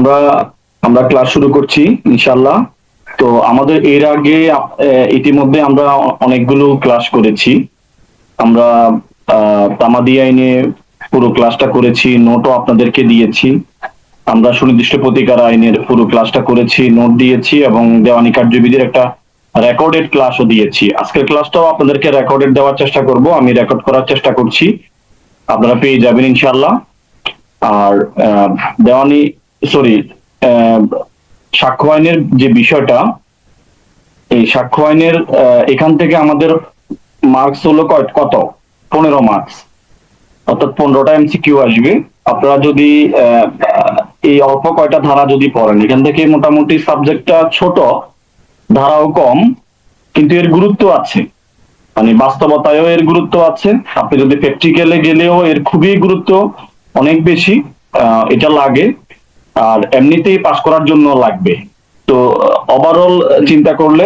আমরা আমরা ক্লাস শুরু করছি ইনশাল্লাহ। তো আমাদের এর আগে ইতিমধ্যে আমরা অনেকগুলো ক্লাস করেছি। আমরা তামাদি আইনে পুরো ক্লাসটা করেছি, নোটও আপনাদেরকে দিয়েছি। আমরা সুনির্দিষ্ট প্রতিকার আইনের পুরো ক্লাসটা করেছি, নোট দিয়েছি এবং দেওয়ানি কার্যবিধির একটা রেকর্ডেড ক্লাসও দিয়েছি। আজকের ক্লাসটাও আপনাদেরকে রেকর্ডেড দেওয়ার চেষ্টা করব, আমি রেকর্ড করার চেষ্টা করছি, আপনারা পেয়ে যাবেন ইনশাল্লাহ। আর দেওয়ানি সরি সাক্ষ্য আইনের যে বিষয়টা, এই সাক্ষ্য আইনের এখান থেকে আমাদের মার্কস হলো কত 15 মার্কস, অর্থাৎ 15টা এমসিকিউ আসবে। আপনারা যদি এই অল্প কয়টা ধারা যদি পড়েন, এখান থেকে মোটামুটি সাবজেক্টটা ছোট, ধারাও কম, কিন্তু এর গুরুত্ব আছে, মানে বাস্তবতায়ও এর গুরুত্ব আছে। আপনি যদি প্র্যাকটিক্যালে গেলেও এর খুবই গুরুত্ব অনেক বেশি, এটা লাগে। আর এমনিতেই পাস করার জন্য লাগবে। তো ওভারঅল চিন্তা করলে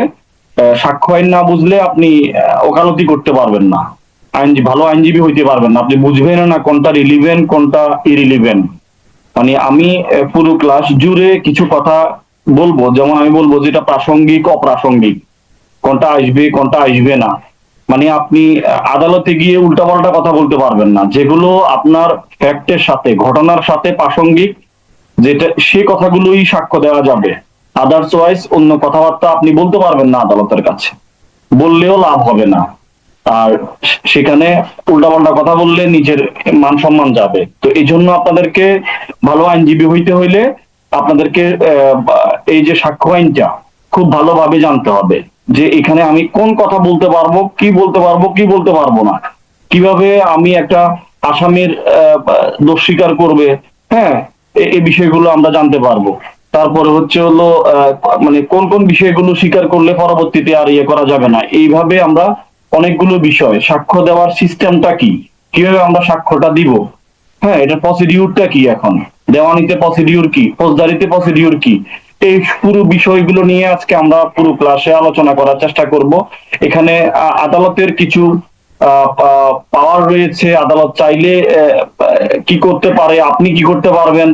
সাক্ষ্য আইন না বুঝলে আপনি ওকালতি করতে পারবেন না, ভালো আইনজীবী হইতে পারবেন না। আপনি বুঝবেন না কোনটা রিলিভেন্ট কোনটা ইরিলিভেন্ট। মানে আমি পুরো ক্লাস জুড়ে কিছু কথা বলবো, যেমন আমি বলবো যেটা প্রাসঙ্গিক অপ্রাসঙ্গিক, কোনটা আসবে কোনটা আসবে না। মানে আপনি আদালতে গিয়ে উল্টাপাল্টা কথা বলতে পারবেন না, যেগুলো আপনার ফ্যাক্টের সাথে ঘটনার সাথে প্রাসঙ্গিক, যেটা সে কথাগুলোই সাক্ষ্য দেওয়া যাবে। আদার্সওয়াইজ অন্য কথাবার্তা আপনি বলতে পারবেন না আদালতের কাছে, বললেও লাভ হবে না। আর সেখানে উল্টাপাল্টা কথা বললে নিজের মান সম্মান যাবে। তো এই জন্য আপনাদেরকে ভালো আইনজীবী হইতে হইলে আপনাদেরকে এই যে সাক্ষ্য আইনটা খুব ভালোভাবে জানতে হবে, যে এখানে আমি কোন কথা বলতে পারবো, কি বলতে পারবো, কি বলতে পারবো না, কিভাবে আমি একটা আসামির দোষ স্বীকার করবে, হ্যাঁ, এই বিষয়গুলো আমরা জানতে পারবো। তারপরে হচ্ছে হলো মানে কোন কোন বিষয়গুলো স্বীকার করলে পরবর্তীতে আর ইয়ে করা যাবে না। এইভাবে আমরা অনেকগুলো বিষয়, সাক্ষ্য দেওয়ার সিস্টেমটা কি, কিভাবে আমরা সাক্ষ্যটা দিব, হ্যাঁ, এটার প্রসিডিউরটা কি, এখন দেওয়ানিতে প্রসিডিউর কি, ফৌজদারিতে প্রসিডিউর কি, এই পুরো বিষয়গুলো নিয়ে আজকে আমরা পুরো ক্লাসে আলোচনা করার চেষ্টা করব। এখানে আদালতের কিছু পাওয়ার রয়েছে, আদালত চাইলে কি করতে পারে, আপনি কি করতে পারবেন,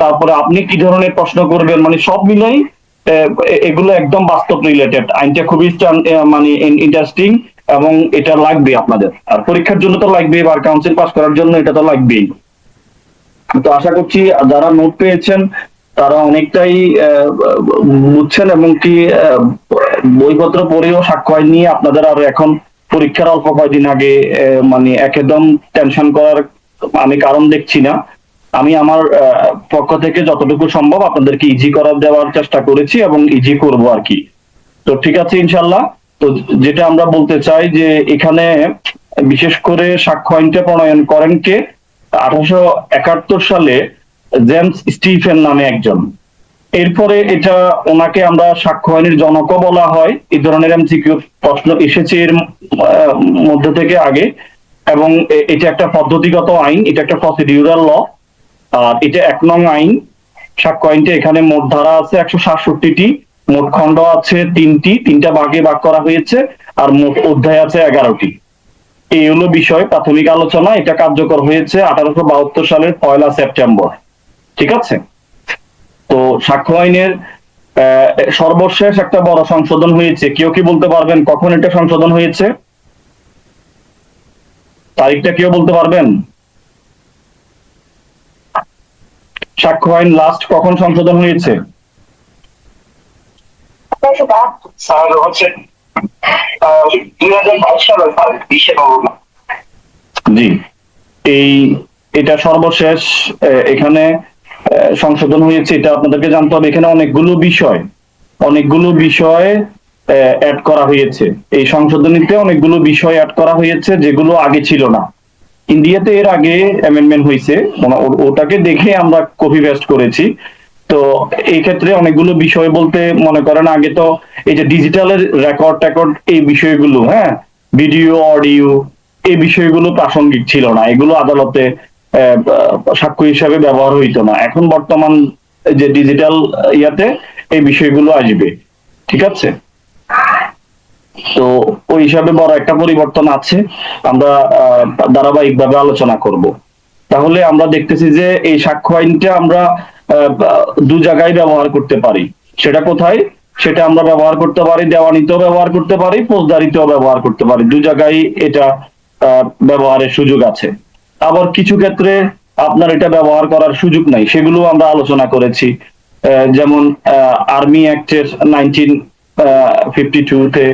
তারপরে আপনি কি ধরনের প্রশ্ন করবেন, মানে সব মিলাই এগুলো একদম বাস্তব রিলেটেড। আইনটা খুবই মানে ইন্টারেস্টিং এবং এটা লাগবে আপনাদের, আর পরীক্ষার জন্য তো লাগবে, বার কাউন্সিল পাস করার জন্য এটা তো লাগবেই। তো আশা করছি যারা নোট পেয়েছেন তারা অনেকটাই বুঝছেন, এবং কি বইপত্র পড়েও সাক্ষ্য আইন নিয়ে আপনাদের আরো এখন পরীক্ষার অল্প কয়েকদিন আগে মানে একদম টেনশন করার আমি কারণ দেখছি না। আমি আমার পক্ষ থেকে যতটুকু সম্ভব আপনাদেরকে ইজি করার দেওয়ার চেষ্টা করেছি এবং ইজি করব আর কি। তো ঠিক আছে ইনশাল্লাহ। তো যেটা আমরা বলতে চাই যে এখানে বিশেষ করে সাক্ষ্য আইনটা প্রণয়ন করেন কে, 1871 সালে জেমস স্টিফেন নামে একজন। এরপরে এটা ওনাকে আমরা সাক্ষ্য আইনের জনকও বলা হয়। এই ধরনের এমসিকিউ প্রশ্ন এসেছে এর মধ্যে থেকে আগে, এবং এটা একটা পদ্ধতিগত আইন, এটা একটা প্রসিডিউরাল ল। আর এটা 1 নং আইন। সাক্ষ্য আইনটা এখানে মোট ধারা আছে 167টি, মোট খণ্ড আছে 3টি, 3টা ভাগে ভাগ করা হয়েছে, আর মোট অধ্যায় আছে 11টি। এই হলো বিষয় প্রাথমিক আলোচনা। এটা কার্যকর হয়েছে 1872 সালের 1 সেপ্টেম্বর। ঠিক আছে। তো সাক্ষ্য আইনের সর্বশেষ একটা বড় সংশোধন হয়েছে। কেউ কি বলতে পারবেন কখন এটা সংশোধন হয়েছে? তারিখটা কেউ বলতে পারবেন? সাক্ষ্য আইন লাস্ট কখন সংশোধন হয়েছে? জি, এটা সর্বশেষ এখানে সংশোধন হয়েছে, এটা আপনাদেরকে জানতে হবে। এখানে অনেকগুলো বিষয় অ্যাড করা হয়েছে। এই সংশোধনীতে অনেকগুলো বিষয় অ্যাড করা হয়েছে যেগুলো আগে ছিল না। ইন্ডিয়াতে এর আগে অ্যামেন্ডমেন্ট হয়েছে, ওটাকে দেখে আমরা কপি পেস্ট করেছি। তো এই ক্ষেত্রে অনেকগুলো বিষয় বলতে মনে করেন আগে তো এই যে ডিজিটালের রেকর্ড টেকর্ড, এই বিষয়গুলো, হ্যাঁ, ভিডিও অডিও, এই বিষয়গুলো প্রাসঙ্গিক ছিল না, এগুলো আদালতে সাক্ষ্য হিসাবে ব্যবহার হইতো না। এখন বর্তমান যে ডিজিটাল ইয়াতে এই বিষয়গুলো আসবে। ঠিক আছে। তো ওই হিসাবে বড় একটা পরিবর্তন আছে, আমরা ধারাবাহিকভাবে আলোচনা করব। তাহলে আমরা দেখতেছি যে এই সাক্ষ্য আইনটা আমরা দু জায়গায় ব্যবহার করতে পারি। সেটা কোথায়? সেটা আমরা ব্যবহার করতে পারি দেওয়ানিতেও ব্যবহার করতে পারি, ফৌজদারিতেও ব্যবহার করতে পারি, দু জায়গায় এটা ব্যবহারের সুযোগ আছে। আবার কিছু ক্ষেত্রে আপনার এটা ব্যবহার করার সুযোগ নাই, সেগুলো আমরা আলোচনা করেছি। যেমন আর্মি অ্যাক্টের 1952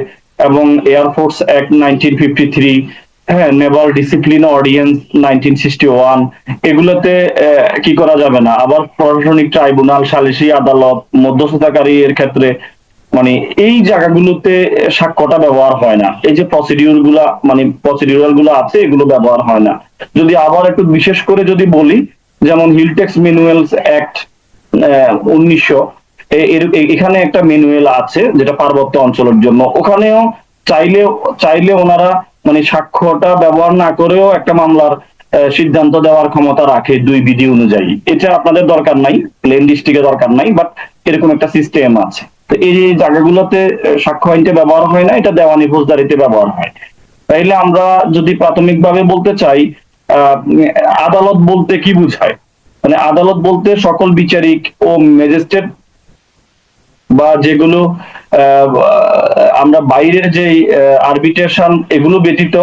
এবং এয়ারফোর্স অ্যাক্ট 1953, হ্যাঁ, নেভাল ডিসিপ্লিন অর্ডিন্যান্স 1961, এগুলোতে কি করা যাবে না। আবার প্রশাসনিক ট্রাইব্যুনাল, সালিসি আদালত, মধ্যস্থতাকারী এর ক্ষেত্রে মানে এই জায়গাগুলোতে সাক্ষ্যটা ব্যবহার হয় না। এই যে প্রসিডিউর গুলা মানে প্রসিডিউরাল গুলো আছে এগুলো ব্যবহার হয় না। যদি আবার একটু বিশেষ করে যদি বলি, যেমন হিলটেক্স ম্যানুয়ালস অ্যাক্ট 1900, এখানে একটা ম্যানুয়াল আছে যেটা পার্বত্য অঞ্চলের জন্য। ওখানেও চাইলে চাইলে ওনারা মানে সাক্ষ্যটা ব্যবহার না করেও একটা মামলার সিদ্ধান্ত দেওয়ার ক্ষমতা রাখে 2 বিধি অনুযায়ী। এটা আপনাদের দরকার নাই, প্লেন ডিস্ট্রিক্টে দরকার নাই, বাট এরকম একটা সিস্টেম আছে। তো এই যে জায়গাগুলোতে সাক্ষ্য আইনটা ব্যবহার হয় না, এটা দেওয়ানি ফৌজদারিতে ব্যবহার হয়। তাইলে আমরা যদি প্রাথমিকভাবে বলতে চাই আদালত বলতে কি বুঝায়, মানে আদালত বলতে সকল বিচারিক ও ম্যাজিস্ট্রেট বা যেগুলো আমরা বাইরের যে আরবিট্রেশন এগুলো ব্যতীত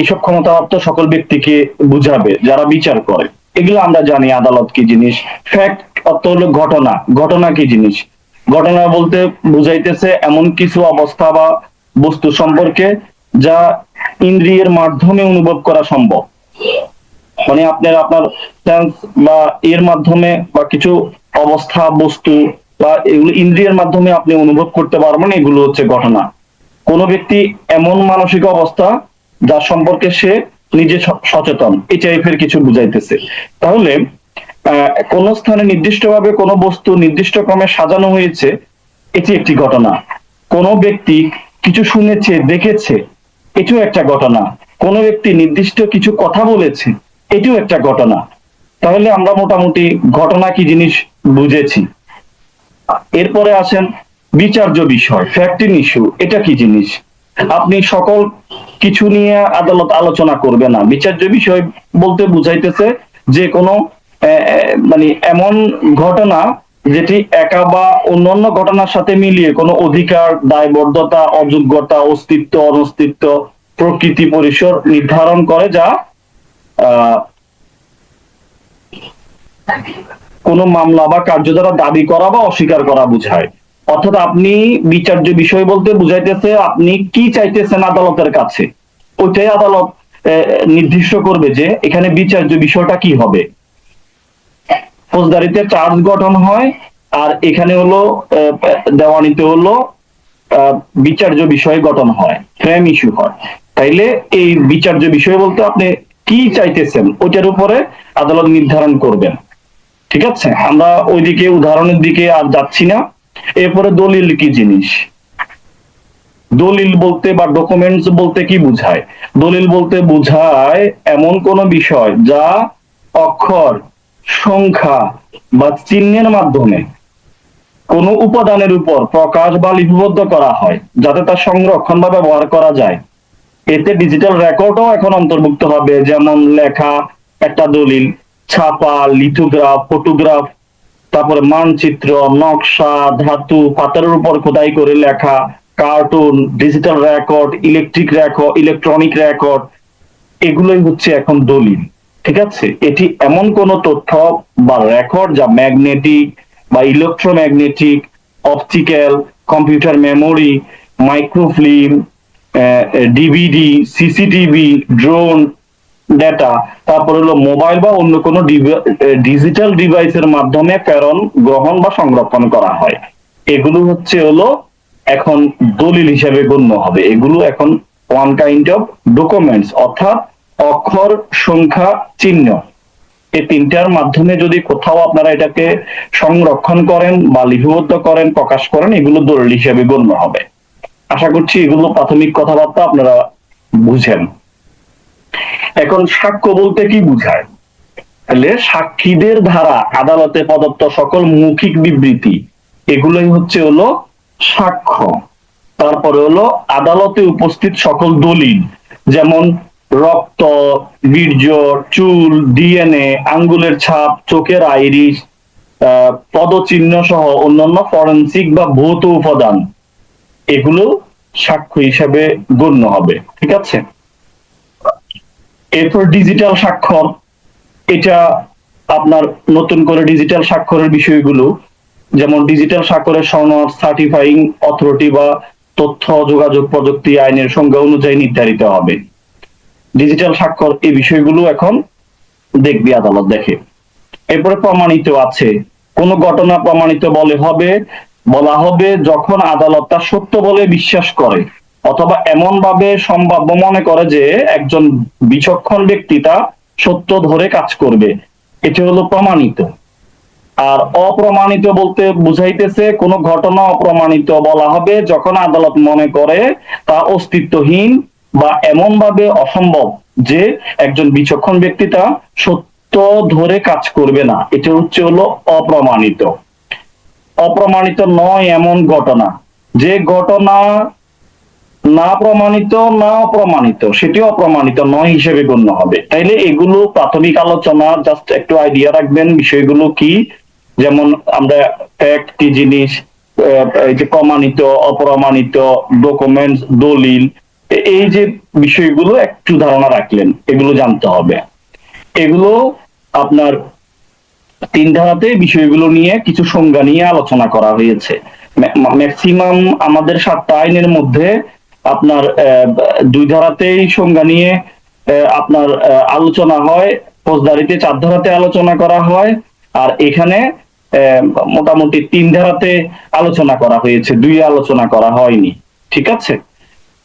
এইসব ক্ষমতাপ্রাপ্ত সকল ব্যক্তিকে বুঝাবে যারা বিচার করে। এগুলো আমরা জানি আদালত কি জিনিস। ফ্যাক্ট অর্থ হলো ঘটনা, ঘটনা কি জিনিস। ঘটনা বলতে বুঝাইতেছে এমন কিছু অবস্থা বা বস্তু সম্পর্কে যা ইন্দ্রিয়ের মাধ্যমে অনুভব করা সম্ভব। মানে আপনার আপনার সেন্স বা এর মাধ্যমে বা কিছু অবস্থা বস্তু বা এগুলো ইন্দ্রিয়ের মাধ্যমে আপনি অনুভব করতে পারবেন, এগুলো হচ্ছে ঘটনা। কোন ব্যক্তি এমন মানসিক অবস্থা যার সম্পর্কে সে নিজে সচেতন, এই টাইপের কিছু বুঝাইতেছে। তাহলে কোন স্থানে নির্দিষ্টভাবে কোন বস্তু নির্দিষ্ট ক্রমে সাজানো হয়েছে, এটি একটি ঘটনা। কোন ব্যক্তি কিছু শুনেছে দেখেছে, এটিও একটা ঘটনা। কোন ব্যক্তি নির্দিষ্ট কিছু কথা বলেছে, এটিও একটা ঘটনা। তাহলে আমরা মোটামুটি ঘটনা কি জিনিস বুঝেছি। এরপরে আসেন বিচার্য বিষয়, ফ্যাক্টিং ইস্যু, এটা কি জিনিস। আপনি সকল কিছু নিয়ে আদালত আলোচনা করবে না। বিচার্য বিষয় বলতে বুঝাইতেছে যে কোনো মানে এমন ঘটনা যেটি একা বা অন্যান্য ঘটনার সাথে মিলিয়ে কোনো অধিকার, দায়বদ্ধতা, অযোগ্যতা, অস্তিত্ব, অনস্তিত্ব, প্রকৃতি, পরিসর নির্ধারণ করে, যা কোনো মামলা বা কার্য দ্বারা দাবি করা বা অস্বীকার করা বুঝায়। অর্থাৎ আপনি বিচার্য বিষয় বলতে বুঝাইতেছে আপনি কি চাইতেছেন আদালতের কাছে, ওইটাই আদালত নির্দিষ্ট করবে যে এখানে বিচার্য বিষয়টা কি হবে। ফৌজদারিতে চার্জ গঠন হয়, আর এখানে হলো দেওয়ানিতে হলো বিচার্য বিষয় গঠন হয়, ফ্রেম ইস্যু হয়। তাইলে এই বিচার্য বিষয় বলতে আপনি কি চাইতেছেন ওইটার উপরে আদালত নির্ধারণ করবেন। ঠিক আছে, আমরা ওইদিকে উদাহরণের দিকে আর যাচ্ছি না। এরপরে দলিল কি জিনিস। দলিল বলতে বা ডকুমেন্টস বলতে কি বুঝায়। দলিল বলতে বুঝায় এমন কোন বিষয় যা অক্ষর, সংখ্যা বা চিহ্নের মাধ্যমে কোন উপাদানের উপর প্রকাশ বা লিপিবদ্ধ করা হয় যাতে তা সংরক্ষণ বা ব্যবহার করা যায়। এতে ডিজিটাল রেকর্ডও এখন অন্তর্ভুক্ত হবে, যেমন লেখা একটা দলিল, ছাপা, লিথোগ্রাফ, ফটোগ্রাফ, তারপরে মানচিত্র, নকশা, ধাতু, পাথরের উপর খোদাই করে লেখা, cartoon, digital record, electronic record, এগুলোই হচ্ছে এখন দলিল। ঠিক আছে, এটি এমন কোন তথ্য বা রেকর্ড যা ম্যাগনেটিক বা electromagnetic, optical, computer memory, microfilm, DVD, CCTV, drone data, তারপর হলো মোবাইল বা অন্য কোনো ডিজিটাল ডিভাইসের মাধ্যমে প্রেরণ, গ্রহণ বা সংরক্ষণ করা হয়। এগুলো হচ্ছে হলো এখন দলিল হিসেবে গণ্য হবে। এগুলো এখন ওয়ান কাইন্ড অফ ডকুমেন্টস, অর্থাৎ অক্ষর, সংখ্যা, চিহ্ন, এই তিনটার মাধ্যমে যদি কোথাও আপনারা এটাকে সংরক্ষণ করেন বা লিপিবদ্ধ করেন, প্রকাশ করেন, এগুলো দলিল হিসেবে গণ্য হবে। আশা করছি এগুলো প্রাথমিক কথাবার্তা আপনারা বুঝেন। এখন সাক্ষ্য বলতে কি বুঝায়। তাহলে সাক্ষীদের দ্বারা আদালতে প্রদত্ত সকল মৌখিক বিবৃতি, এগুলোই হচ্ছে হলো সাক্ষ্য। তারপরে হলো আদালতে উপস্থিত সকল দলিল, যেমন রক্ত, বীর্য, চুল, ডিএনএ, আঙ্গুলের ছাপ, চোখের আইরিশ, পদচিহ্ন সহ অন্যান্য ফরেনসিক বা ভৌত উপাদান এগুলো সাক্ষ্য হিসাবে গণ্য হবে। ঠিক আছে? এরপর ডিজিটাল স্বাক্ষর, এটা আপনার নতুন করে ডিজিটাল স্বাক্ষরের বিষয়গুলো, যেমন ডিজিটাল স্বাক্ষরের সনদ সার্টিফাইং অথরিটি বা তথ্য যোগাযোগ প্রযুক্তি আইনের সংজ্ঞা অনুযায়ী নির্ধারিত হবে। ডিজিটাল স্বাক্ষর এই বিষয়গুলো এখন দেখবে আদালত দেখে। এরপরে প্রমাণিত আছে, কোন ঘটনা প্রমাণিত বলা হবে যখন আদালত তা সত্য বলে বিশ্বাস করে অথবা এমন ভাবে সম্ভাব্য মনে করে যে একজন বিচক্ষণ ব্যক্তি তা সত্য ধরে কাজ করবে, এটা হলো প্রমাণিত। আর অপ্রমাণিত বলতে বুঝাইতেছে কোন ঘটনা অপ্রমাণিত বলা হবে যখন আদালত মনে করে তা অস্তিত্বহীন বা এমন ভাবে অসম্ভব যে একজন বিচক্ষণ ব্যক্তি তা সত্য ধরে কাজ করবে না, এটা হলো অপ্রমাণিত। অপ্রমাণিত নয় এমন ঘটনা, যে ঘটনা না প্রমাণিত না অপ্রমাণিত সেটি অপ্রমাণিত নয় হিসেবে গণ্য হবে। তাইলে এগুলো প্রাথমিক আলোচনা, জাস্ট একটু আইডিয়া রাখবেন বিষয়গুলো কি। যেমন আমরা ফ্যাক্ট কি জিনিস, এই যে প্রমাণিত অপ্রমাণিত, ডকুমেন্টস দলিল, এই যে বিষয়গুলো একটু ধারণা রাখলেন, এগুলো জানতে হবে। এগুলো আপনার 3 ধারাতে বিষয়গুলো নিয়ে কিছু সংজ্ঞা নিয়ে আলোচনা করা হয়েছে। ম্যাক্সিমাম আমাদের 7টা আইনের মধ্যে আপনার 2 ধারাতেই সংজ্ঞা নিয়ে আপনার আলোচনা হয়, ফৌজদারিতে 4 ধারাতে আলোচনা করা হয়, আর এখানে মোটামুটি 3 ধারাতে আলোচনা করা হয়েছে, 2 আলোচনা করা হয়নি। ঠিক আছে?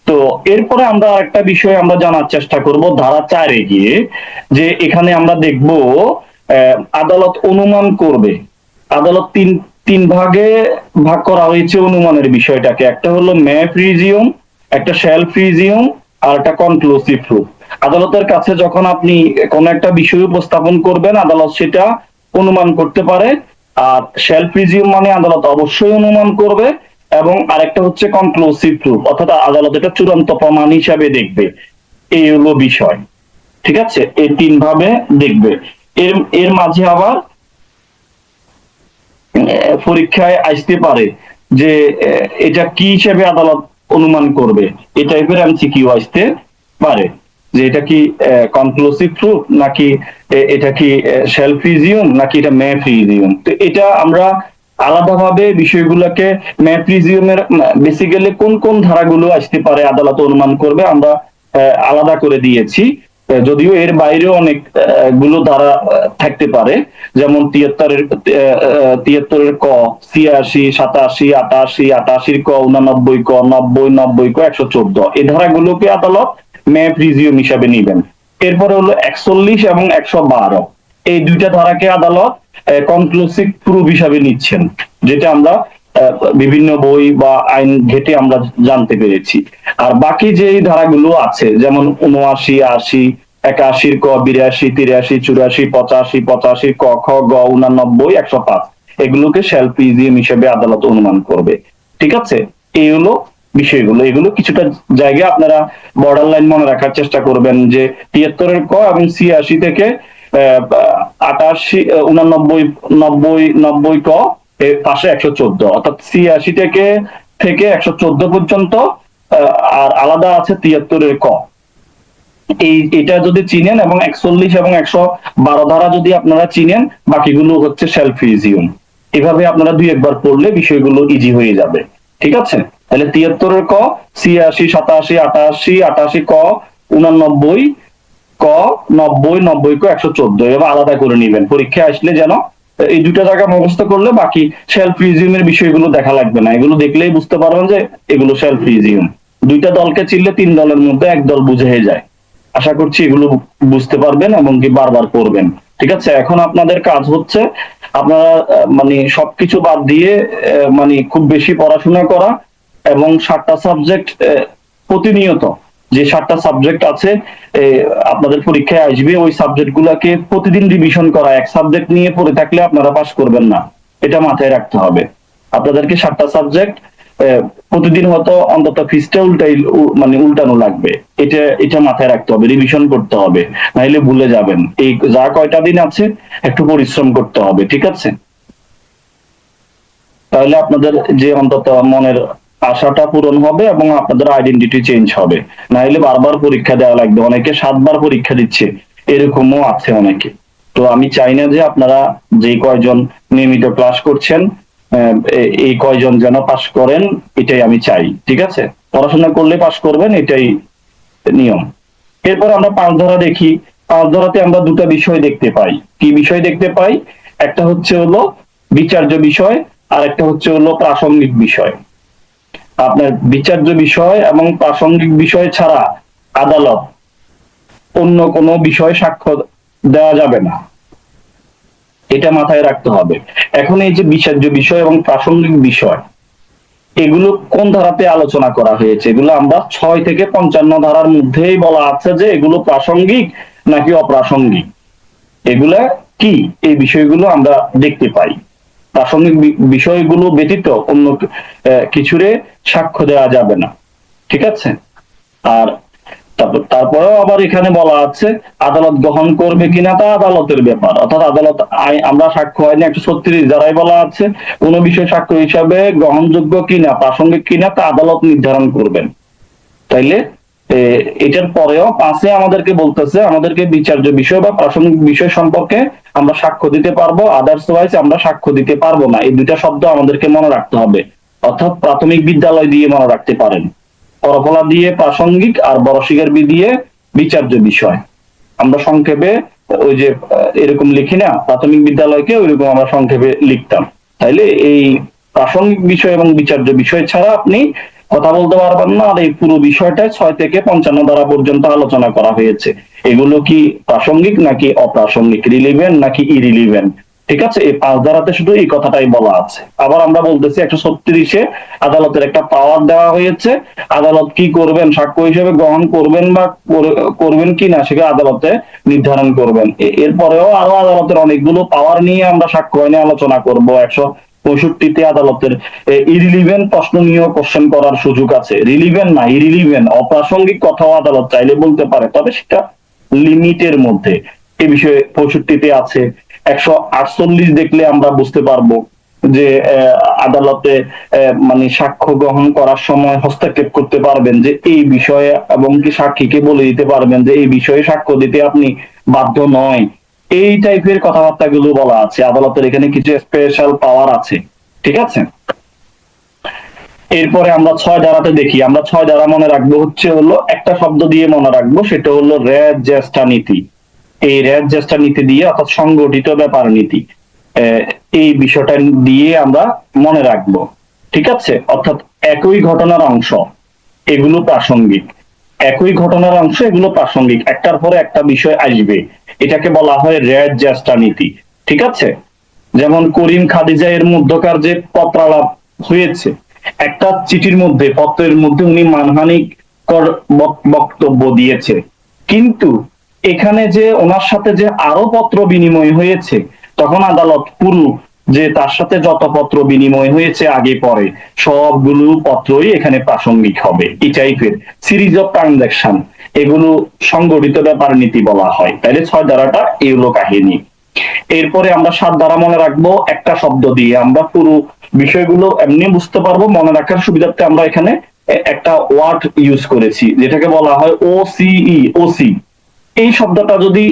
তো এরপরে আমরা আরেকটা বিষয় আমরা জানার চেষ্টা করব ধারা 4-এ গিয়ে, যে এখানে আমরা দেখব আদালত অনুমান করবে। আদালত তিন ভাগে ভাগ করা হয়েছে অনুমানের বিষয়টাকে, একটা হলো মে প্রিজিউম, একটা শ্যাল প্রিজিউম, আর একটা কনক্লুসিভ প্রুফ। আদালতের কাছে যখন আপনি কোন একটা বিষয় উপস্থাপন করবেন, আদালত সেটা অনুমান করতে পারে। আর শ্যাল প্রিজিউম মানে আদালত অবশ্যই অনুমান করবে, এবং আরেকটা হচ্ছে কনক্লুসিভ প্রুফ, অর্থাৎ আদালত এটা চূড়ান্ত প্রমাণ হিসাবে দেখবে। এই হলো বিষয়। ঠিক আছে? এই 3 ভাবে দেখবে। এর মাঝে আবার পরীক্ষায় আসতে পারে যে এটা কি হিসেবে আদালত অনুমান করবে, এই টাইপের এমসিকিউ আসতে পারে, যে এটা কি কনক্লুসিভ প্রুফ নাকি এটা কি শ্যাল প্রিজিউম নাকি এটা মে প্রিজিউম। তো এটা আমরা আলাদাভাবে বিষয়গুলোকে মে প্রিজিউমের বেসিক্যালি কোন কোন ধারাগুলো আসতে পারে আদালত অনুমান করবে আমরা আলাদা করে দিয়েছি। যদিও এর বাইরেও অনেক গুলো ধারা থাকতে পারে, যেমন 73-এর ক, 86, 87, 88, 88-র ক, 89 ক, 90, 90 ক, 114 এই ধারাগুলোকে আদালত মে প্রিজিউম হিসাবে নিবেন। এরপরে হলো 41 এবং 112, এই 2টা ধারাকে আদালত কনক্লুসিভ প্রুফ হিসাবে নিচ্ছেন, যেটা আমরা বিভিন্ন বই বা আইন ঘেটে আমরা জানতে পেরেছি। আর বাকি যে ধারাগুলো আছে যেমন 79, 80, 81-র ক, 82, 83, 84, 85, 85 ক, খ, গ, 89, 105 এগুলোকে শ্যাল প্রিজিউম হিসেবে আদালত অনুমান করবে। ঠিক আছে? এই হলো বিষয়গুলো। এগুলো কিছুটা জায়গায় আপনারা বর্ডার লাইন মনে রাখার চেষ্টা করবেন, যে 73-এর ক এবং 86 থেকে 88, 89, 90, 90 ক পাশে 114, অর্থাৎ 86 থেকে 114 পর্যন্ত। আর আলাদা আছে 73-এর ক। এটা যদি চিনেন এবং 41 এবং 112 ধারা যদি আপনারা চিনেন, বাকিগুলো হচ্ছে শ্যাল প্রিজিউম। এভাবে আপনারা 2-1 বার পড়লে বিষয়গুলো ইজি হয়ে যাবে। ঠিক আছে? তাহলে 73-এর ক, 86, 87, 88, 88 ক, 89 ক, 90, 90 ক, 114 এভাবে আলাদা করে নিবেন। পরীক্ষায় আসলে যেন এই 2টা জায়গা মুখস্থ করলে বাকি শ্যাল প্রিজিউমের বিষয়গুলো দেখা লাগবে না, এগুলো দেখলেই বুঝতে পারবেন যে এগুলো শ্যাল প্রিজিউম। 2টা দলকে চিনলে 3 দলের মধ্যে 1 দল বুঝে যায়। আশা করছি এগুলো বুঝতে পারবেন এবং কি বারবার পড়বেন। ঠিক আছে? এখন আপনাদের কাজ হচ্ছে আপনারা মানে সবকিছু বাদ দিয়ে মানে খুব বেশি পড়াশোনা করা, এবং 7টা সাবজেক্ট প্রতিনিয়ত যে 7টা সাবজেক্ট আছে আপনাদের পরীক্ষায় আসবে, ওই সাবজেক্ট গুলাকে প্রতিদিন রিভিশন করা। এক সাবজেক্ট নিয়ে পড়ে থাকলে আপনারা পাস করবেন না, এটা মাথায় রাখতে হবে। আপনাদেরকে 7টা সাবজেক্ট প্রতিদিন হয়তো অন্তত ফিসটা মানে উল্টানো লাগবে। এটা মাথায় রাখতে হবে, রিভিশন করতে হবে, নাইলে ভুলে যাবেন। এই যা কয়টা দিন আছে একটু পরিশ্রম করতে হবে, ঠিক আছে? তাহলে আপনাদের যে অন্তত মনের আশাটা পূরণ হবে এবং আপনাদের আইডেন্টিটি চেঞ্জ হবে। নাইলে বারবার পরীক্ষা দেওয়া লাগবে, অনেকে 7 বার পরীক্ষা দিচ্ছে, এরকমও আছে অনেকে। তো আমি চাই না যে আপনারা যে কয়জন নিয়মিত ক্লাস করছেন এই কয়জন যেন পাশ করেন, এটাই আমি চাই, ঠিক আছে? পড়াশোনা করলে পাশ করবেন, এটাই নিয়ম। এরপর আমরা 5 ধারা দেখি। 5 ধারাতে আমরা দুটো বিষয় দেখতে পাই। কি বিষয় দেখতে পাই? একটা হচ্ছে হলো বিচার্য বিষয়, আর একটা হচ্ছে হলো প্রাসঙ্গিক বিষয়। আপনার বিচার্য বিষয় এবং প্রাসঙ্গিক বিষয় ছাড়া আদালত অন্য কোনো বিষয় সাক্ষ্য দেওয়া যাবে না, এটা মাথায় রাখতে হবে। এখন এই যে বিচার্য বিষয় এবং প্রাসঙ্গিক বিষয়, এগুলো কোন ধারাতে আলোচনা করা হয়েছে? এগুলো আমরা 6 থেকে 55 ধারার মধ্যেই বলা আছে যে এগুলো প্রাসঙ্গিক নাকি অপ্রাসঙ্গিক, এগুলা কি, এই বিষয়গুলো আমরা দেখতে পাই। প্রাসঙ্গিক বিষয়গুলো ব্যতীত অন্য কিছুরে সাক্ষ্য দেওয়া যাবে না, ঠিক আছে? আর তারপরেও আবার এখানে বলা আছে আদালত গ্রহণ করবে কিনা তা আদালতের ব্যাপার, অর্থাৎ আদালত আমরা সাক্ষ্য আইনে 136 ধারায় বলা আছে কোন বিষয় সাক্ষ্য হিসাবে গ্রহণযোগ্য কিনা প্রাসঙ্গিক কিনা তা আদালত নির্ধারণ করবেন। তাইলে এটার পরেও 5-এ আমাদেরকে বলতেছে আমাদেরকে বিচার্য বিষয় বা প্রাসঙ্গিক বিষয় সম্পর্কে আমরা সাক্ষ্য দিতে পারবো, আদার্সওয়াইজ আমরা সাক্ষ্য দিতে পারবো না। এই দুইটা শব্দ আমাদেরকে মনে রাখতে হবে, অর্থাৎ প্রাথমিক বিদ্যালয় দিয়ে মনে রাখতে পারেন। করফলা দিয়ে প্রাসঙ্গিক আর বড়শিগার বি দিয়ে বিচার্য বিষয়। আমরা সংক্ষেপে ওই যে এরকম লিখি না, প্রাথমিক বিদ্যালয়কে ওইরকম আমরা সংক্ষেপে লিখতাম। তাইলে এই প্রাসঙ্গিক বিষয় এবং বিচার্য বিষয় ছাড়া আপনি কথা বলতে পারবেন না। আর এই পুরো বিষয়টা 6 থেকে 55 ধারা পর্যন্ত আলোচনা করা হয়েছে। এগুলো কি প্রাসঙ্গিক নাকি অপ্রাসঙ্গিক, রিলিভেন্ট নাকি ইরিলিভেন্ট, ঠিক আছে? এই 5 ধারাতে শুধু এই কথাটাই বলা আছে। আবার আমরা বলতেছি 136-এ আদালতের একটা পাওয়ার দেওয়া হয়েছে, আদালত কি করবেন, সাক্ষ্য হিসেবে গ্রহণ করবেন বা করবেন কি না সেটা আদালতে নির্ধারণ করবেন। এরপরেও আরো আদালতের অনেকগুলো পাওয়ার নিয়ে আমরা সাক্ষ্য আইনে আলোচনা করব। 165-তে আদালতের ইরিলিভেন্ট প্রশ্ন নিয়েও কোশ্চেন করার সুযোগ আছে। রিলিভেন্ট না, ইরিলিভেন্ট অপ্রাসঙ্গিক কথাও আদালত চাইলে বলতে পারে, তবে সেটা লিমিটের মধ্যে। এই বিষয়ে 65-তে আছে। 148 দেখলে আমরা বুঝতে পারবো যে আদালতে মানে সাক্ষ্য গ্রহণ করার সময় হস্তক্ষেপ করতে পারবেন যে এই বিষয়ে, এবং কি সাক্ষীকে বলে দিতে পারবেন যে এই বিষয়ে সাক্ষ্য দিতে আপনি বাধ্য নয়। এই টাইপের কথাবার্তা গুলো বলা আছে। আদালতের এখানে কিছু স্পেশাল পাওয়ার আছে, ঠিক আছে? এরপরে আমরা 6 ধারাতে দেখি। আমরা 6 ধারা মনে রাখবো হচ্ছে হলো একটা শব্দ দিয়ে মনে রাখবো, সেটা হলো রেজ জ্যেষ্ঠা নীতি। এই রেজ জ্যেষ্ঠা নীতি দিয়ে, অর্থাৎ সংগঠিত ব্যাপার নীতি, এই বিষয়টা দিয়ে আমরা মনে রাখবো, ঠিক আছে? অর্থাৎ একই ঘটনার অংশ, এগুলো প্রাসঙ্গিক। একই ঘটনার অংশ, এগুলো প্রাসঙ্গিক, একটার পরে একটা বিষয় আসবে, এটাকে বলা হয় রেজ জ্যেষ্ঠা নীতি, ঠিক আছে? যেমন করিম খাদিজা এর মধ্যকার যে পত্রালাপ হয়েছে, একটা চিঠির মধ্যে, পত্রের মধ্যে উনি মানহানিক বক্তব্য দিয়েছে, কিন্তু এখানে যে ওনার সাথে যে আরো পত্র বিনিময় হয়েছে, তখন আদালত পুরো যে তার সাথে যত পত্র বিনিময় হয়েছে আগে পরে সবগুলো পত্রই এখানে প্রাসঙ্গিক হবে। এই টাইপের সিরিজ অফ ট্রানজাকশন, এগুলো সংগঠিত ব্যাপার নীতি বলা হয়। তাইলে 6 ধারাটা এগুলো কাহিনী। এরপরে আমরা 7 ধারা মনে রাখবো একটা শব্দ দিয়ে। আমরা পুরো বিষয়গুলো এমনি বুঝতে পারবো, মনে রাখার সুবিধার্থে আমরা এখানে একটা ওয়ার্ড ইউজ করেছি যেটাকে বলা হয় ওসিই, ওসি। এই শব্দটা যদি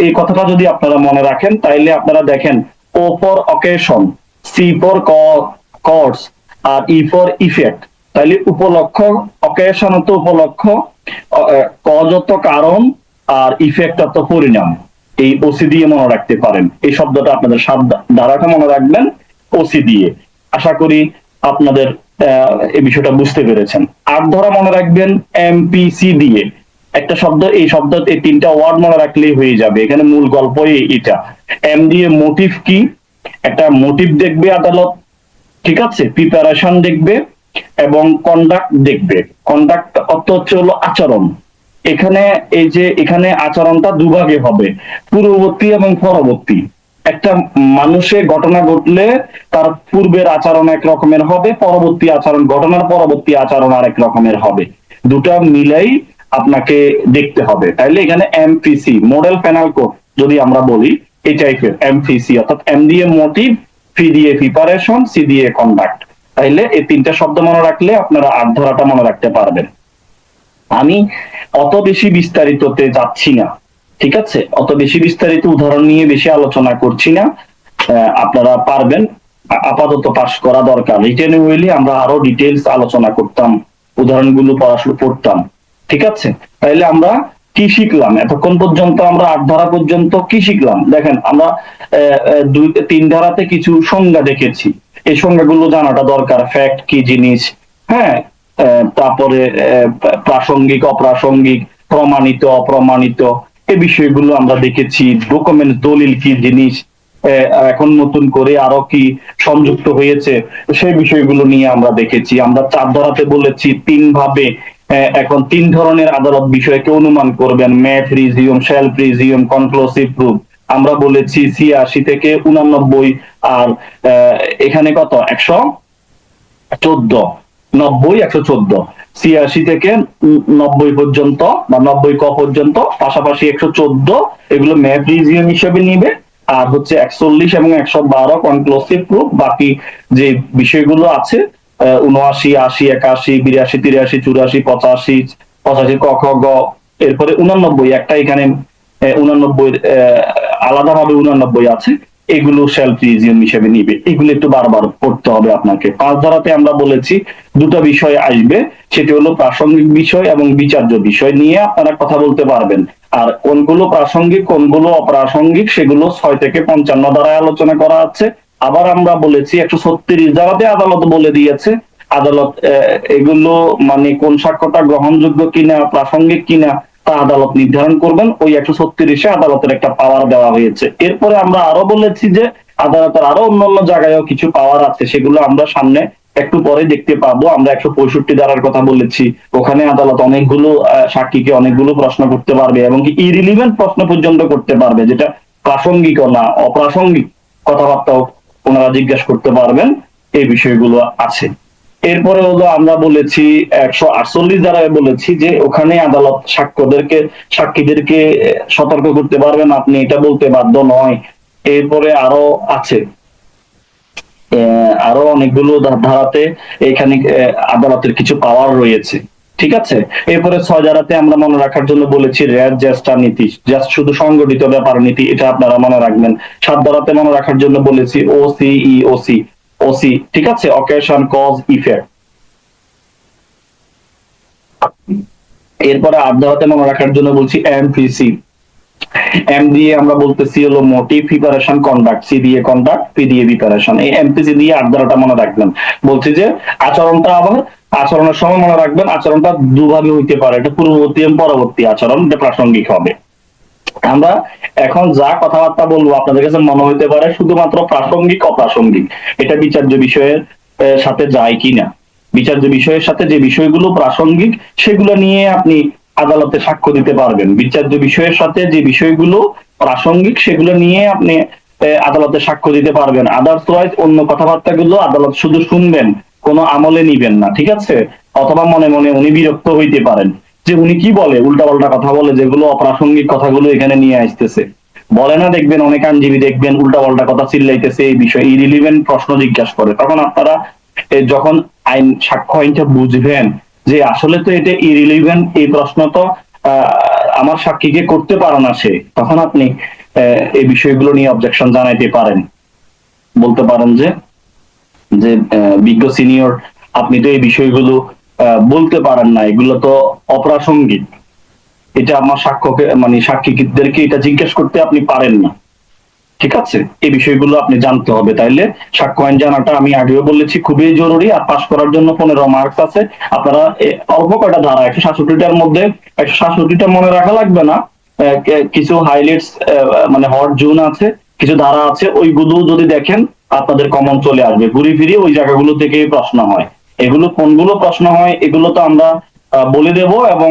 এই কথাটা যদি আপনারা মনে রাখেন, তাইলে আপনারা দেখেন O for occasion, C for cause, আর ই ফর ইফেক্ট। তাইলে উপলক্ষ, অকেশন অর্থ উপলক্ষ, কজ অর্থ কারণ, আর ইফেক্ট অর্থ পরিণাম। এই ওসি দিয়ে মনে রাখতে পারেন। এই শব্দটা আপনাদের 7 ধারাটা মনে রাখবেন ওসি দিয়ে। আশা করি আপনাদের এই বিষয়টা বুঝতে পেরেছেন। 8 ধারা মনে রাখবেন এমপিসি দিয়ে। একটা শব্দ, এই শব্দ, এই 3টা ওয়ার্ড মনে রাখলেই হয়ে যাবে। এখানে মূল গল্পই এটা। এম দিয়ে মোটিভ কি, একটা মোটিভ দেখবে আদালত, ঠিক আছে? প্রিপারেশন দেখবে এবং কন্ডাক্ট দেখবে। কন্ডাক্ট অর্থ হচ্ছে হলো আচরণ। এখানে এই যে এখানে আচরণটা দুভাগে হবে, পূর্ববর্তী এবং পরবর্তী। একটা মানুষের ঘটনা ঘটলে তার পূর্বের আচরণ এক রকমের হবে, পরবর্তী আচরণ, ঘটনার পরবর্তী আচরণ আরেক রকমের হবে। দুটা মিলাই আপনাকে দেখতে হবে। তাইলে এখানে এমপিসি, মডেল পেনাল কোড যদি আমরা বলি, এই টাইপের এমপিসি, অর্থাৎ এম দিয়ে মোটিভ, পি দিয়ে প্রিপারেশন, সি দিয়ে কন্ডাক্ট। তাইলে এই তিনটা শব্দ মনে রাখলে আপনারা আট ধারাটা মনে রাখতে পারবেন। আমি অত বেশি বিস্তারিততে যাচ্ছি না, ঠিক আছে? অত বেশি বিস্তারিত উদাহরণ নিয়ে বেশি আলোচনা করছি না। আপনারা পারবেন, আপাতত পাস করা দরকার। রিটেনে হইলে আমরা আরো ডিটেলস আলোচনা করতাম, উদাহরণগুলো পড়াশোনা করতাম, ঠিক আছে? তাইলে আমরা কি শিখলাম এতক্ষণ পর্যন্ত? আমরা আট ধারা পর্যন্ত কি শিখলাম দেখেন। আমরা দুই তিন ধারাতে কিছু সংজ্ঞা দেখেছি, এই সংজ্ঞাগুলো জানাটা দরকার। ফ্যাক্ট কি জিনিস, হ্যাঁ, তারপরে প্রাসঙ্গিক, অপ্রাসঙ্গিক, প্রমাণিত, অপ্রমাণিত, এই বিষয়গুলো আমরা দেখেছি। ডকুমেন্ট, দলিল কি জিনিস, এখন নতুন করে আরো কি সংযুক্ত হয়েছে, সেই বিষয়গুলো নিয়ে আমরা দেখেছি। আমরা চার ধারাতে বলেছি তিন ভাবে, এখন তিন ধরনের আদালত বিষয়কে অনুমান করবেন: math, resume, self resume, conclusive proof. আমরা বলেছি ৮৬ থেকে ৮৯, আর এখানে কত ১১৪, ৯০, ১১৪, ৮৬ থেকে ৯০ পর্যন্ত বা ৯০ ক পর্যন্ত, পাশাপাশি ১১৪ এগুলো ম্যাথ রিজিউম হিসেবে নিবে, আর হচ্ছে ৪১ এবং ১১২ কনক্লুসিভ প্রুফ। বাকি যে বিষয়গুলো আছে ৭৯, ৮০, ৮১, ৮২, ৮৩, ৮৪, ৮৫, ৮৫ ক খ গ, এরপরে ৮৯ একটা এখানে ৮৯ আলাদাভাবে ৮৯ আছে, এগুলো সেলফ রিজিউম হিসেবে নিবে। এগুলো একটু বারবার পড়তে হবে আপনাকে। পাঁচ ধারাতে আমরা বলেছি দুটো বিষয় আসবে, সেটি হলো প্রাসঙ্গিক বিষয় এবং বিচার্য বিষয় নিয়ে আপনারা কথা বলতে পারবেন। আর কোনগুলো প্রাসঙ্গিক, কোনগুলো অপ্রাসঙ্গিক, সেগুলো ৬ থেকে ৫৫ ধারায় আলোচনা করা আছে। আবার আমরা বলেছি ১৩৬ ধারাতে আদালত বলে দিয়েছে, আদালত এগুলো মানে কোন সাক্ষ্যটা গ্রহণযোগ্য কিনা, প্রাসঙ্গিক কিনা, তা আদালত নির্ধারণ করবেন। ওই ১৩৬-এ আদালতের একটা পাওয়ার দেওয়া হয়েছে। এরপরে আমরা আরো বলেছি যে আদালতের আরো অন্যান্য জায়গায়ও কিছু পাওয়ার আছে, সেগুলো আমরা সামনে একটু পরে দেখতে পাবো। আমরা ১৬৫ ধারার কথা বলেছি, ওখানে আদালত অনেকগুলো সাক্ষীকে অনেকগুলো প্রশ্ন করতে পারবে, এবং কি ইরিলিভেন্ট প্রশ্ন পর্যন্ত করতে পারবে, যেটা প্রাসঙ্গিক না অপ্রাসঙ্গিক কথাবার্তাও ওনারা জিজ্ঞাসা করতে পারবেন। এই বিষয়গুলো আছে। এরপরে হলো আমরা বলেছি ১৪৮ ধারায় বলেছি যে ওখানে আদালত সাক্ষীদেরকে সতর্ক করতে পারবেন, আপনি এটা বলতে বাধ্য নয়। এরপরে আরো আছে, আরো অনেকগুলো ধারাতে এখানে আদালতের কিছু পাওয়ার রয়েছে, ঠিক আছে? এরপরে ৬ ধারাতে আমরা মনে রাখার জন্য বলেছি র্যাট, জ্যেষ্ঠা নীতি, জাস্ট শুধু সংগঠিত ব্যাপার নীতি, এটা আপনারা মনে রাখবেন। ৭ ধারাতে মনে রাখার জন্য বলেছি ওসি, ওসি, ওসি, ঠিক আছে, অকেশন, কজ, ইফেক্ট। এরপরে ৮ ধারাতে মনে রাখার জন্য বলছি এমপিসি। এম দিয়ে আমরা বলতেছি হলো মোটিভ, প্রিপারেশন, কন্ডাক্ট, সি দিয়ে কন্ডাক্ট, পি দিয়ে প্রিপারেশন। এই এমপিসি দিয়ে ৮ ধারাটা মনে রাখবেন। বলছি যে আচরণটা আবার আচরণের সময় মনে রাখবেন, আচরণটা দুভাবে হইতে পারে, এটা পূর্ববর্তী এবং পরবর্তী আচরণ, এটা প্রাসঙ্গিক হবে। আমরা এখন যা কথাবার্তা বলবো আপনাদের কাছে মনে হইতে পারে শুধুমাত্র প্রাসঙ্গিক, অপ্রাসঙ্গিক, এটা বিচার্য বিষয়ের সাথে যায় কিনা। বিচার্য বিষয়ের সাথে যে বিষয়গুলো প্রাসঙ্গিক, সেগুলো নিয়ে আপনি আদালতে সাক্ষ্য দিতে পারবেন। বিচার্য বিষয়ের সাথে যে বিষয়গুলো প্রাসঙ্গিক, সেগুলো নিয়ে আপনি আদালতে সাক্ষ্য দিতে পারবেন। আদার্সওয়াইজ অন্য কথাবার্তাগুলো আদালত শুধু শুনবেন, কোনো আমলে নিবেন না, ঠিক আছে? অথবা মনে মনে উনি বিরক্ত হইতে পারেন যে উনি কি বলে, উল্টাপাল্টা কথা বলে, যেগুলো অপ্রাসঙ্গিক কথাগুলো এখানে নিয়ে আসতেছে। বলে না, দেখবেন অনেক আইনজীবী দেখবেন উল্টাপাল্টা কথা চিল্লাইতেছে, এই বিষয়ে ইরিলিভেন্ট প্রশ্ন জিজ্ঞাসা করে। তখন আপনারা যখন আইন সাক্ষ্য আইনটা বুঝবেন যে আসলে তো এটা ইরিলিভেন্ট, এই প্রশ্ন তো আমার সাক্ষীকে করতে পারে না সে, তখন আপনি এই বিষয়গুলো নিয়ে অবজেকশন জানাইতে পারেন। বলতে পারেন যে যে বিজ্ঞ সিনিয়র, আপনি তো এই বিষয়গুলো বলতে পারেন না, এগুলো তো অপ্রাসঙ্গিক, এটা আমার সাক্ষ্যকে মানে সাক্ষীদেরকে এটা জিজ্ঞেস করতে আপনি পারেন না, ঠিক আছে? এই বিষয়গুলো আপনি জানতে হবে। তাইলে সাক্ষ্য আইন জানাটা আমি আগেও বলেছি খুবই জরুরি। আর পাস করার জন্য ১৫ মার্কস আছে। আপনারা অল্প কয়টা ধারা, ১৬৭টার মধ্যে ১৬৭টা মনে রাখা লাগবে না, কিছু হাইলাইটস মানে হট জোন আছে, কিছু ধারা আছে, ওইগুলো যদি দেখেন আপনাদের কমন চলে আসবে। ঘুরে ফিরে ওই জায়গাগুলো থেকে প্রশ্ন হয়। এগুলো কোনগুলো প্রশ্ন হয় এগুলো তো আমরা বলে দেব, এবং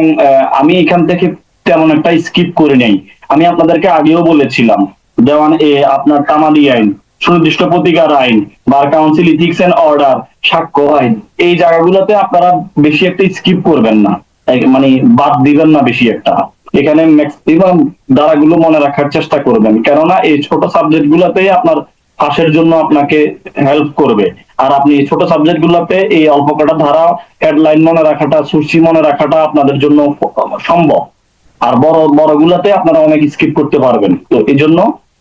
আমি এখান থেকে তেমন একটা স্কিপ করে নেই। আমি আপনাদেরকে আগেও বলেছিলাম দেওয়ান এ, আপনার তামাদি আইন, সুনির্দিষ্ট প্রতিকার আইন, bar council ethics and order, সাক্ষ্য আইন, এই জায়গাগুলোতে আপনারা বেশি একটা স্কিপ করবেন না, মানে বাদ দিবেন না বেশি একটা। এখানে ম্যাক্সিমাম ধারাগুলো মনে রাখার চেষ্টা করবেন, কেননা এই ছোট সাবজেক্ট গুলাতেই আপনার পাশের জন্য আপনাকে হেল্প করবে। আর আপনি ছোট সাবজেক্ট গুলাতে এই অল্প কটা ধারা হেডলাইন মনে রাখাটা, সূচি মনে রাখাটা আপনাদের জন্য সম্ভব। আর বড় বড় গুলাতে আপনারা অনেক স্কিপ করতে পারবেন। তো এই জন্য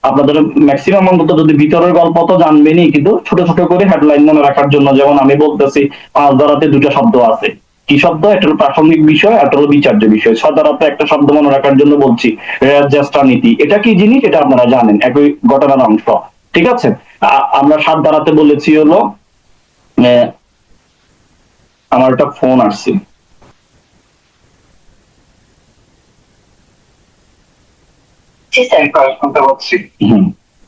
আপনাদের ম্যাক্সিমাম অন্তত যদি ভিতরের গল্প তো জানবেনই, কিন্তু ছোট ছোট করে হেডলাইন মনে রাখার জন্য, যেমন আমি বলতেছি 5 ধারাতে 2টা শব্দ আছে, কি শব্দ? একটা হলো প্রাসঙ্গিক বিষয়, একটা হলো বিচার্য বিষয়। 6 ধারাতে একটা শব্দ মনে রাখার জন্য বলছি রেজিস্ট্রার নীতি, এটা কি জিনিস এটা আপনারা জানেন, একই ঘটনার অংশ। ঠিক আছে। আমরা 7 ধারাতে বলেছি হলো আমার একটা ফোন আসছে।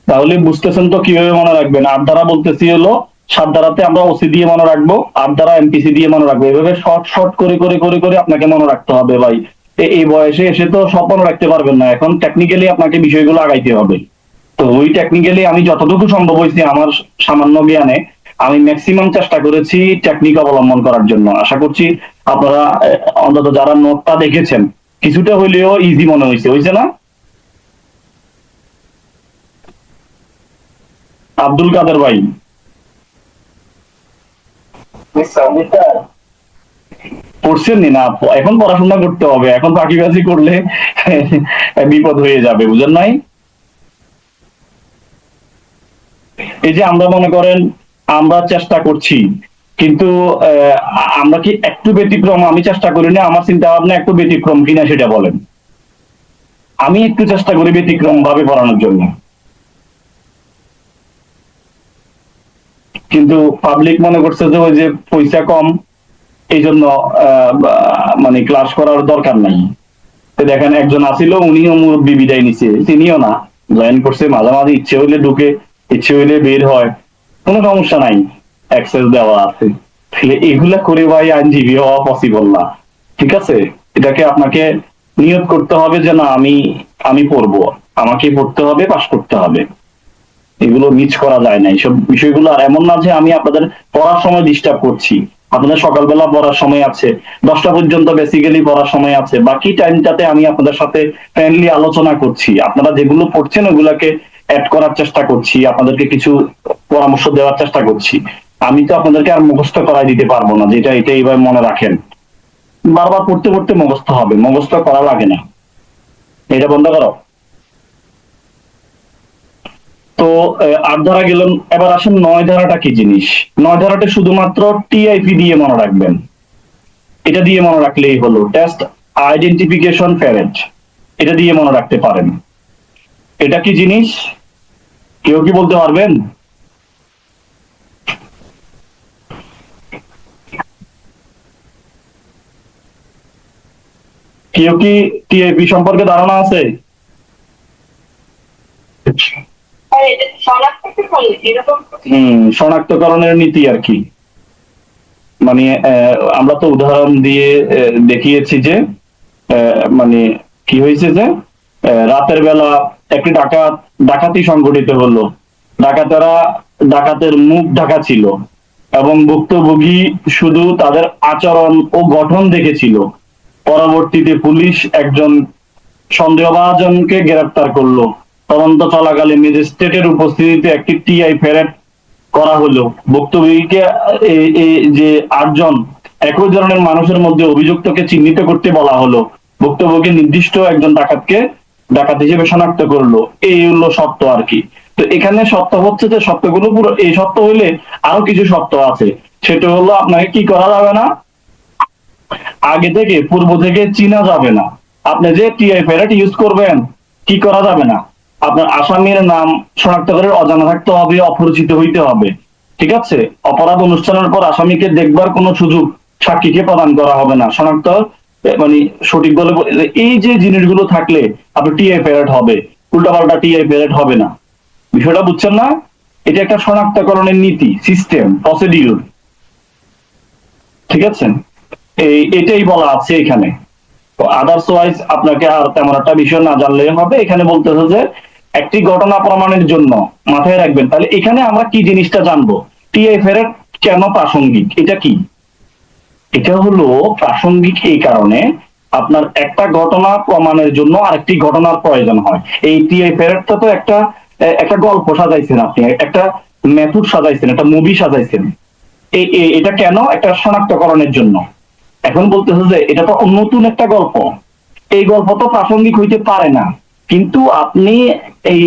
তাহলে বুঝতেছেন তো কিভাবে মনে রাখবেন। 8 ধারা বলতেছি হলো 7 ধারাতে আমরা ওসি দিয়ে মনে রাখবো, 8 ধারা এমপিসি দিয়ে মনে রাখবো। এভাবে শর্ট শর্ট করে করে করে করে আপনাকে মনে রাখতে হবে ভাই। এই বয়সে এসে তো সব মনে রাখতে পারবেন না, এখন টেকনিক্যালি আপনাকে বিষয়গুলো আগাইতে হবে। তো ওই টেকনিক্যালি আমি যতটুকু সম্ভব হয়েছি আমার সামান্য জ্ঞানে আমি ম্যাক্সিমাম চেষ্টা করেছি টেকনিক অবলম্বন করার জন্য। আশা করছি আপনারা অন্তত যারা নোটটা দেখেছেন কিছুটা হইলেও ইজি মনে হয়েছে, হয়েছে না? আব্দুল কাদের ভাই, পড়ছেন নি না? এখন পড়াশোনা করতে হবে, এখন ফাঁকিবাজি করলে বিপদ হয়ে যাবে, বুঝেন নাই? এই যে আমরা মনে করেন আমরা চেষ্টা করছি, কিন্তু আমরা কি একটু ব্যতিক্রম? আমি চেষ্টা করি না, আমার চিন্তা ভাবনা একটু ব্যতিক্রম কিনা সেটা বলেন। আমি একটু চেষ্টা করি ব্যতিক্রম ভাবে পড়ানোর জন্য, কিন্তু পাবলিক মনে করছে যে ওই যে পয়সা কম এই জন্য মানে ক্লাস করার দরকার নাই। দেখেন একজন আসিল, উনিও মুরব্বী বিদায় নিছে, তিনিও না জয়েন করছে, মাঝামাঝি ইচ্ছে হইলে ঢুকে, ইচ্ছে হইলে বের হয়, কোনো সমস্যা নাই, অ্যাক্সেস দেওয়া আছে। এগুলা করে ভাই আইনজীবী হওয়া পসিবল না। ঠিক আছে, এটাকে আপনাকে নিয়ত করতে হবে যে না আমি আমি পড়বো, আমাকে পড়তে হবে, পাশ করতে হবে, এগুলো মিস করা যায় না এইসব বিষয়গুলো। আর এমন না যে আমি আপনাদের পড়ার সময় ডিস্টার্ব করছি, আপনাদের সকালবেলা পড়ার সময় আছে, 10টা পর্যন্ত বেসিক্যালি পড়ার সময় আছে, বাকি টাইমটাতে আমি আপনাদের সাথে ফ্রেন্ডলি আলোচনা করছি, আপনারা যেগুলো পড়ছেন ওগুলাকে অ্যাড করার চেষ্টা করছি, আপনাদেরকে কিছু পরামর্শ দেওয়ার চেষ্টা করছি। আমি তো আপনাদেরকে আর মুখস্থ করাই দিতে পারবো না, যেটা এটা এইভাবে মনে রাখেন। বারবার পড়তে পড়তে মুখস্থ হবে, মুখস্থ করা লাগে না। এটা বন্ধ করো। তো 8 ধারা গেল, এবার আসেন 9 ধারাটা কি জিনিস। 9 ধারাটা শুধুমাত্র টিআইপি দিয়ে মনে রাখবেন, এটা দিয়ে মনে রাখলেই হলো, টেস্ট আইডেন্টিফিকেশন প্যারেন্ট, এটা দিয়ে মনে রাখতে পারেন। এটা কি জিনিস কেউ কি বলতে পারবেন? কেউ কি টিআইপি সম্পর্কে ধারণা আছে? শনাক্তকরণের নীতি আর কি। মানে আমরা তো উদাহরণ দিয়ে দেখিয়েছি যে মানে কি হয়েছে যে রাতের বেলা একটি ডাকাতি সংঘটিত হলো, ডাকাতেরা ডাকাতের মুখ ঢাকা ছিল এবং ভুক্তভোগী শুধু তাদের আচরণ ও গঠন দেখেছিল। পরবর্তীতে পুলিশ একজন সন্দেহভাজনকে গ্রেপ্তার করলো। তদন্ত চলাকালে ম্যাজিস্ট্রেটের উপস্থিতিতে একটি টিআই ফেরত করা হলো। ভুক্তভোগীকে এই যে 8জন একই ধরনের মানুষের মধ্যে অভিযুক্তকে চিহ্নিত করতে বলা হলো। ভুক্তভোগী নির্দিষ্ট একজন ডাকাতকে ডাকাত হিসেবে শনাক্ত করলো। এই হলো সত্য আর কি। তো এখানে সত্য হচ্ছে যে সত্যগুলো পুরো এই সত্য হইলে আরো কিছু সত্য আছে, সেটা হলো আপনাকে কি করা যাবে না, আগে থেকে পূর্ব থেকে চিনা যাবে না। আপনি যে টিআই ফেরাট ইউজ করবেন কি করা যাবে না, আপনার আসামির নাম শনাক্ত করে অজানা থাকতে হবে, অপরিচিত হইতে হবে। ঠিক আছে, অপরাধ অনুষ্ঠানের পর আসামিকে দেখবার কোনো সুযোগ সাক্ষীকে প্রদান করা হবে না, শনাক্ত মানে সঠিক বলে এই যে জিনিসগুলো থাকলে আপনি টিআই ফেরাট হবে, উল্টাপাল্টা টিআই ফেরাট হবে না। বিষয়টা বুঝছেন না? এটা একটা শনাক্তকরণের নীতি, সিস্টেম, প্রসিডিউর। ঠিক আছে, এটাই বলা আছে এখানে। আদার্স ওয়াইজ আপনাকে আর তেমন একটা বিষয় না জানলে হবে। এখানে বলতেছে যে একটি ঘটনা প্রমাণের জন্য, মাথায় রাখবেন। তাহলে এখানে আমরা কি জিনিসটা জানবো, টিআই ফেরত কেন প্রাসঙ্গিক, এটা কি? এটা হলো প্রাসঙ্গিক এই কারণে আপনার একটা ঘটনা প্রমাণের জন্য আরেকটি ঘটনার প্রয়োজন হয়। এই টিআই ফেরতটা তো একটা একটা গল্প সাজাইছেন আপনি, একটা মেথড সাজাইছেন, একটা মুভি সাজাইছেন। এটা কেন? একটা শনাক্তকরণের জন্য। এখন বলতেছে যে এটা তো নতুন একটা গল্প, এই গল্প তো প্রাসঙ্গিক হইতে পারে না, কিন্তু আপনি এই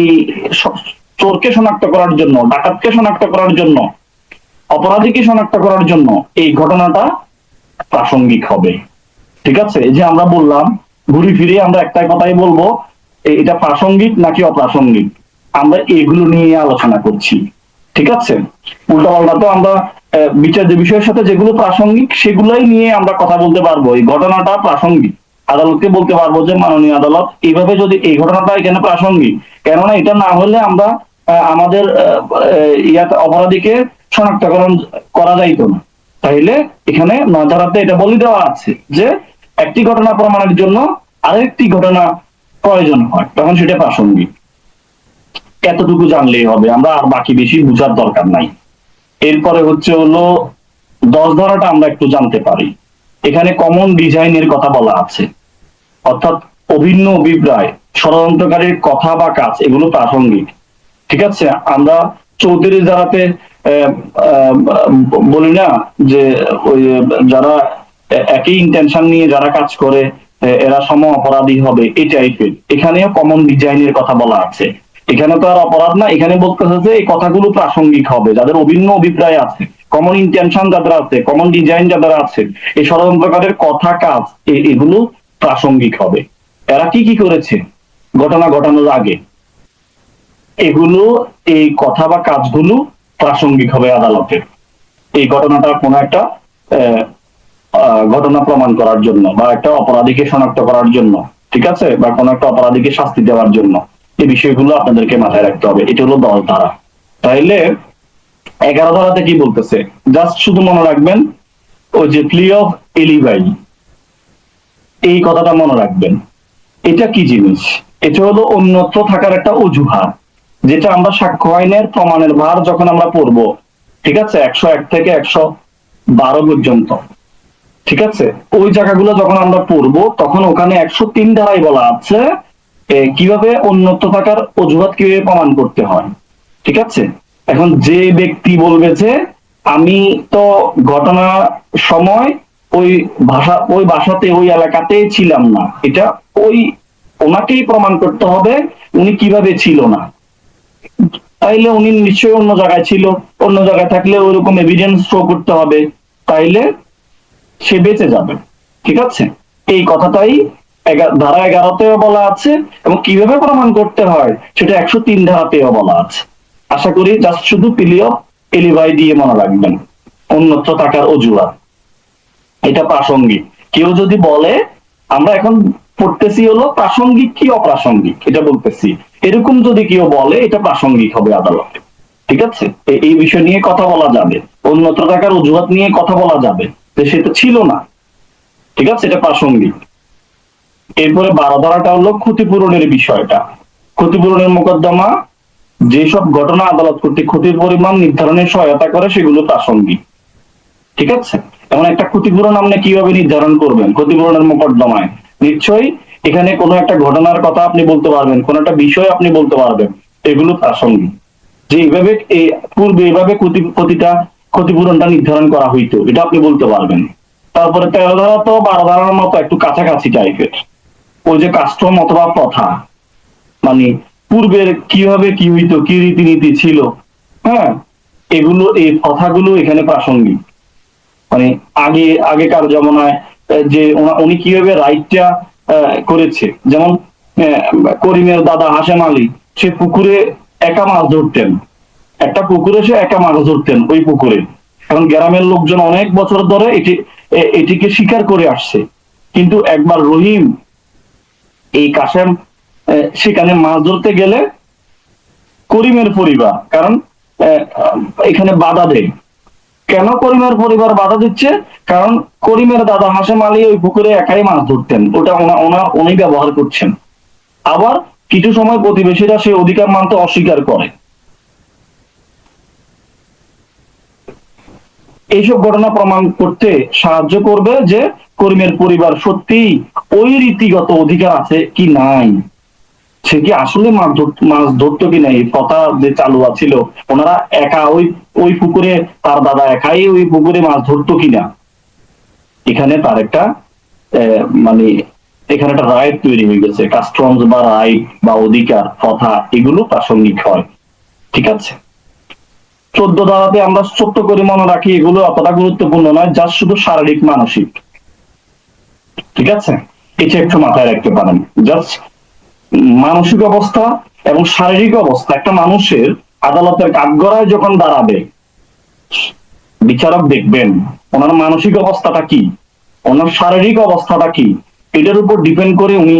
চোরকে শনাক্ত করার জন্য, ডাকাতকে শনাক্ত করার জন্য, অপরাধীকে শনাক্ত করার জন্য এই ঘটনাটা প্রাসঙ্গিক হবে। ঠিক আছে, এই যে আমরা বললাম, ঘুরি ফিরে আমরা একটাই কথাই বলবো, এটা প্রাসঙ্গিক নাকি অপ্রাসঙ্গিক, আমরা এগুলো নিয়ে আলোচনা করছি। ঠিক আছে, উল্টাপাল্টা তো আমরা বিচার্য বিষয়ের সাথে যেগুলো প্রাসঙ্গিক সেগুলোই নিয়ে আমরা কথা বলতে পারবো। এই ঘটনাটা প্রাসঙ্গিক, আদালতকে বলতে পারবো যে মাননীয় আদালত এইভাবে যদি এই ঘটনাটা এখানে প্রাসঙ্গিক, কেননা এটা না হলে আমরা আমাদের ইয়াতে অপরাধীকে শনাক্তকরণ করা যাইতো না। তাইলে এখানে ৯ ধারাতে এটা বলে দেওয়া আছে যে একটি ঘটনা প্রমাণের জন্য আরেকটি ঘটনা প্রয়োজন হয়, তখন সেটা প্রাসঙ্গিক। এতটুকু জানলেই হবে, আমরা আর বাকি বেশি বুঝার দরকার নাই। এরপরে হচ্ছে হলো ১০ ধারাটা আমরা একটু জানতে পারি। এখানে কমন ডিজাইনের কথা বলা আছে, অর্থাৎ অভিন্ন অভিপ্রায়, ষড়যন্ত্রকারীর কথা বা কাজ এগুলো প্রাসঙ্গিক। ঠিক আছে, আমরা ৩৪ ধারাতে বলি না যে ওই যারা একই ইন্টেনশন নিয়ে যারা কাজ করে এরা সম অপরাধী হবে, এই টাইপের। এখানেও কমন ডিজাইনের কথা বলা আছে। এখানে তো আর অপরাধ না, এখানে বলতে হচ্ছে এই কথাগুলো প্রাসঙ্গিক হবে যাদের অভিন্ন অভিপ্রায় আছে, কমন ইন্টেনশন যাদের আছে, কমন ডিজাইন যাদের আছে, এই ষড়যন্ত্রকারের কথা কাজ এগুলো প্রাসঙ্গিক হবে। এরা কি কি করেছে ঘটনা ঘটানোর আগে, এগুলো, এই কথা বা কাজগুলো প্রাসঙ্গিক হবে আদালতে, এই ঘটনাটা কোনো একটা ঘটনা প্রমাণ করার জন্য বা একটা অপরাধীকে শনাক্ত করার জন্য, ঠিক আছে, বা কোনো একটা অপরাধীকে শাস্তি দেওয়ার জন্য। এই বিষয়গুলো আপনাদেরকে মাথায় রাখতে হবে। এটা হলো ১০ ধারা। তাইলে ১১ ধারাতে কি বলতেছে, জাস্ট শুধু মনে রাখবেন ওই যে প্লি অফ এলিবাই, এই কথাটা মনে রাখবেন। এটা কি জিনিস? এটা হলো অন্যত্র থাকার একটা অজুহাত, যেটা আমরা সাক্ষ্য আইনের প্রমাণের ভার যখন আমরা পড়বো, ঠিক আছে, ১০১ থেকে ১১২ পর্যন্ত, ঠিক আছে, ওই জায়গাগুলো যখন আমরা পড়বো তখন ওখানে ১০৩ ধারায় বলা আছে কিভাবে অন্যত্র থাকার অজুহাত কিভাবে প্রমাণ করতে হয়। ঠিক আছে, এখন যে ব্যক্তি বলবে যে আমি তো ঘটনা সময় ওই বাসাতে ওই এলাকাতেই ছিলাম না, এটা ওনাকেই প্রমাণ করতে হবে উনি কিভাবে ছিল না। তাইলে উনি নিশ্চয়ই অন্য জায়গায় ছিল, অন্য জায়গায় থাকলে ওইরকম এভিডেন্স শো করতে হবে, তাইলে সে বেঁচে যাবে। ঠিক আছে, এই কথাটাই ধারা ১১তেও বলা আছে, এবং কিভাবে প্রমাণ করতে হয় সেটা ১০৩ ধারাতেও বলা আছে। আশা করি জাস্ট শুধু পিলিও এলিবাই দিয়ে মনে রাখবেন, অন্যত্র থাকার অজুহাত, এটা প্রাসঙ্গিক। কেউ যদি বলে, আমরা এখন পড়তেছি হলো প্রাসঙ্গিক কি অপ্রাসঙ্গিক এটা বলতেছি, এরকম যদি কেউ বলে এটা প্রাসঙ্গিক হবে আদালতে। ঠিক আছে, এই বিষয় নিয়ে কথা বলা যাবে, অন্যত্র থাকার অজুহাত নিয়ে কথা বলা যাবে যে সেটা ছিল না। ঠিক আছে, এটা প্রাসঙ্গিক। এরপরে ১২ ধারাটা হলো ক্ষতিপূরণের বিষয়টা। ক্ষতিপূরণের মোকদ্দমা, যেসব ঘটনা আদালত কর্তৃক ক্ষতির পরিমাণ নির্ধারণে সহায়তা করে সেগুলো প্রাসঙ্গিক। ঠিক আছে, এমন একটা ক্ষতিপূরণ আপনি কিভাবে নির্ধারণ করবেন ক্ষতিপূরণের মোকদ্দমায়? নিশ্চয়ই এখানে কোনো একটা ঘটনার কথা আপনি বলতে পারবেন, কোন একটা বিষয় আপনি বলতে পারবেন, এগুলো প্রাসঙ্গিক। যে এইভাবে পূর্বে এইভাবে প্রতিটা ক্ষতিপূরণটা নির্ধারণ করা হইতো, এটা আপনি বলতে পারবেন। তারপরে ১৩ ধারা তো ১২ ধারার মতো একটু কাছাকাছি টাইপের, ওই যে কাস্টম অথবা প্রথা, মানে পূর্বের কিভাবে কি হইতো, কি রীতিনীতি ছিল, হ্যাঁ, এগুলো, এই কথাগুলো এখানে প্রাসঙ্গিক। মানে আগেকার জমানায় যে উনি কিভাবে রাইটটা করেছে, যেমন করিমের দাদা হাশেম আলী, সে পুকুরে একা মাছ ধরতেন, একটা পুকুরে সে একা মাছ ধরতেন ওই পুকুরে। এখন গ্রামের লোকজন অনেক বছর ধরে এটিকে স্বীকার করে আসছে, কিন্তু একবার রহিম এই কাশেম সেখানে মাছ ধরতে গেলে করিমের পরিবার, কারণ এখানে বাধা দেয়। কেন করিমের পরিবার বাধা দিচ্ছে? কারণ করিমের দাদা হাশেম আলী ওই পুকুরে একাই মাছ ধরতেন, ওটা উনি ব্যবহার করছেন। আবার কিছু সময় প্রতিবেশীরা সেই অধিকার মানতে অস্বীকার করে। এইসব ঘটনা প্রমাণ করতে সাহায্য করবে যে করিমের পরিবার সত্যি ওই রীতিগত অধিকার আছে কি নাই, সে কি আসলে মাছ ধরতো কিনা, এই কথা যে চালু আছিল, ওনারা একা ওই ওই পুকুরে, তার দাদা একাই ওই পুকুরে মাছ ধরতো কিনা, এখানে তার একটা মানে এখানে একটা রাইট তৈরি হয়ে গেছে। কাস্টমস বা রাইট বা অধিকার কথা এগুলো প্রাসঙ্গিক হয়। ঠিক আছে, 14 ধারাতে আমরা ছোট্ট করে মনে রাখি, এগুলো অতটা গুরুত্বপূর্ণ নয়, যা শুধু শারীরিক মানসিক। ঠিক আছে, এটা একটু মাথায় রাখতে পারেন। জাস্ট মানসিক অবস্থা এবং শারীরিক অবস্থা একটা মানুষের আদালতের কাঠগড়ায় যখন দাঁড়াবে, বিচারক দেখবেন ওনার মানসিক অবস্থাটা কি, ওনার শারীরিক অবস্থাটা কি, এটার উপর ডিপেন্ড করে উনি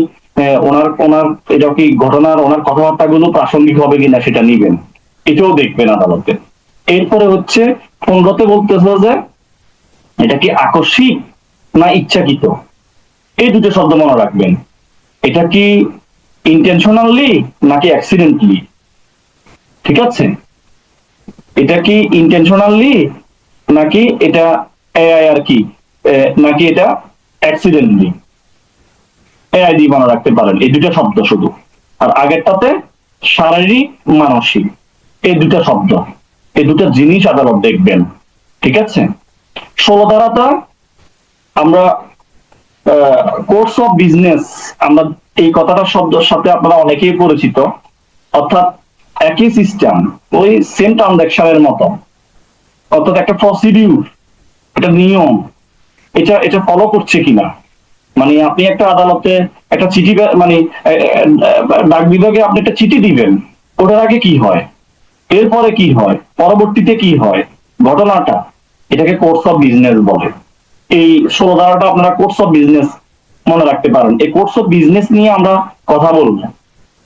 ওনার ওনার এটা কি ঘটনার ওনার কথাবার্তা গুলো প্রাসঙ্গিক হবে কিনা সেটা নিবেন, এটাও দেখবেন আদালতে। এরপরে হচ্ছে 15তে বলতেছে যে এটা কি আকস্মিক না ইচ্ছাকৃত, এই দুটো শব্দ মনে রাখবেন। এটা কি ইন্টেনশনালি নাকি অ্যাক্সিডেন্টলি। ঠিক আছে, এটা কি ইন্টেনশনালি নাকি এটা এআই আর কি নাকি এটা অ্যাক্সিডেন্টলি, এআই দিয়ে মনে রাখতে পারেন এই দুটো শব্দ শুধু। আর আগেরটাতে শারীরিক মানসিক, এই দুটো শব্দ, এই দুটো জিনিস আদালত দেখবেন। ঠিক আছে, 16 ধারাটা আমরা কোর্স অফ বিজনেস, আমরা এই কথাটা শব্দের সাথে আপনারা অনেকেই পরিচিত, অর্থাৎ একই সিস্টেম, ওই সেম ট্রানজাকশনের মতো, অর্থাৎ একটা প্রসিডিউর, একটা নিয়ম, এটা এটা ফলো করছে কিনা। মানে আপনি একটা আদালতে একটা চিঠি মানে ডাক বিভাগে আপনি একটা চিঠি দিবেন, ওটার আগে কি হয়, এরপরে কি হয়, পরবর্তীতে কি হয়, ঘটনাটা, এটাকে কোর্স অফ বিজনেস বলে। এই 16 ধারাটা আপনারা কোর্স অফ বিজনেস মনে রাখতে পারেন। এই কোর্স অফ বিজনেস নিয়ে আমরা কথা বলবো,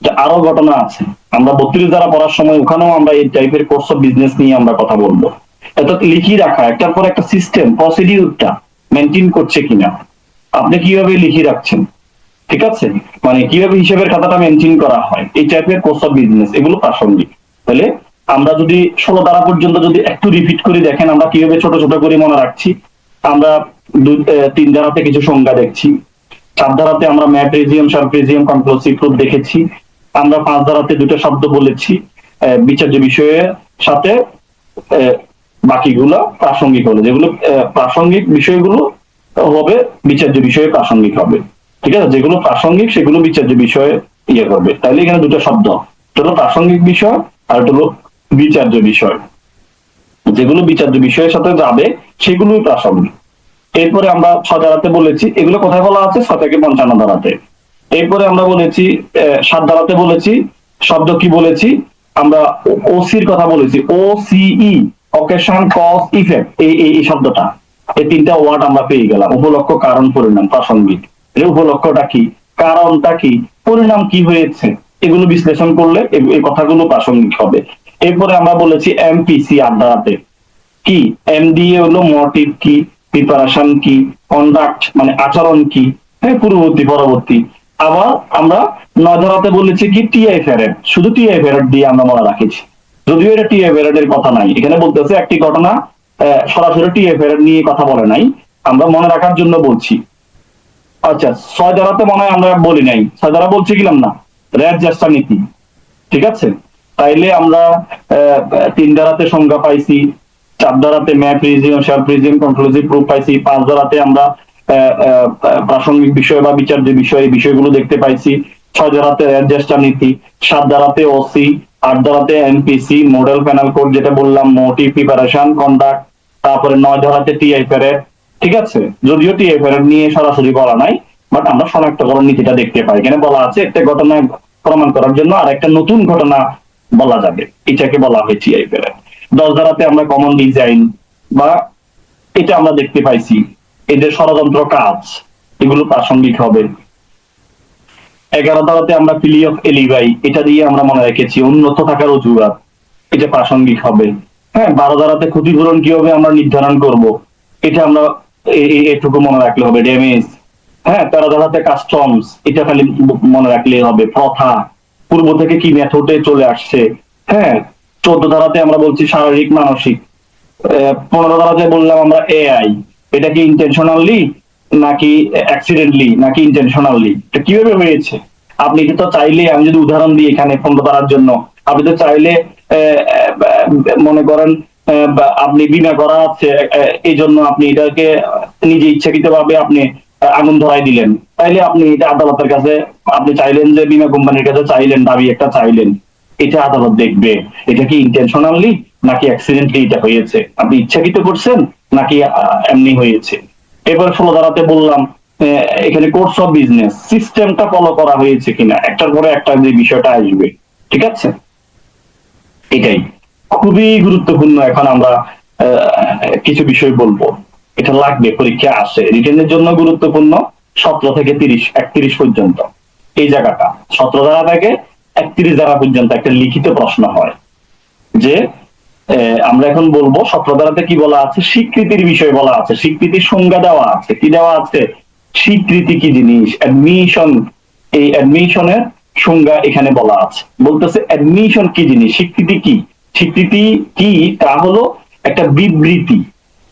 যে আরো ঘটনা আছে, আমরা 32 ধারা পড়ার সময় ওখানেও আমরা এই টাইপের কোর্স অফ বিজনেস নিয়ে আমরা কথা বলবো। এটা লিখিয়ে রাখা একটার পর একটা সিস্টেম, প্রসিডিউরটা মেনটেন করছে কিনা, আপনি কিভাবে লিখে রাখছেন, ঠিক আছে, মানে কিভাবে হিসেবের খাতাটা মেনটেন করা হয়, এই টাইপের কোর্স অফ বিজনেস, এগুলো প্রাসঙ্গিক। তাহলে আমরা যদি 16 ধারা পর্যন্ত যদি একটু রিপিট করে দেখেন আমরা কিভাবে ছোট ছোট করে মনে রাখছি। আমরা 3 ধারাতে কিছু সংজ্ঞা দেখছি, 4 ধারাতে আমরা ম্যাপ্রেজিয়াম, সারপ্রেজিয়াম, কনক্লুসিভ প্রুফ দেখেছি, আমরা 5 ধারাতে দুটো শব্দ বলেছি বিচার্য বিষয়ের সাথে, বাকিগুলো প্রাসঙ্গিক হলো, যেগুলো প্রাসঙ্গিক বিষয়গুলো হবে বিচার্য বিষয়ে প্রাসঙ্গিক হবে। ঠিক আছে, যেগুলো প্রাসঙ্গিক সেগুলো বিচার্য বিষয়ে ইয়ে করবে। তাহলে এখানে দুটো শব্দ, এটা হলো প্রাসঙ্গিক বিষয় আর এটা হলো বিচার্য বিষয়, যেগুলো বিচার্য বিষয়ের সাথে যাবে সেগুলোই প্রাসঙ্গিক। এরপরে আমরা 6 ধারাতে বলেছি, এগুলো কোথায় বলা আছে, 6 থেকে 55 ধারাতে। এরপরে আমরা বলেছি 7 ধারাতে বলেছি, শব্দ কি বলেছি আমরা, ওসির কথা বলেছি, ও সিই, অকেশন, কজ, ইফেক্ট, এই শব্দটা, এই তিনটা ওয়ার্ড আমরা পেয়ে গেলাম। উপলক্ষ, কারণ, পরিণাম, প্রাসঙ্গিক। এই উপলক্ষটা কি, কারণটা কি, পরিণাম কি হয়েছে, এগুলো বিশ্লেষণ করলে এই কথাগুলো প্রাসঙ্গিক হবে। এরপরে আমরা বলেছি এমপিসি 8 ধারাতে কি, এমডিএ হলো মোটিভ কি, প্রিপারেশন কি, কন্ডাক্ট মানে আচরণ কি, হ্যাঁ পূর্ববর্তী পরবর্তী। আবার আমরা 9 ধারাতে বলেছি কি টিআই ফেরেট, শুধু টিআই ফেরেট দিয়ে আমরা মনে রাখেছি, যদিও এটা টিআই ফেরেটের কথা নাই, এখানে বলতেছে একটি ঘটনা সরাসরি টিআই ফেরেট নিয়ে কথা বলে নাই, আমরা মনে রাখার জন্য বলছি। আচ্ছা 6 ধারাতে মনে হয় আমরা বলি নাই, 6 ধারা বলছি কিলাম না, রেড জ্যেষ্ঠা নীতি। ঠিক আছে, তাইলে আমরা 3 ধারাতে সংজ্ঞা পাইছি, 4 ধারাতে map region, sharp region, conclusive proof পাইছি, 5 ধারাতে আমরা প্রাসঙ্গিক বিষয় বা বিচার্য বিষয় এই বিষয়গুলো দেখতে পাইছি, 6 ধারাতে রেজিস্টার নীতি, 7 ধারাতে ওসি, 8 ধারাতে এনপিসি, মডেল প্যানেল কোড যেটা বললাম, মোটিভ, প্রিপারেশন, কন্ডাক্ট, তারপরে 9 ধারাতে টিআই প্যারেড। ঠিক আছে, যদিও টিআই প্যারেড নিয়ে সরাসরি বলা নাই, বাট আমরা শনাক্তকরণ নীতিটা দেখতে পাই, এখানে বলা আছে একটা ঘটনা প্রমাণ করার জন্য আর একটা নতুন ঘটনা বলা যাবে, এটাকে বলা হয় টিআই প্যারেড। 10 ধারাতে আমরা কমন ডিজাইন বা এটা আমরা দেখতে পাইছি, এদের ষড়যন্ত্র কাজ, এগুলো প্রাসঙ্গিক হবে। 11 ধারাতে আমরা প্লি অফ এলিভাই, এটা দিয়ে আমরা মনে রেখেছি উন্নত থাকার অজুহাত, এটা প্রাসঙ্গিক হবে। হ্যাঁ 12 ধারাতে ক্ষতিপূরণ কিভাবে আমরা নির্ধারণ করব, এটা আমরা এটুকু মনে রাখলে হবে, ড্যামেজ। হ্যাঁ 13 ধারাতে কাস্টমস, এটা খালি মনে রাখলে হবে, প্রথা, পূর্ব থেকে কি মেথডে চলে আসছে। হ্যাঁ, 14 ধারাতে আমরা বলছি শারীরিক মানসিক, 15 ধারাতে বললাম আমরা এআই। এটা কি ইন্টেনশনালি নাকি অ্যাক্সিডেন্টলি নাকি ইন্টেনশনালি, এটা কিভাবে হয়েছে? আপনি তো চাইলে, আমি যদি উদাহরণ দিই এখানে 15 ধারার জন্য, আপনি তো চাইলে মনে করেন আপনি বিমা করা আছে, এই জন্য আপনি এটাকে নিজে ইচ্ছাকৃত ভাবে আপনি আগুন ধরাই দিলেন, তাইলে আপনি এটা আদালতের কাছে আপনি চাইলেন যে বিমা কোম্পানির কাছে চাইলেন, দাবি একটা চাইলেন, এটা আদালত দেখবে এটা কি ইন্টেনশনালি নাকি অ্যাক্সিডেন্টলি এটা হয়েছে, আপনি ইচ্ছাকৃত করছেন নাকি এমনি হয়েছে। এবার 16 ধারাতে বললাম এখানে কোর্স অফ বিজনেস সিস্টেমটা ফলো করা হয়েছে কিনা, একটার পরে একটা যে বিষয়টা আসবে। ঠিক আছে, এটাই খুবই গুরুত্বপূর্ণ। এখন আমরা কিছু বিষয় বলবো, এটা লাগবে পরীক্ষা আসে, রিটেনের জন্য গুরুত্বপূর্ণ। 17 থেকে 31 পর্যন্ত এই জায়গাটা, 17 ধারা থেকে 31 ধারা পর্যন্ত একটা লিখিত প্রশ্ন হয় যে আমরা এখন বলবো 17 ধারাতে কি বলা আছে, স্বীকৃতির বিষয় বলা আছে, স্বীকৃতির সংজ্ঞা দেওয়া আছে, কি দেওয়া আছে, স্বীকৃতি কি জিনিস, অ্যাডমিশন, এই অ্যাডমিশনের সংজ্ঞা এখানে বলা আছে। বলতেছে অ্যাডমিশন কি জিনিস, স্বীকৃতি কি। স্বীকৃতি কি, তা হলো একটা বিবৃতি,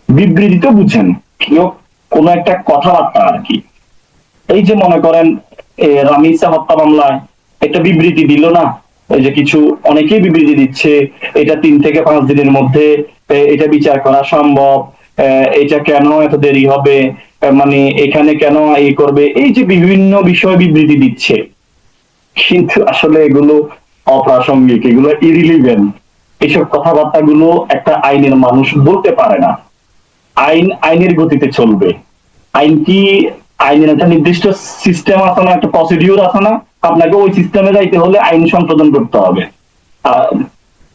বিবৃতি তো বুঝেন, কেউ কোনো একটা কথাবার্তা আর কি। এই যে মনে করেন রামিসা হত্যা মামলায় একটা বিবৃতি দিল না, এই যে কিছু অনেকেই বিবৃতি দিচ্ছে, এটা 3 থেকে 5 দিনের মধ্যে এটা বিচার করা সম্ভব, এটা কেন এত দেরি হবে, মানে এখানে কেন এই করবে, এই যে বিভিন্ন বিষয় বিবৃতি দিচ্ছে, কিন্তু আসলে এগুলো অপ্রাসঙ্গিক, এগুলো ইরিলিভেন্ট। এইসব কথাবার্তা গুলো একটা আইনের মানুষ বলতে পারে না। আইনের গতিতে চলবে। আইন কি, আইনের একটা নির্দিষ্ট সিস্টেম আছে না, একটা প্রসিডিউর আছে না, আপনাকে ওই সিস্টেমে যাইতে হলে আইন সংশোধন করতে হবে।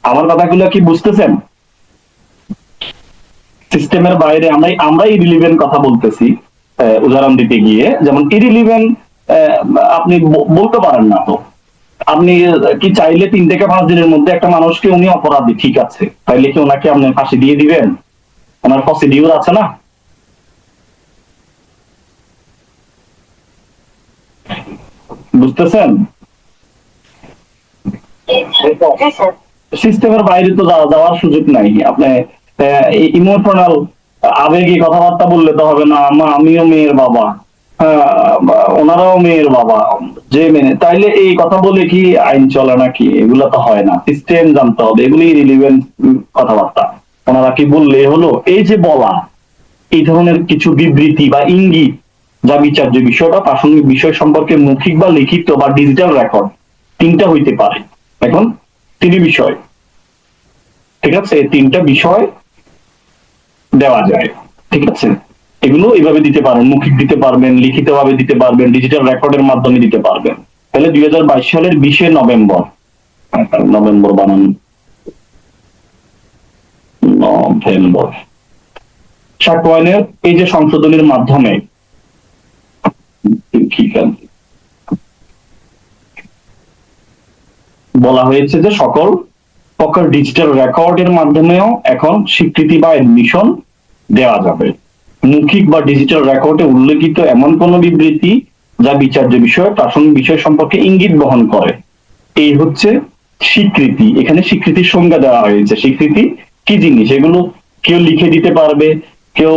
আমার কথাগুলো কি বুঝতেছেন? সিস্টেমের বাইরে আমরা ইরিলিভেন্ট কথা বলতেছি। উদাহরণ দিতে গিয়ে যেমন ইরিলিভেন্ট আপনি বলতে পারেন না, তো আপনি কি চাইলে 3 থেকে 5 দিনের মধ্যে একটা মানুষকে, উনি অপরাধী ঠিক আছে, তাইলে কি ওনাকে আপনি ফাঁসি দিয়ে দিবেন? ওনার প্রসিডিউর আছে না। বুঝতেছেন? সিস্টেমের বাইরে তো যাওয়ার সুযোগ নাই। আপনি ইমোশনাল আবেগী কথাবার্তা বললে তো হবে না, আমিও মেয়ের বাবা, ওনারাও মেয়ের বাবা, যে মেনে, তাইলে এই কথা বলে কি আইন চলে নাকি? এগুলা তো হয় না, সিস্টেম জানতে হবে, এগুলি রিলিভেন্ট কথাবার্তা। ওনারা কি বললে হলো, এই যে বলা, এই ধরনের কিছু বিবৃতি বা ইঙ্গিত যা বিচার্য বিষয়টা প্রাসঙ্গিক বিষয় সম্পর্কে মৌখিক বা লিখিত বা ডিজিটাল রেকর্ড, 3টা হইতে পারে। এখন 3 বিষয়, ঠিক আছে, এই 3টা বিষয় দেওয়া যায়। ঠিক আছে, এগুলো এইভাবে দিতে পারেন, মৌখিক দিতে পারবেন, লিখিত ভাবে দিতে পারবেন, ডিজিটাল রেকর্ডের মাধ্যমে দিতে পারবেন। তাহলে 2022 সালের 20 নভেম্বর, নভেম্বর বানান, নভেম্বর সাক্ষ্য এই যে সংশোধনের মাধ্যমে বলা হয়েছে যে সকল প্রকার ডিজিটাল রেকর্ডের মাধ্যমেও এখন স্বীকৃতি বা এডমিশন দেওয়া যাবে। মৌখিক বা ডিজিটাল রেকর্ডে উল্লেখিত এমন কোন বিবৃতি যা বিচার্য বিষয় প্রাসঙ্গিক বিষয় সম্পর্কে ইঙ্গিত বহন করে, এই হচ্ছে স্বীকৃতি। এখানে স্বীকৃতির সংজ্ঞা দেওয়া হয়েছে, স্বীকৃতি কি জিনিস, এগুলো কেউ লিখে দিতে পারবে, কেউ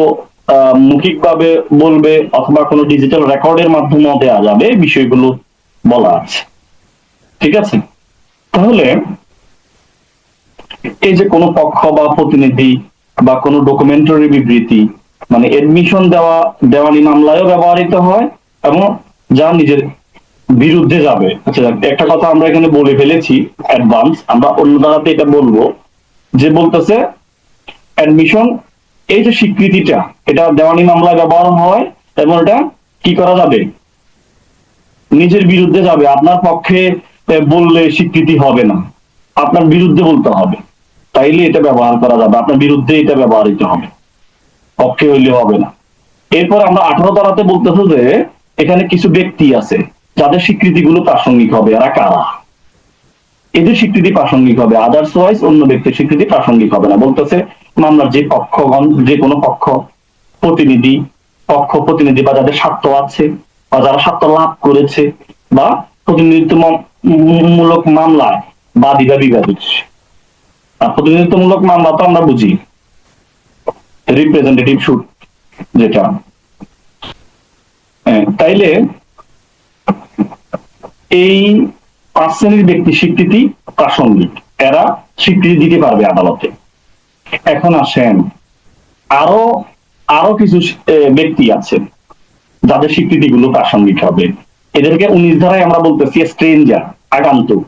মৌখিক ভাবে বলবে, অথবা কোনো ডিজিটাল রেকর্ডের মাধ্যমেও দেওয়া যাবে, বিষয়গুলো বলা আছে। ঠিক আছে, তাহলে এই যে কোনো পক্ষ বা প্রতিনিধি বা কোনো ডকুমেন্টারি বিবৃতি, মানে এডমিশন দেওয়ানি মামলায়ও ব্যবহৃত হয় এবং যা নিজের বিরুদ্ধে যাবে। আচ্ছা, একটা কথা আমরা এখানে বলে ফেলেছি অ্যাডভান্স, আমরা অন্য ধারাতে এটা বলবো, যে বলতেছে অ্যাডমিশন, এই যে স্বীকৃতিটা, এটা দেওয়ানি মামলায় ব্যবহার হয় এবং এটা কি করা যাবে, নিজের বিরুদ্ধে যাবে। আপনার পক্ষে বললে স্বীকৃতি হবে না, আপনার বিরুদ্ধে বলতে হবে, তাইলে এটা ব্যবহার করা যাবে, আপনার বিরুদ্ধে এটা ব্যবহৃত হবে, পক্ষে হইলে হবে না। এরপর আমরা 18 ধারাতে বলতেছে যে এখানে কিছু ব্যক্তি আছে যাদের স্বীকৃতিগুলো প্রাসঙ্গিক হবে। এরা কারা? এদের স্বীকৃতি প্রাসঙ্গিক হবে, আদার্স ওয়াইজ অন্য ব্যক্তির স্বীকৃতি প্রাসঙ্গিক হবে না। বলতেছে মামলার যে পক্ষগণ, যে কোনো প্রতিনিধি বা যাদের স্বার্থ আছে বা যারা স্বার্থ লাভ করেছে বা প্রতিনিধিত্ব মূলক মামলায় বাদী বা বিবাদী। আর প্রতিনিধিত্বমূলক মামলা তো আমরা বুঝি রিপ্রেজেন্টেটিভ সুট যেটা। তাইলে এই 5 শ্রেণীর ব্যক্তি স্বীকৃতি প্রাসঙ্গিক, এরা স্বীকৃতি দিতে পারবে আদালতে। এখন আসেন আরো আরো কিছু ব্যক্তি আছে যাদের স্বীকৃতি গুলো প্রাসঙ্গিক হবে। এদেরকে 19 ধারায় আমরা বলতেছি স্ট্রেঞ্জার, আগন্তুক।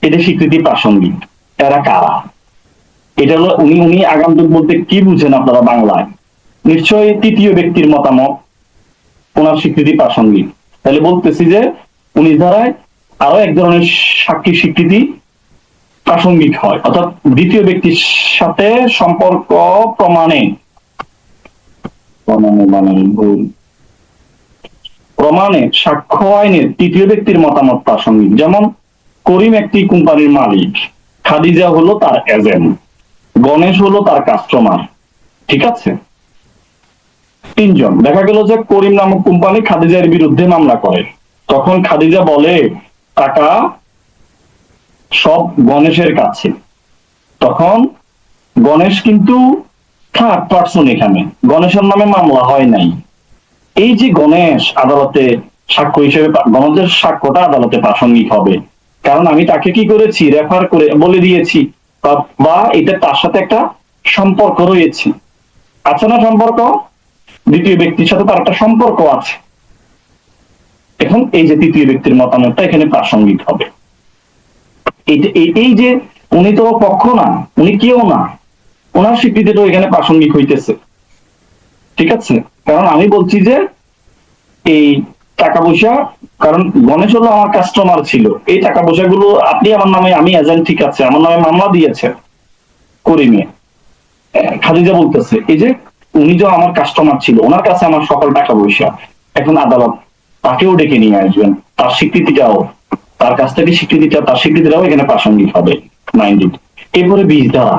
এদের স্বীকৃতি প্রাসঙ্গিক। এরা কারা? এটা হলো উনি আগন্তুক বলতে কি বুঝেন আপনারা বাংলায়? নিশ্চয়ই তৃতীয় ব্যক্তির মতামত, ওনার স্বীকৃতি প্রাসঙ্গিক। তাহলে বলতেছি যে 19 ধারায় আরো এক ধরনের সাক্ষী স্বীকৃতি প্রাসঙ্গিক হয়, অর্থাৎ দ্বিতীয় ব্যক্তির সাথে সম্পর্ক প্রমাণে প্রমাণে সাক্ষ্য আইনের তৃতীয় ব্যক্তির মতামত প্রাসঙ্গিক। যেমন করিম একটি কোম্পানির মালিক, খাদিজা হলো তার এজেন্ট, গণেশ হলো তার কাস্টমার। ঠিক আছে, তিনজন। দেখা গেল যে করিম নামক কোম্পানি খাদিজার বিরুদ্ধে মামলা করে, তখন খাদিজা বলে টাকা সব গণেশের কাছে। তখন গণেশ কিন্তু থার্ড পার্সন, এখানে গণেশের নামে মামলা হয় নাই। এই যে গণেশ আদালতে সাক্ষ্য হিসেবে, গণেশের সাক্ষ্যটা আদালতে প্রাসঙ্গিক হবে, কারণ আমি তাকে কি করেছি, রেফার করে বলে দিয়েছি, বা এটা তার সাথে একটা সম্পর্ক রয়েছে। আছে না সম্পর্ক? দ্বিতীয় ব্যক্তির সাথে তার একটা সম্পর্ক আছে। এখন এই যে তৃতীয় ব্যক্তির মতামতটা এখানে প্রাসঙ্গিক হবে। এই যে উনি তো পক্ষ না, উনি কেউ না, ওনার স্বীকৃতিটা এখানে প্রাসঙ্গিক হইতেছে। ঠিক আছে, কারণ আমি বলছি যে এই টাকা পয়সা, কারণ গণেশ হলো আমার কাস্টমার ছিল, এই টাকা পয়সা গুলো আপনি আমার নামে, আমি এজেন্ট, ঠিক আছে, আমার নামে মামলা দিয়েছে করিমে। খাদিজা বলতেছে এই যে উনি যে আমার কাস্টমার ছিল, ওনার কাছে আমার সকল টাকা পয়সা। এখন আদালত তাকেও ডেকে নিয়ে আসবেন, তার স্বীকৃতিটাও, তার কাছ থেকে স্বীকৃতিটা, তার স্বীকৃতিটাও এখানে প্রাসঙ্গিক হবে। মাইন্ডেড। এরপরে 20 ধারা।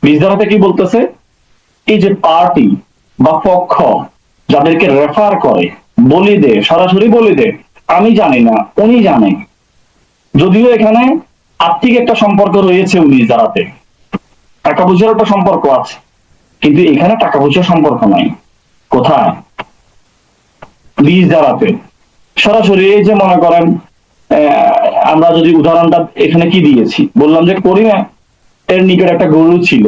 20 ধারাতে কি বলতেছে? এই যে পার্টি বা পক্ষ যাদেরকে রেফার করে, বলি দে, সরাসরি বলি দে, আমি জানি না, উনি জানে, যদিও এখানে আর্থিক একটা সম্পর্ক রয়েছে 19 ধারাতে, টাকা পয়সার একটা সম্পর্ক আছে, কিন্তু এখানে টাকা পয়সার সম্পর্ক নাই। কোথায়? 20 ধারাতে সরাসরি। এই যে মনে করেন আমরা যদি উদাহরণটা এখানে কি দিয়েছি, বললাম যে করিমা এর নিকট একটা গরু ছিল,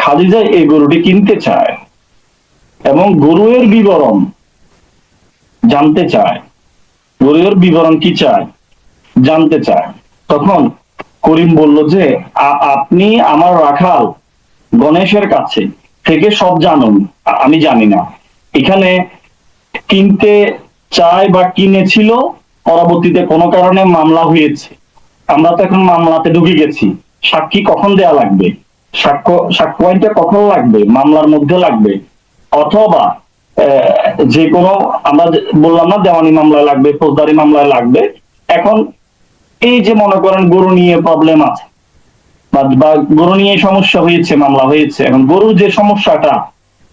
খাদিজা এই গরুটি কিনতে চায় এবং গরুর বিবরণ জানতে চায়। গরুর বিবরণ কি চায়? জানতে চায়। তখন করিম বলল যে আপনি আমার রাখাল গণেশের কাছে থেকে সব জানুন, আমি জানি না। এখানে কিনতে চায় বা কিনেছিল, পরবর্তীতে কোনো কারণে মামলা হয়েছে, আমরা তো এখন মামলাতে ঢুকে গেছি। সাক্ষী কখন দেয়া লাগবে? সাক্ষ্য আইনটা কখন লাগবে? মামলার মধ্যে লাগবে, অথবা যে কোনো, আমরা বললাম না দেওয়ানি মামলায় লাগবে, ফৌজদারি মামলায় লাগবে। এখন এই যে মনে করেন গরু নিয়ে প্রবলেম আছে, বা গরু নিয়ে সমস্যা হয়েছে, মামলা হয়েছে, এখন গরুর যে সমস্যাটা,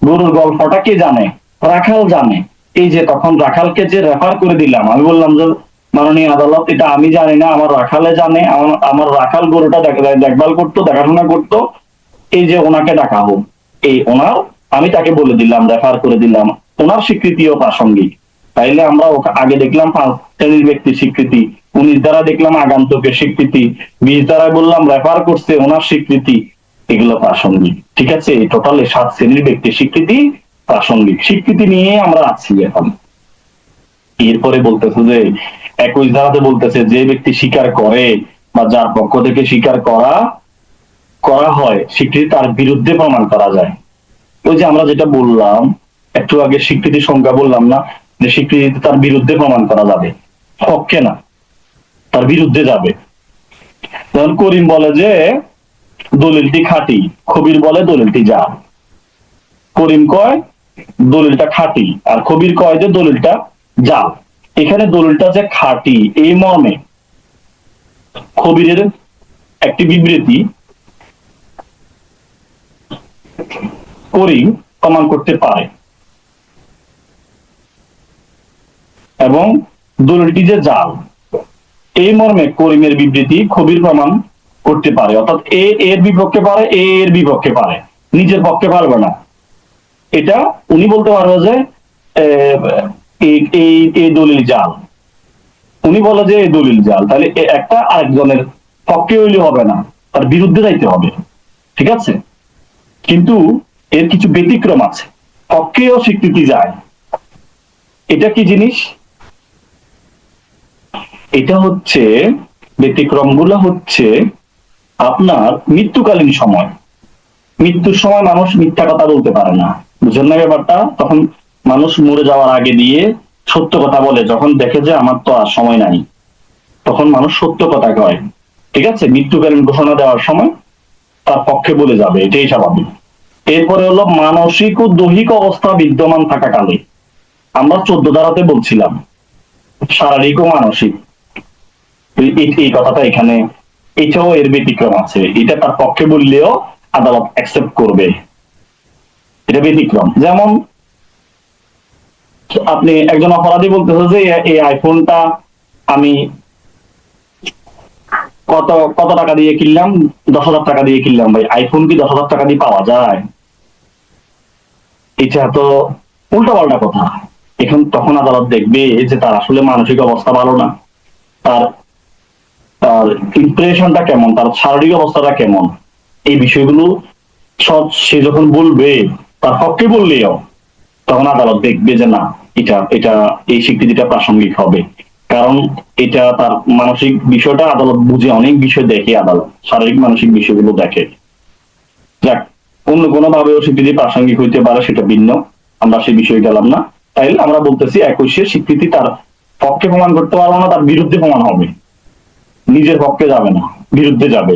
গরুর গল্পটা কে জানে? রাখাল জানে। এই যে তখন রাখালকে যে রেফার করে দিলাম, আমি বললাম যে মাননীয় আদালত, এটা আমি জানি না, আমার রাখালে জানে, আমার রাখাল গরুটা দেখভাল করতো, দেখাশোনা করতো, এই যে ওনাকে ডাকা হোক। এই ওনার, আমি তাকে বলে দিলাম, রেফার করে দিলাম, ওনার স্বীকৃতিও প্রাসঙ্গিক। তাইলে আমরা আগে দেখলাম 5 শ্রেণীর ব্যক্তির স্বীকৃতি, 19 দ্বারা দেখলাম আগন্তুকের স্বীকৃতি, 20 দ্বারায় বললাম রেফার করছে, ওনার স্বীকৃতি, এগুলো প্রাসঙ্গিক। ঠিক আছে, টোটালে 7 শ্রেণীর ব্যক্তির স্বীকৃতি প্রাসঙ্গিক। স্বীকৃতি নিয়ে আমরা আছি এখন। এরপরে বলতেছে যে 21 ধারাতে বলতেছে যে ব্যক্তি স্বীকার করে বা যার পক্ষ থেকে স্বীকার করা হয়, স্বীকৃতি তার বিরুদ্ধে প্রমাণ করা যায়। ওই যে আমরা যেটা বললাম একটু আগে, স্বীকৃতির সংজ্ঞা বললাম না, যে স্বীকৃতি তার বিরুদ্ধে প্রমাণ করা যাবে, পক্ষে না, তার বিরুদ্ধে যাবে। যেমন করিম বলে যে দলিলটি খাঁটি, খবির বলে দলিলটি জাল। করিম কয় দলিলটা খাঁটি, আর খবির কয় যে দলিলটা জাল। এখানে দলিলটা যে খাঁটি এই মর্মে খবিরের একটি বিবৃতি করিম প্রমাণ করতে পারে, এবং দলিলটি যে জাল, এই মর্মে করিমের বিবৃতি খবির প্রমাণ করতে পারে, অর্থাৎ এ এর বিপক্ষে পারে, এ এর বিপক্ষে পারে, নিজের পক্ষে পারবে না। এটা উনি বলতে পারবে যে এই দলিল জাল, উনি বলে যে এই দলিল জাল, তাহলে একটা আরেকজনের পক্ষে হইলে হবে না, তার বিরুদ্ধে যাইতে হবে। ঠিক আছে, কিন্তু এর কিছু ব্যতিক্রম আছে, পক্ষেও স্বীকৃতি যায়। এটা কি জিনিস? এটা হচ্ছে, ব্যতিক্রম গুলো হচ্ছে আপনার মৃত্যুকালীন সময়। মৃত্যুর সময় মানুষ মিথ্যা কথা বলতে পারে না, বুঝেন না ব্যাপারটা? তখন মানুষ মরে যাওয়ার আগে দিয়ে সত্য কথা বলে, যখন দেখে যে আমার তো আর সময় নাই, তখন মানুষ সত্য কথা কয়। ঠিক আছে, মৃত্যুকালীন ঘোষণা দেওয়ার সময় তার পক্ষে বলে যাবে, এটাই স্বাভাবিক। এরপরে হলো মানসিক ও দৈহিক অবস্থা বিদ্যমান থাকাকালে, আমরা 14 ধারাতে বলছিলাম শারীরিক ও মানসিক, এই কথাটা এখানে, এটাও এর ব্যতিক্রম আছে, এটা তার পক্ষে বললেও আদালত অ্যাকসেপ্ট করবে, এটা ব্যতিক্রম। যেমন আপনি একজন অপরাধী বলতেছে যে এই আইফোনটা আমি কত কত টাকা দিয়ে কিনলাম, 10,000 টাকা দিয়ে কিনলাম। ভাই, আইফোন কি 10,000 টাকা দিয়ে পাওয়া যায়? এটা তো উল্টা পাল্টা কথা। এখন তখন আদালত দেখবে যে তার আসলে মানসিক অবস্থা ভালো না, তার তার ইমপ্রেশনটা কেমন, তার শারীরিক অবস্থাটা কেমন, এই বিষয়গুলো সব সে যখন বলবে, তার পক্ষে বললেও তখন আদালত দেখবে যে না, এটা এটা এই স্বীকৃতিটা প্রাসঙ্গিক হবে। কারণ এটা তার মানসিক বিষয়টা আদালত বুঝে, অনেক বিষয় দেখে আদালত, শারীরিক মানসিক বিষয়গুলো দেখে। যাক, অন্য কোনো ভাবেও স্বীকৃতি প্রাসঙ্গিক হইতে পারে, সেটা ভিন্ন, আমরা সেই বিষয়ে গেলাম না। তাই আমরা বলতেছি 21 স্বীকৃতি তার পক্ষে প্রমাণ করতে পারবো না, তার বিরুদ্ধে প্রমাণ হবে, নিজের পক্ষে যাবে না, বিরুদ্ধে যাবে।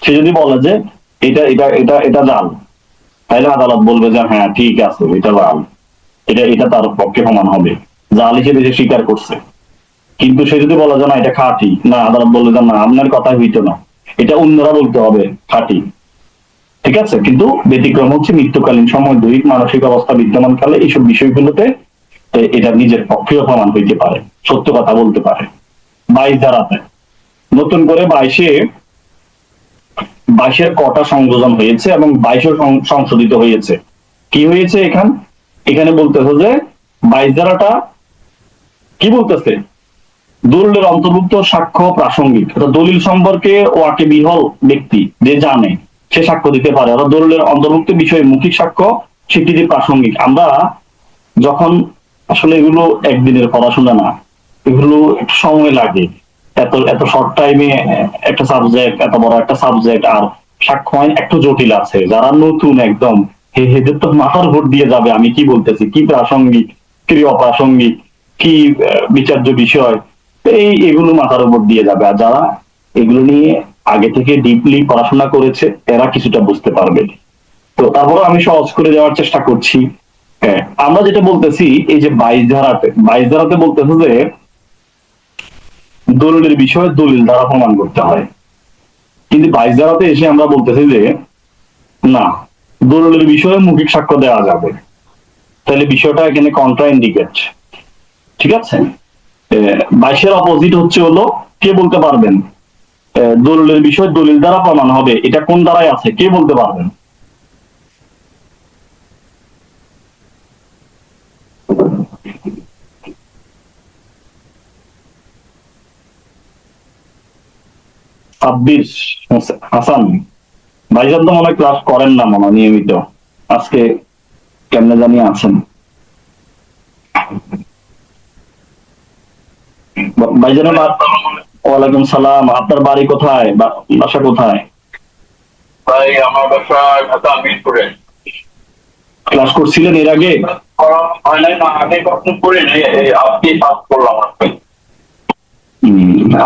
সে যদি বলে যে এটা এটা এটা এটা জাল, তাহলে আদালত বলবে যে হ্যাঁ ঠিক আছে, এটা জাল, এটা এটা তার পক্ষে প্রমাণ হবে, জাল হিসেবে সে স্বীকার করছে। কিন্তু সে যদি বলে যে না এটা খাঁটি, না, আদালত বলবে যে না, আপনার কথা হইতো না, এটা অন্যরা বলতে হবে খাঁটি। ঠিক আছে, কিন্তু ব্যতিক্রম হচ্ছে মৃত্যুকালীন সময়, দৈহিক মানসিক অবস্থা বিদ্যমান কালে এইসব বিষয়গুলোতে এটা নিজের পক্ষেও প্রমাণ হইতে পারে, সত্য কথা বলতে পারে। 22 ধারাতে নতুন করে 22-এর কটা সংযোজন হয়েছে এবং 22 সংশোধিত হয়েছে। কি হয়েছে এখানে বলতেছে যে 22 ধারাটা কি বলতেছে, দলিলের অন্তর্ভুক্ত সাক্ষ্য প্রাসঙ্গিক, দলিল সম্পর্কে ওয়াকিবহাল ব্যক্তি যে জানে সে সাক্ষ্য দিতে পারে, অর্থাৎ দলিলের অন্তর্ভুক্ত বিষয়ে মৌখিক সাক্ষ্য স্বীকৃতি প্রাসঙ্গিক। আমরা যখন আসলে এগুলো একদিনের পড়াশোনা না, এগুলো একটু সময় লাগে, এত এত শর্ট টাইমে একটা সাবজেক্ট, এত বড় একটা সাবজেক্ট, আর সাক্ষ্য আইন একটু জটিল আছে, যারা নতুন একদম হেদের তো মাথার ভোট দিয়ে যাবে আমি কি বলতেছি, কি প্রাসঙ্গিক, কি অপ্রাসঙ্গিক, কি বিচার্য বিষয়, এগুলো মাথার উপর দিয়ে যাবে। আর যারা এগুলো নিয়ে আগে থেকে ডিপলি পড়াশোনা করেছে, এরা কিছুটা বুঝতে পারবে। তো তারপরে আমি সহজ করে দেওয়ার চেষ্টা করছি। হ্যাঁ, আমরা যেটা বলতেছি, এই যে 22 ধারাতে বলতেছে যে দলিলের বিষয়ে দলিল দ্বারা প্রমাণ করতে হয়, কিন্তু 22 ধারাতে এসে আমরা বলতেছি যে না, দলিলের বিষয়ে মৌখিক সাক্ষ্য দেওয়া যাবে। তাহলে বিষয়টা এখানে কন্ট্রা ইন্ডিকেট। ঠিক আছে, 22-এর অপোজিট হচ্ছে হলো, কে বলতে পারবেন দলিলের বিষয় দলিল দ্বারা প্রমাণ হবে, এটা কোন ধারায় আছে, কে বলতে পারবেন? সাব্বির হাসান ভাইজান তো মনে হয় ক্লাস করেন না মনে হয় নিয়মিত, আজকে কেমনে জানি আছেন। ভাইজানের ওয়ালাইকুম সালাম, আপনার বাড়ি কোথায়, বাসা কোথায়? ভাই আমার বাসা ঢাকা মিরপুরে। ক্লাস করছিলেন এর আগে? হয় নাই, না আগে কখনো করি নাই, আজকে পাস করলাম।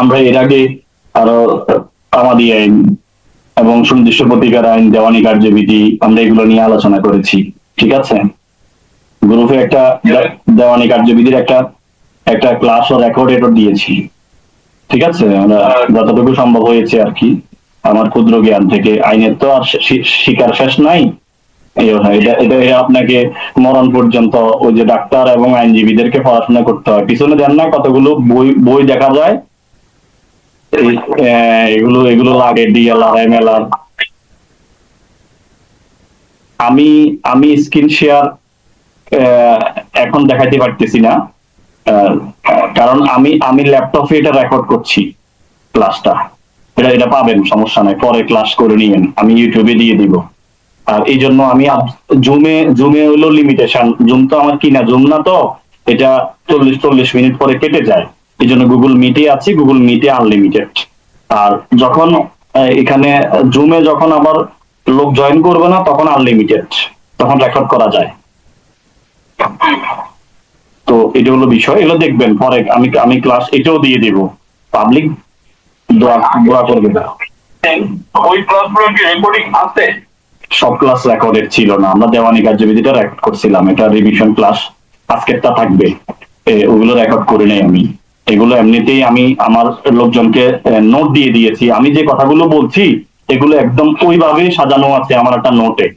আমরা এর আগে আরো আমাদি আইন এবং সুনির্দিষ্ট প্রতিকার আইন, দেওয়ানি কার্যবিধি, আমরা এগুলো নিয়ে আলোচনা করেছি। ঠিক আছে, গ্রুপে একটা দেওয়ানি কার্যবিধির একটা একটা ক্লাস ও রেকর্ড দিয়েছি। ঠিক আছে, আমরা যতটুকু সম্ভব হয়েছে আর কি, আমার ক্ষুদ্র জ্ঞান থেকে। আইনের তো আর শিকার শেষ নাই, এটা আপনাকে মরণ পর্যন্ত ওই যে ডাক্তার এবং আইনজীবীদেরকে পড়াশোনা করতে হয়, পিছনে দেন না কতগুলো বই বই দেখা যায়, এগুলো এগুলো লাগে ডিএলআর এমএলআর। আমি আমি স্ক্রিন শেয়ার এখন দেখাইতে পারতেছি না, আহ, কারণ আমি আমি ল্যাপটপে এটা রেকর্ড করছি ক্লাসটা। এটা এটা পাবেন, সমস্যা নাই, পরে ক্লাস করে নিয়েন, আমি ইউটিউবে দিয়ে দিব। আর এই জন্য আমি জুমে জুমে হলো লিমিটেশন, জুম তো আমার কিনা জুম না, তো এটা 40 মিনিট পরে কেটে যায়। এই জন্য গুগল মিটে আছি, গুগল মিটে আনলিমিটেড। আর যখন এখানে জুমে যখন আবার লোক জয়েন করবে না তখন আনলিমিটেড, তখন রেকর্ড করা যায়। তো এটা হলো বিষয়, এগুলো দেখবেন পরে, আমি আমি ক্লাস এটাও দিয়ে দিব, পাবলিক দোয়া দোয়া করবে না। ওই ক্লাসগুলো কি রেকর্ডিং আছে? সব ক্লাস রেকর্ডেড ছিল না, আমরা দেওয়ানি কার্যবিধিটা রেকর্ড করছিলাম, এটা রিভিশন ক্লাস আজকেরটা থাকবে, ওগুলো রেকর্ড করে নেই আমি। এগুলো এমনিতেই আমি আমার লোকজনকে নোট দিয়ে দিয়েছি, আমি যে কথাগুলো বলছি এগুলো একদম ওইভাবেই সাজানো আছে আমার একটা নোটে।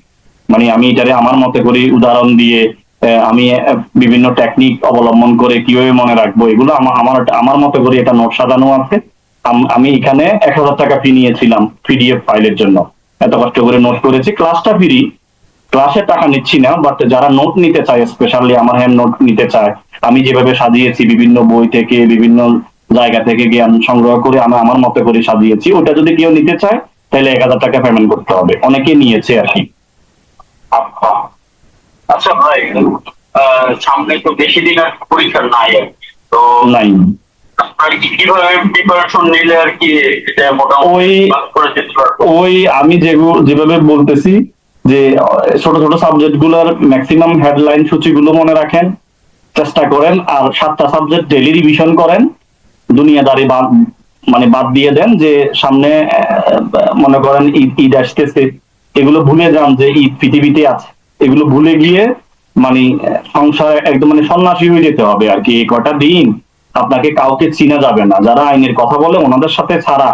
মানে আমি এটারে আমার মতে করে উদাহরণ দিয়ে আমি বিভিন্ন টেকনিক অবলম্বন করে কিভাবে মনে রাখবো, এগুলো আমার আমার আমার মতে করে এটা নোট সাজানো আছে। আমি এখানে 1000 টাকা ফি নিয়েছিলাম পিডিএফ ফাইলের জন্য, এত কষ্ট করে নোট করেছি। ক্লাসটা ফ্রি, ক্লাসে টাকা নিচ্ছি না, বাট যারা নোট নিতে চায়, স্পেশালি আমার হ্যান্ড নোট নিতে চায়, আমি যেভাবে সাজিয়েছি বিভিন্ন বই থেকে বিভিন্ন জায়গা থেকে জ্ঞান সংগ্রহ করে আমি আমার মতো করে সাজিয়েছি, ওটা যদি কেউ নিতে চায় তাহলে 1000 টাকা পেমেন্ট করতে হবে, অনেকে নিয়েছে আর কি। আচ্ছা আচ্ছা ভাই, সামনে তো বেশি দিন আর পরীক্ষা নাই, তো নাই, আপনার কিভাবে প্রিপারেশন নিলে আর কি এটা মোটামুটি পাস করে যেতে পারবো? ওই আমি যেভাবে বলতেছি যে ছোট ছোট সাবজেক্ট গুলোর ম্যাক্সিমাম হেডলাইন সূচিগুলো মনে রাখেন, চেষ্টা করেন। আর 7টা সাবজেক্ট ডেইলি রিভিশন করেন, দুনিয়াদারি মানে বাদ দিয়ে দেন, যে সামনে মনে করেন ঈদ ঈদ আসতেছে, এগুলো ভুলে যান যে ঈদ পৃথিবীতে আছে, এগুলো ভুলে গিয়ে মানে সংসার একদম মানে সন্ন্যাসী হয়ে যেতে হবে আর কি। এই কটা দিন আপনাকে কাউকে চিনা যাবে না, যারা আইনের কথা বলে ওনাদের সাথে ছাড়া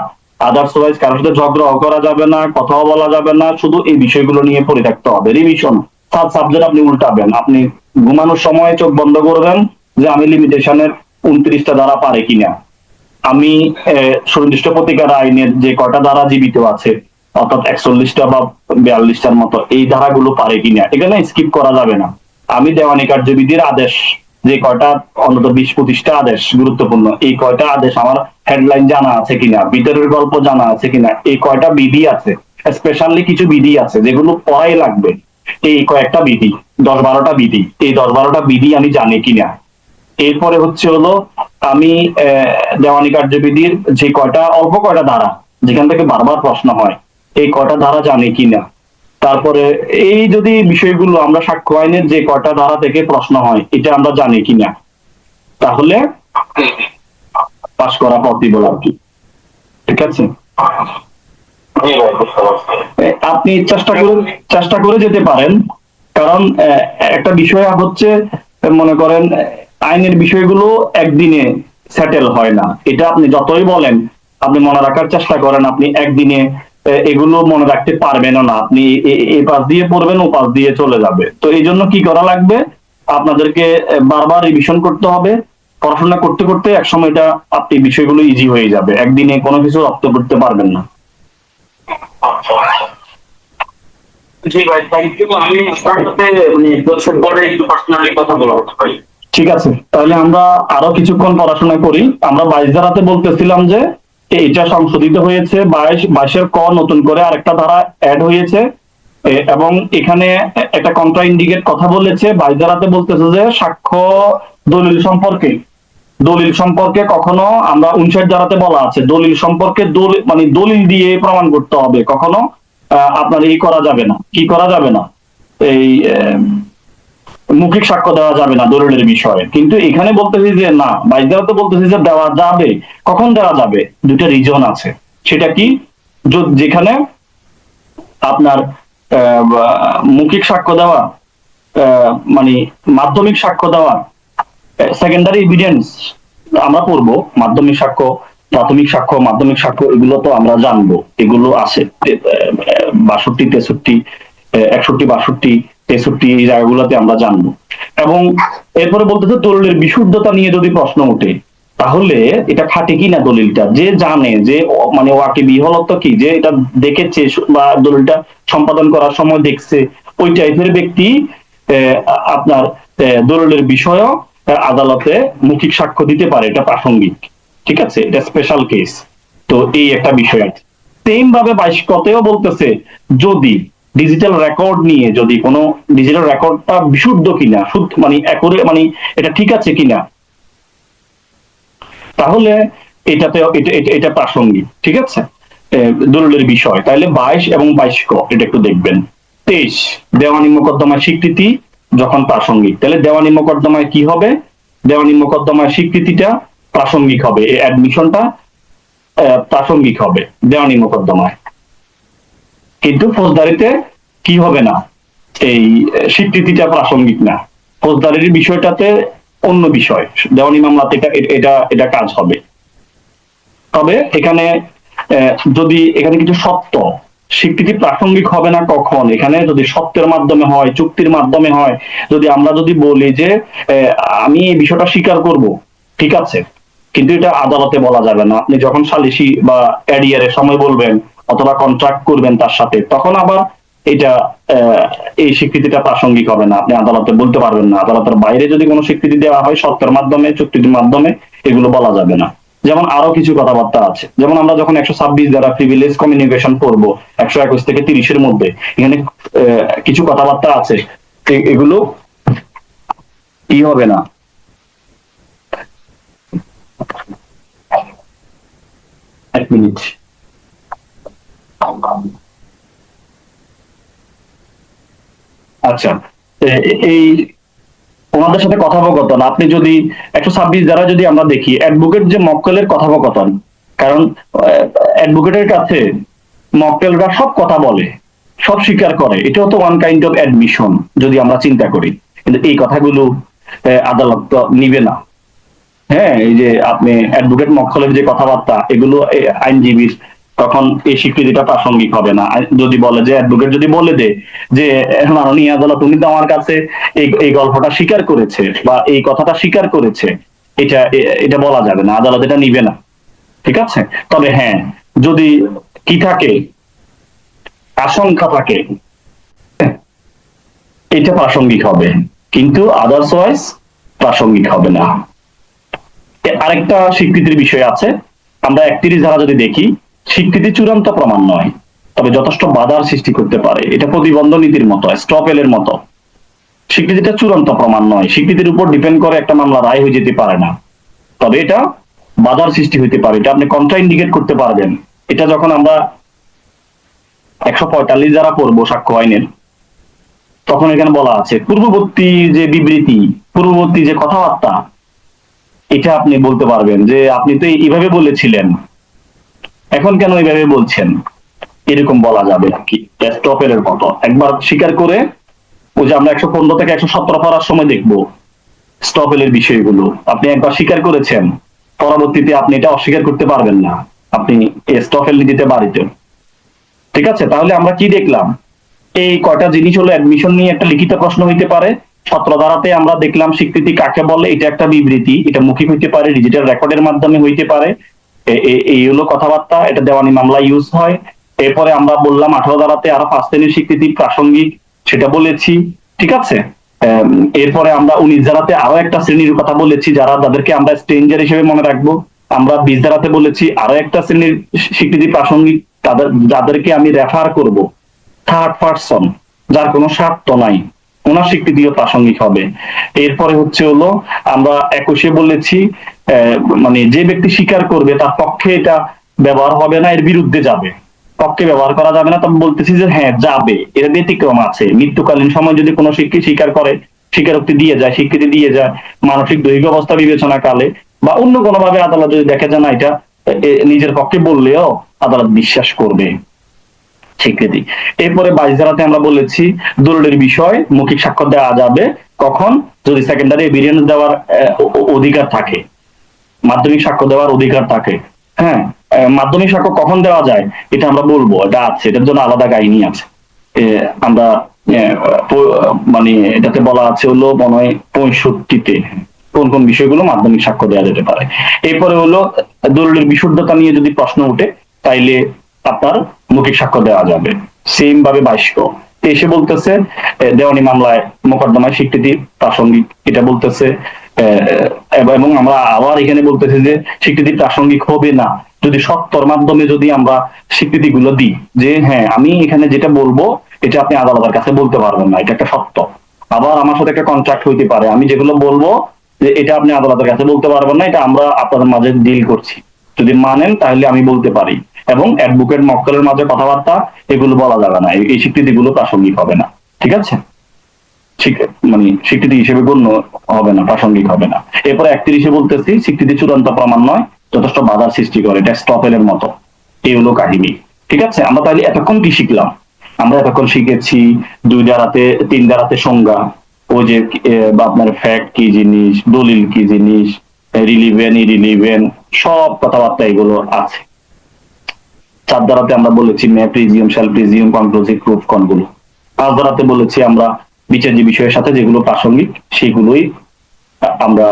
আদার্সওয়াইজ কারোর সাথে ঝগড়াও করা যাবে না, কথাও বলা যাবে না, শুধু এই বিষয়গুলো নিয়ে পড়ে থাকতে হবে। রিভিশন 7 সাবজেক্ট আপনি উল্টাবেন, আপনি ঘুমানোর সময় চোখ বন্ধ করবেন যে আমি লিমিটেশনের 29টা ধারা পারে কিনা, আমি সুনির্দিষ্ট প্রতিকার আইনের যে কটা ধারা জীবিত আছে অর্থাৎ 41টা বা 42টার মতো, এই ধারাগুলো পারে কিনা, এখানে স্কিপ করা যাবে না। আমি দেওয়ানি কার্যবিধির আদেশ যে কয়টা, অন্তত 20-25টা আদেশ গুরুত্বপূর্ণ, এই কয়টা আদেশ আমার হেডলাইন জানা আছে কিনা, ভিতরের গল্প জানা আছে কিনা, এই কয়টা বিধি আছে, স্পেশালি কিছু বিধি আছে যেগুলো পড়াই লাগবে, এই কয়েকটা বিধি, 10-12টা বিধি, এই 10-12টা বিধি আমি জানি কিনা। এরপরে হচ্ছে হলো আমি দেওয়ানি কার্যবিধির যে কয়টা অল্প কয়টা ধারা যেখান থেকে বারবার প্রশ্ন হয়, এই কয়টা ধারা জানি কিনা। তারপরে এই যদি বিষয়গুলো আমরা সাক্ষ্য আইনের যে কয়টা ধারা থেকে প্রশ্ন হয় এটা আমরা জানি কিনা, তাহলে পাশ করা পসিবল আর কি। ঠিক আছে, আপনি চেষ্টা করে যেতে পারেন, কারণ একটা বিষয় হচ্ছে মনে করেন আইনের বিষয়গুলো একদিনে সেটেল হয় না, এটা আপনি যতই বলেন, আপনি মনে রাখার চেষ্টা করেন, আপনি একদিনে এগুলো মনে রাখতে পারবেন না, আপনি এই পাশ দিয়ে পড়বেন ও পাশ দিয়ে চলে যাবে। তো এই জন্য কি করা লাগবে, আপনাদেরকে বারবার রিভিশন করতে হবে, পড়াশোনা করতে করতে একসময় এটা আপনি বিষয়গুলো ইজি হয়ে যাবে, একদিনে কোনো কিছু রপ্ত করতে পারবেন না। জি ভাই, থ্যাংক ইউ। আমি আপনার সাথে মানে বছর পরে একটু পার্সোনালি কথা বলতে পারি? ঠিক আছে, তাহলে আমরা আরো কিছুক্ষণ পড়াশোনা করি। আমরা 22 ধারাতে বলতেছিলাম যে এটা সংশোধিত হয়েছে, 22-এর ক নতুন করে আরেকটা ধারা অ্যাড হয়েছে, এবং এখানে একটা কন্ট্রা ইন্ডিকেট কথা বলেছে। 22 ধারাতে বলতেছে যে সাক্ষ্য দলিল সম্পর্কে কখনো, আমরা 59 ধারাতে বলা আছে দলিল সম্পর্কে মানে দলিল দিয়ে প্রমাণ করতে হবে, কখনো আপনার এই করা যাবে না, কি করা যাবে না, এই মৌখিক সাক্ষ্য দেওয়া যাবে না দলিলের বিষয়ে। কিন্তু এখানে বলতেছি যে না, 22 ধারাতে বলতেছি যে দেওয়া যাবে। কখন দেওয়া যাবে, দুটো রিজন আছে, সেটা কি, যেখানে আপনার মৌখিক সাক্ষ্য দেওয়া মানে মাধ্যমিক সাক্ষ্য দেওয়া, সেকেন্ডারি এভিডেন্স আমরা পড়বো, মাধ্যমিক সাক্ষ্য, প্রাথমিক সাক্ষ্য, মাধ্যমিক সাক্ষ্য, এগুলো তো আমরা জানবো, এগুলো আছে 62, 63 61, 62, 63 এই জায়গাগুলোতে আমরা জানবো। এবং এরপরে বলতেছে দলিলের বিশুদ্ধতা নিয়ে যদি প্রশ্ন ওঠে, তাহলে এটা খাটে কিনা দলিলটা, যে জানে যে মানে ওয়াকে বিহলত্ব কি, যে এটা দেখেছে বা দলিলটা সম্পাদন করার সময় দেখছে, ওই টাইপের ব্যক্তি আপনার দলিলের বিষয়ও আদালতে মৌখিক সাক্ষ্য দিতে পারে, এটা প্রাসঙ্গিক। ঠিক আছে, এটা স্পেশাল কেস। তো এই একটা বিষয় আছে। সেম ভাবে 22 কতেও বলতেছে, যদি ডিজিটাল রেকর্ড নিয়ে যদি কোনো ডিজিটাল রেকর্ডটা বিশুদ্ধ কিনা, শুদ্ধ মানে মানে এটা ঠিক আছে কিনা, তাহলে এটাতে এটা প্রাসঙ্গিক। ঠিক আছে, দলিলের বিষয়। তাহলে 22 এবং 22 ক এটা একটু দেখবেন। 23 দেওয়ানি মোকদ্দমায় স্বীকৃতি যখন প্রাসঙ্গিক, তাহলে দেওয়ানি মোকদ্দমায় কি হবে? দেওয়ানি মোকদ্দমায় স্বীকৃতিটা প্রাসঙ্গিক হবে, এই অ্যাডমিশনটা প্রাসঙ্গিক হবে দেওয়ানি মোকদ্দমায়। কিন্তু ফৌজদারিতে কি হবে না, এই স্বীকৃতিটা প্রাসঙ্গিক না। ফৌজদারির বিষয়টাতে অন্য বিষয়, দেওয়ানি মামলাতে এটা এটা এটা কাজ হবে। তবে এখানে যদি এখানে কিছু সত্য, স্বীকৃতি প্রাসঙ্গিক হবে না কখন? এখানে যদি সত্যের মাধ্যমে হয়, চুক্তির মাধ্যমে হয়, যদি আমরা যদি বলি যে আমি এই বিষয়টা স্বীকার করব, ঠিক আছে, কিন্তু এটা আদালতে বলা যাবে না। আপনি যখন সালিসি বা এডিআর এর সময় বলবেন অথবা কন্ট্রাক্ট করবেন তার সাথে, তখন আবার এটা এই স্বীকৃতিটা প্রাসঙ্গিক হবে না, আপনি আদালতে বলতে পারবেন না। আদালতের বাইরে যদি কোনো স্বীকৃতি দেওয়া হয় সত্যের মাধ্যমে, চুক্তির মাধ্যমে, এগুলো বলা যাবে না। যেমন আরো কিছু কথাবার্তা আছে, যেমন আমরা যখন 126 দ্বারা প্রিভিলেজ কমিউনিকেশন করবো 121 থেকে 30-এর মধ্যে, এখানে কিছু কথাবার্তা আছে, এগুলো কি হবে না। এক মিনিট। আচ্ছা, এই ওনাদের সাথে কথোপকথন আপনি যদি 126 দ্বারা যদি আমরা দেখি, অ্যাডভোকেট যে মক্কেলের কথোপকথন, কারণ অ্যাডভোকেটের কাছে মক্কেলরা সব কথা বলে, সব স্বীকার করে, এটাও তো ওয়ান কাইন্ড অফ অ্যাডমিশন যদি আমরা চিন্তা করি। কিন্তু এই কথাগুলো আদালত তো নিবে না। হ্যাঁ, এই যে আপনি অ্যাডভোকেট মক্কেলের যে কথাবার্তা, এগুলো আইনজীবীর তখন এই স্বীকৃতিটা প্রাসঙ্গিক হবে না। যদি বলে যে অ্যাডভোকেট যদি বলে দে যে মাননীয় আদালত উনি তো আমার কাছে এই গল্পটা স্বীকার করেছে বা এই কথাটা স্বীকার করেছে, এটা এটা বলা যাবে না, আদালত এটা নিবে না। ঠিক আছে, তবে হ্যাঁ, যদি কি থাকে, আশঙ্কা থাকে, এটা প্রাসঙ্গিক হবে, কিন্তু আদার্সওয়াইজ প্রাসঙ্গিক হবে না। আরেকটা স্বীকৃতির বিষয় আছে, আমরা 31 ধারা যদি দেখি, স্বীকৃতি চূড়ান্ত প্রমাণ নয়, তবে যথেষ্ট বাধার সৃষ্টি করতে পারে। এটা প্রতিবন্ধ নীতির মতো, স্টপেলের মতো। স্বীকৃতিটা চূড়ান্ত প্রমাণ নয়, স্বীকৃতির উপর ডিপেন্ড করে একটা মামলা রায় হয়ে যেতে পারে না, তবে এটা বাধার সৃষ্টি হতে পারে, এটা আপনি কন্ট্রা ইন্ডিকেট করতে পারবেন। এটা যখন আমরা 145 দ্বারা পড়বো সাক্ষ্য আইনের, তখন এখানে বলা আছে পূর্ববর্তী যে বিবৃতি, পূর্ববর্তী যে কথাবার্তা, এটা আপনি বলতে পারবেন যে আপনি তো এইভাবে বলেছিলেন, এখন কেন এইভাবে বলছেন, এরকম বলা যাবে আর কি। স্টপেলের মতো একবার স্বীকার করে, ওই যে আমরা 115 থেকে 117 পড়ার সময় দেখবো স্টপেলের বিষয়গুলো, আপনি একবার স্বীকার করেছেন, পরবর্তীতে আপনি এটা অস্বীকার করতে পারবেন না, আপনি স্টপেল দিতে বাড়িতে। ঠিক আছে, তাহলে আমরা কি দেখলাম? এই কয়টা জিনিস হলো, অ্যাডমিশন নিয়ে একটা লিখিত প্রশ্ন হইতে পারে। 17 ধারাতে আমরা দেখলাম স্বীকৃতি কাকে বলে, এটা একটা বিবৃতি, এটা মৌখিক হইতে পারে, ডিজিটাল রেকর্ডের মাধ্যমে হইতে পারে, এই হলো কথাবার্তা, এটা দেওয়ানি মামলা ইউজ হয়। এরপরে আমরা বললাম 18 ধারাতে আরো 5 শ্রেণীর স্বীকৃতি প্রাসঙ্গিক, সেটা বলেছি। ঠিক আছে, এরপরে আমরা 19 ধারাতে আরো একটা শ্রেণীর কথা বলেছি, যাদেরকে আমরা স্ট্রেঞ্জার হিসেবে মনে রাখবো। আমরা 20 ধারাতে বলেছি আরো একটা শ্রেণীর স্বীকৃতি প্রাসঙ্গিক, যাদেরকে আমি রেফার করব, থার্ড পার্সন, যার কোনো স্বার্থ নাই, ওনার স্বীকৃতিও প্রাসঙ্গিক হবে। এরপরে হচ্ছে হলো আমরা 21-এ বলেছি মানে যে ব্যক্তি স্বীকার করবে তার পক্ষে এটা ব্যবহার হবে না, এর বিরুদ্ধে যাবে, পক্ষে ব্যবহার করা যাবে না। তবে বলতেছি যে হ্যাঁ যাবে, এর ব্যতিক্রম আছে। মৃত্যুকালীন সময় যদি কোনো স্বীকার করে, স্বীকারোক্তি দিয়ে যায়, স্বীকৃতি দিয়ে যায়, মানসিক দৈহিক অবস্থা বিবেচনা কালে বা অন্য কোনোভাবে আদালত যদি দেখে যায় না এটা নিজের পক্ষে বললেও আদালত বিশ্বাস করবে স্বীকৃতি। এরপরে 22 ধারাতে আমরা বলেছি দলিলের বিষয় মৌখিক স্বাক্ষর দেওয়া যাবে কখন, যদি সেকেন্ডারি এভিডেন্স দেওয়ার অধিকার থাকে, মাধ্যমিক সাক্ষ্য দেওয়ার অধিকার থাকে। হ্যাঁ, মাধ্যমিক সাক্ষ্য কখন দেওয়া যায় এটা আমরা বলবো, এটা আছে, এটার জন্য আলাদা কাহিনী আছে। আমরা মানে এটাতে বলা আছে হলো মনে হয় 65-তে কোন কোন বিষয়গুলো মাধ্যমিক সাক্ষ্য দেওয়া যেতে পারে। এরপরে হলো দলিলের বিশুদ্ধতা নিয়ে যদি প্রশ্ন উঠে তাইলে আপনার মৌখিক সাক্ষ্য দেওয়া যাবে। সেম ভাবে 22 এসে বলতেছে দেওয়ানি মামলায় মোকদ্দমায় স্বীকৃতি প্রাসঙ্গিক, এটা বলতেছে এবং আমরা আবার এখানে বলতেছি যে স্বীকৃতি প্রাসঙ্গিক হবে না যদি সত্তর মাধ্যমে যদি আমরা স্বীকৃতি গুলো দিই যে হ্যাঁ আমি এখানে যেটা বলবো এটা আপনি আদালতের কাছে বলতে পারবেন না, এটা একটা সত্য। আবার আমার সাথে একটা কন্ট্রাক্ট হইতে পারে, আমি যেগুলো বলবো যে এটা আপনি আদালতের কাছে বলতে পারবেন না, এটা আমরা আপনাদের মাঝে ডিল করছি, যদি মানেন তাহলে আমি বলতে পারি। এবং অ্যাডভোকেট মক্কেলের মাঝে কথাবার্তা এগুলো বলা যাবে না, এই স্বীকৃতিগুলো প্রাসঙ্গিক হবে না, ঠিক আছে? মানে স্বীকৃতি হিসেবে গণ্য হবে না, প্রাসঙ্গিক হবে না। এরপরে 31-এ বলতেছি স্বীকৃতি চূড়ান্ত প্রমাণ নয়, যথেষ্ট বাধার সৃষ্টি করে, এটা স্টপেলের মতো। এই হলো কাহিনী, ঠিক আছে? আমরা তাহলে এতক্ষণ কি শিখলাম? আমরা এতক্ষণ শিখেছি 2 ধারাতে 3 ধারাতে সংজ্ঞা, ওই যে আপনার ফ্যাক্ট কি জিনিস, দলিল কি জিনিস, রিলিভেন্ট ইরিলিভেন্ট সব কথাবার্তা এগুলো আছে। 4 ধারাতে আমরা বলেছি may presume shall presume conclusive proof কোনগুলো। 5 ধারাতে বলেছি আমরা বিচার্য বিষয়ের সাথে যেগুলো প্রাসঙ্গিক সেগুলোই আমরা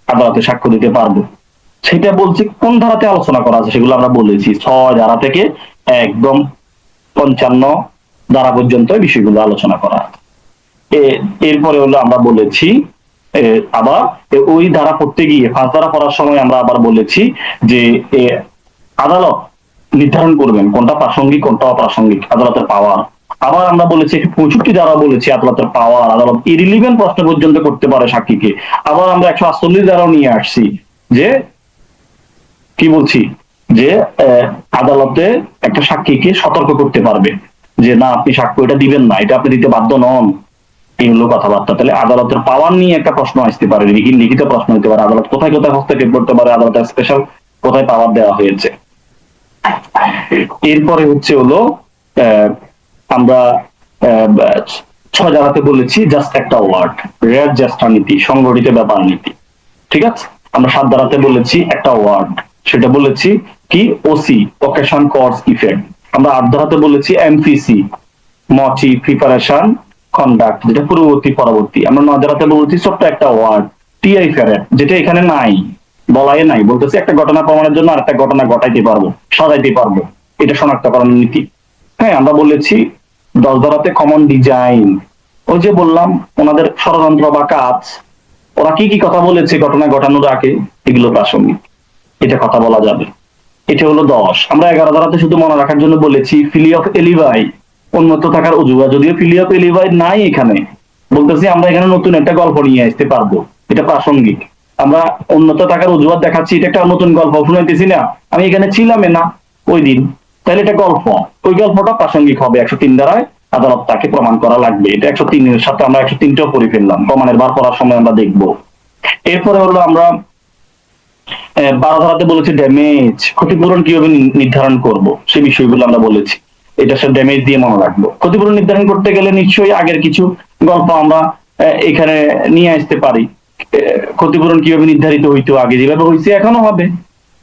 আদালতে সাক্ষ্য দিতে পারবো। সেটা বলছি কোন ধারাতে আলোচনা করা আছে সেগুলো আমরা বলেছি 6 ধারা থেকে একদম 55 ধারা পর্যন্ত বিষয়গুলো আলোচনা করা। এরপরে হলো আমরা বলেছি আবার ওই ধারা পড়তে গিয়ে 5 ধারা পড়ার সময় আমরা আবার বলেছি যে আদালত নির্ধারণ করবেন কোনটা প্রাসঙ্গিক কোনটা অপ্রাসঙ্গিক, আদালতের পাওয়ার। আবার আমরা বলেছি 65 ধারা বলেছি আদালতের পাওয়ার, আদালত ইরিলিভেন্ট প্রশ্ন পর্যন্ত করতে পারে সাক্ষীকে। আবার আমরা 148 ধারাও নিয়ে আসছি যে কি বলছি যে আদালতে একটা সাক্ষীকে সতর্ক করতে পারবে যে না আপনি সাক্ষ্য এটা দিবেন না, এটা আপনি দিতে বাধ্য নন, এইগুলো কথাবার্তা। তাহলে আদালতের পাওয়ার নিয়ে একটা প্রশ্ন আসতে পারে, লিখিত প্রশ্ন হতে পারে, আদালত কোথায় কোথায় হস্তক্ষেপ করতে পারে, আদালতের স্পেশাল কোথায় পাওয়ার দেওয়া হয়েছে। এরপরে হচ্ছে হলো আমরা 6 ধারাতে বলেছি জাস্ট একটা ওয়ার্ড, রেয়ার জ্যেষ্ঠ নীতি, সংগঠিত ব্যাপার নীতি, ঠিক আছে? আমরা 7 ধারাতে বলেছি একটা ওয়ার্ড, সেটা বলেছি কি ওসি, অকেশন কজ ইফেক্ট। আমরা 8 ধারাতে বলেছি এমপিসি, মোটিভ প্রিপারেশন কন্ডাক্ট, যেটা পূর্ববর্তী পরবর্তী। আমরা 9 ধারাতে বলেছি ছোট্ট একটা ওয়ার্ড টিআই ফেরেট, যেটা এখানে নাই, বলাই নাই, বলতেছি একটা ঘটনা প্রমাণের জন্য আরেকটা ঘটনা ঘটাইতে পারবো, সাজাইতে পারবো, এটা শনাক্তকরণ নীতি। হ্যাঁ, আমরা বলেছি 10 ধারাতে কমন ডিজাইন, ওই যে বললাম ওনাদের ষড়যন্ত্র বা কাজ, ওরা কি কি কথা বলেছে ঘটনা ঘটানোর আগে, এগুলো প্রাসঙ্গিক, এটা কথা বলা যাবে। এটা হলো 10। আমরা 11 ধারাতে শুধু মনে রাখার জন্য বলেছি ফিলি অফ এলিভাই, উন্নত থাকার অজুহাত, যদিও ফিলি অফ এলিভাই নাই এখানে, বলতেছি আমরা এখানে নতুন একটা গল্প নিয়ে আসতে পারবো, এটা প্রাসঙ্গিক। আমরা উন্নত থাকার অজুহাত দেখাচ্ছি, এটা একটা নতুন গল্প শুনাইতেছি না, আমি এখানে ছিলাম না ওই দিন, তাহলে এটা গল্প, ওই গল্পটা প্রাসঙ্গিক হবে। 103 ধারায় আদালত তাকে প্রমাণ করা লাগবে, এটা 103-এর সাথে আমরা 103টাও পড়ে ফেললাম, প্রমাণের বার করার সময় আমরা দেখবো। এরপরে হলো আমরা 12 ধারাতে বলেছি ড্যামেজ, ক্ষতিপূরণ কিভাবে নির্ধারণ করব সেই বিষয়গুলো আমরা বলেছি, এটা সব ড্যামেজ দিয়ে মনে রাখবো। ক্ষতিপূরণ নির্ধারণ করতে গেলে নিশ্চয়ই আগের কিছু গল্প আমরা এখানে নিয়ে আসতে পারি, ক্ষতিপূরণ কিভাবে নির্ধারিত হইতো, আগে যেভাবে হয়েছে এখনো হবে,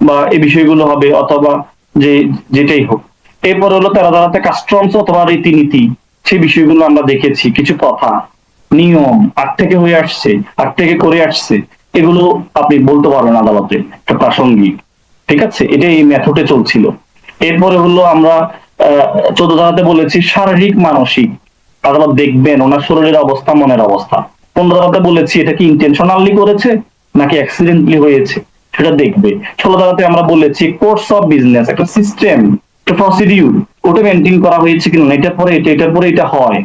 বা এই বিষয়গুলো হবে, অথবা যে যেটাই হোক। এরপর হলো 13 ধারাতে কাস্টমস অথবা রীতিনীতি, সেই বিষয়গুলো আমরা দেখেছি, কিছু কথা নিয়ম আগ থেকে হয়ে আসছে, আগ থেকে করে আসছে, এগুলো আপনি বলতে পারবেন আদালতে, একটা প্রাসঙ্গিক, ঠিক আছে? এটা এই মেথডে চলছিল। এরপরে হলো আমরা 14 ধারাতে বলেছি শারীরিক মানসিক, আদালত দেখবেন ওনার শরীরের অবস্থা মনের অবস্থা। 15 ধারাতে বলেছি এটা কি ইন্টেনশনালি করেছে নাকি অ্যাক্সিডেন্টলি হয়েছে সেটা দেখবে। 16 ধারাতে আমরা বলেছি কোর্স অফ বিজনেস, একটা সিস্টেম, একটা প্রসিডিউর, ওটা মেনটেন করা হয়েছে কিনা, এটার পরে এটা, এটার পরে এটা হয়,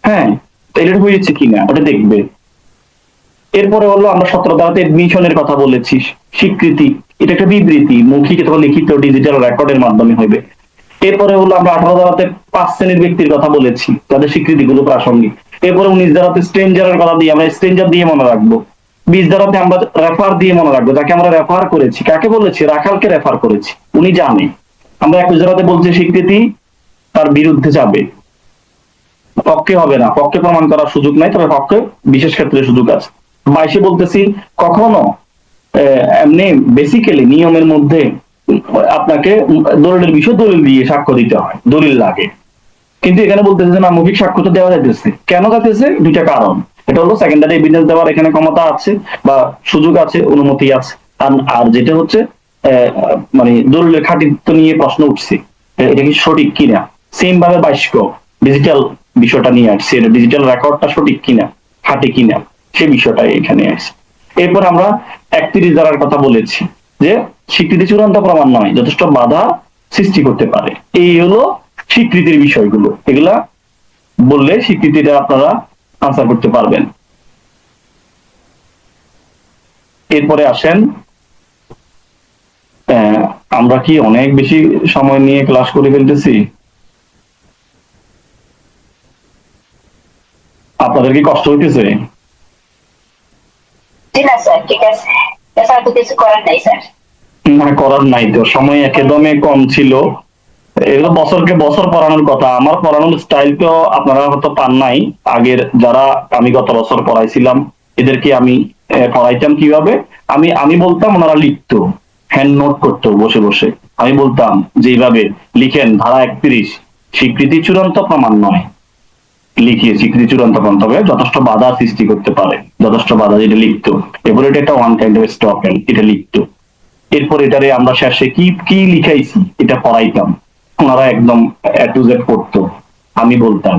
হ্যাঁ এটা হয়েছে কিনা ওটা দেখবে। এরপরে হলো আমরা 17 ধারাতে এডমিশনের কথা বলেছি, স্বীকৃতি, এটা একটা বিবৃতি, মৌখিক অথবা লিখিত ডিজিটাল রেকর্ডের মাধ্যমে হবে। এরপরে হলো আমরা 18 ধারাতে 5 শ্রেণীর ব্যক্তির কথা বলেছি, তাদের স্বীকৃতিগুলো প্রাসঙ্গিক। এরপরে 19 ধারাতে স্ট্রেঞ্জারের কথা দিয়ে আমরা স্ট্রেঞ্জার দিয়ে মনে রাখবো। 20 ধারাতে আমরা রেফার দিয়ে মনে রাখবো, যাকে আমরা রেফার করেছি, কাকে বলেছি, রাখালকে রেফার করেছি, উনি জানে। আমরা 21 ধারাতে বলছি স্বীকৃতি তার বিরুদ্ধে যাবে, পক্ষে হবে না, পক্ষে প্রমাণ করার সুযোগ নাই, তবে পক্ষে বিশেষ ক্ষেত্রে সুযোগ আছে। 22-এ বলতেছি কখনো এমনি বেসিক্যালি নিয়মের মধ্যে আপনাকে দলিলের বিষয় দলিল দিয়ে সাক্ষ্য দিতে হয়, দলিল লাগে, কিন্তু এখানে বলতেছে যে না, মৌখিক সাক্ষ্য তো দেওয়া যাইতেছে। কেন যাইতেছে? দুইটা কারণ। এটা হলো সেকেন্ডারি এভিডেন্স দেওয়ার এখানে ক্ষমতা আছে বা সুযোগ আছে, অনুমতি আছে। আর আর যেটা হচ্ছে মানে দলিলের খাঁটিত্ব নিয়ে প্রশ্ন উঠছে, এটা কি সঠিক কিনা। সেম ভাবে বাক্য ডিজিটাল বিষয়টা নিয়ে আসছে, এটা ডিজিটাল রেকর্ডটা সঠিক কিনা, খাঁটি কিনা, সেই বিষয়টা এখানে আসছে। এরপর আমরা 31 ধারার কথা বলেছি যে স্বীকৃতি চূড়ান্ত প্রমাণ নয়, যথেষ্ট বাধা সৃষ্টি করতে পারে। এই হলো স্বীকৃতির বিষয়গুলো, এগুলা বললে স্বীকৃতিটা আপনারা আনসার করতে পারবেন। এরপরে আসেন, আমরা কি অনেক বেশি সময় নিয়ে ক্লাস করে ফেলতেছি? আপনাদের কি কষ্ট হইতেছে? জি না স্যার, ঠিক আছে, এছাড়া তো কিছু করার নাই স্যার। না, করার নাই তো, সময় একদমই কম ছিল। এগুলো বছরকে বছর পড়ানোর কথা, আমার পড়ানোর স্টাইল তো আপনারা হয়তো পান নাই। আগের যারা আমি গত বছর পড়াইছিলাম এদেরকে আমি পড়াইতাম কিভাবে, আমি আমি বলতাম, ওনারা লিখতো, হ্যান্ড নোট করতো বসে বসে। আমি বলতাম যে এইভাবে লিখেন, ধারা 31, স্বীকৃতি চূড়ান্ত প্রমাণ নয়, লিখিয়ে স্বীকৃতি চূড়ান্ত প্রমাণ, তবে যথেষ্ট বাধা সৃষ্টি করতে পারে, যথেষ্ট বাধা, যেটা লিখতো। এরপরে এটা একটা ওয়ান কাইন্ড অফ স্টপ, এটা লিখতো। এরপর এটারে আমরা শেষে কি কি লিখাইছি এটা পড়াইতাম, ওনারা একদম এ টু জেড পড়তো, আমি বলতাম।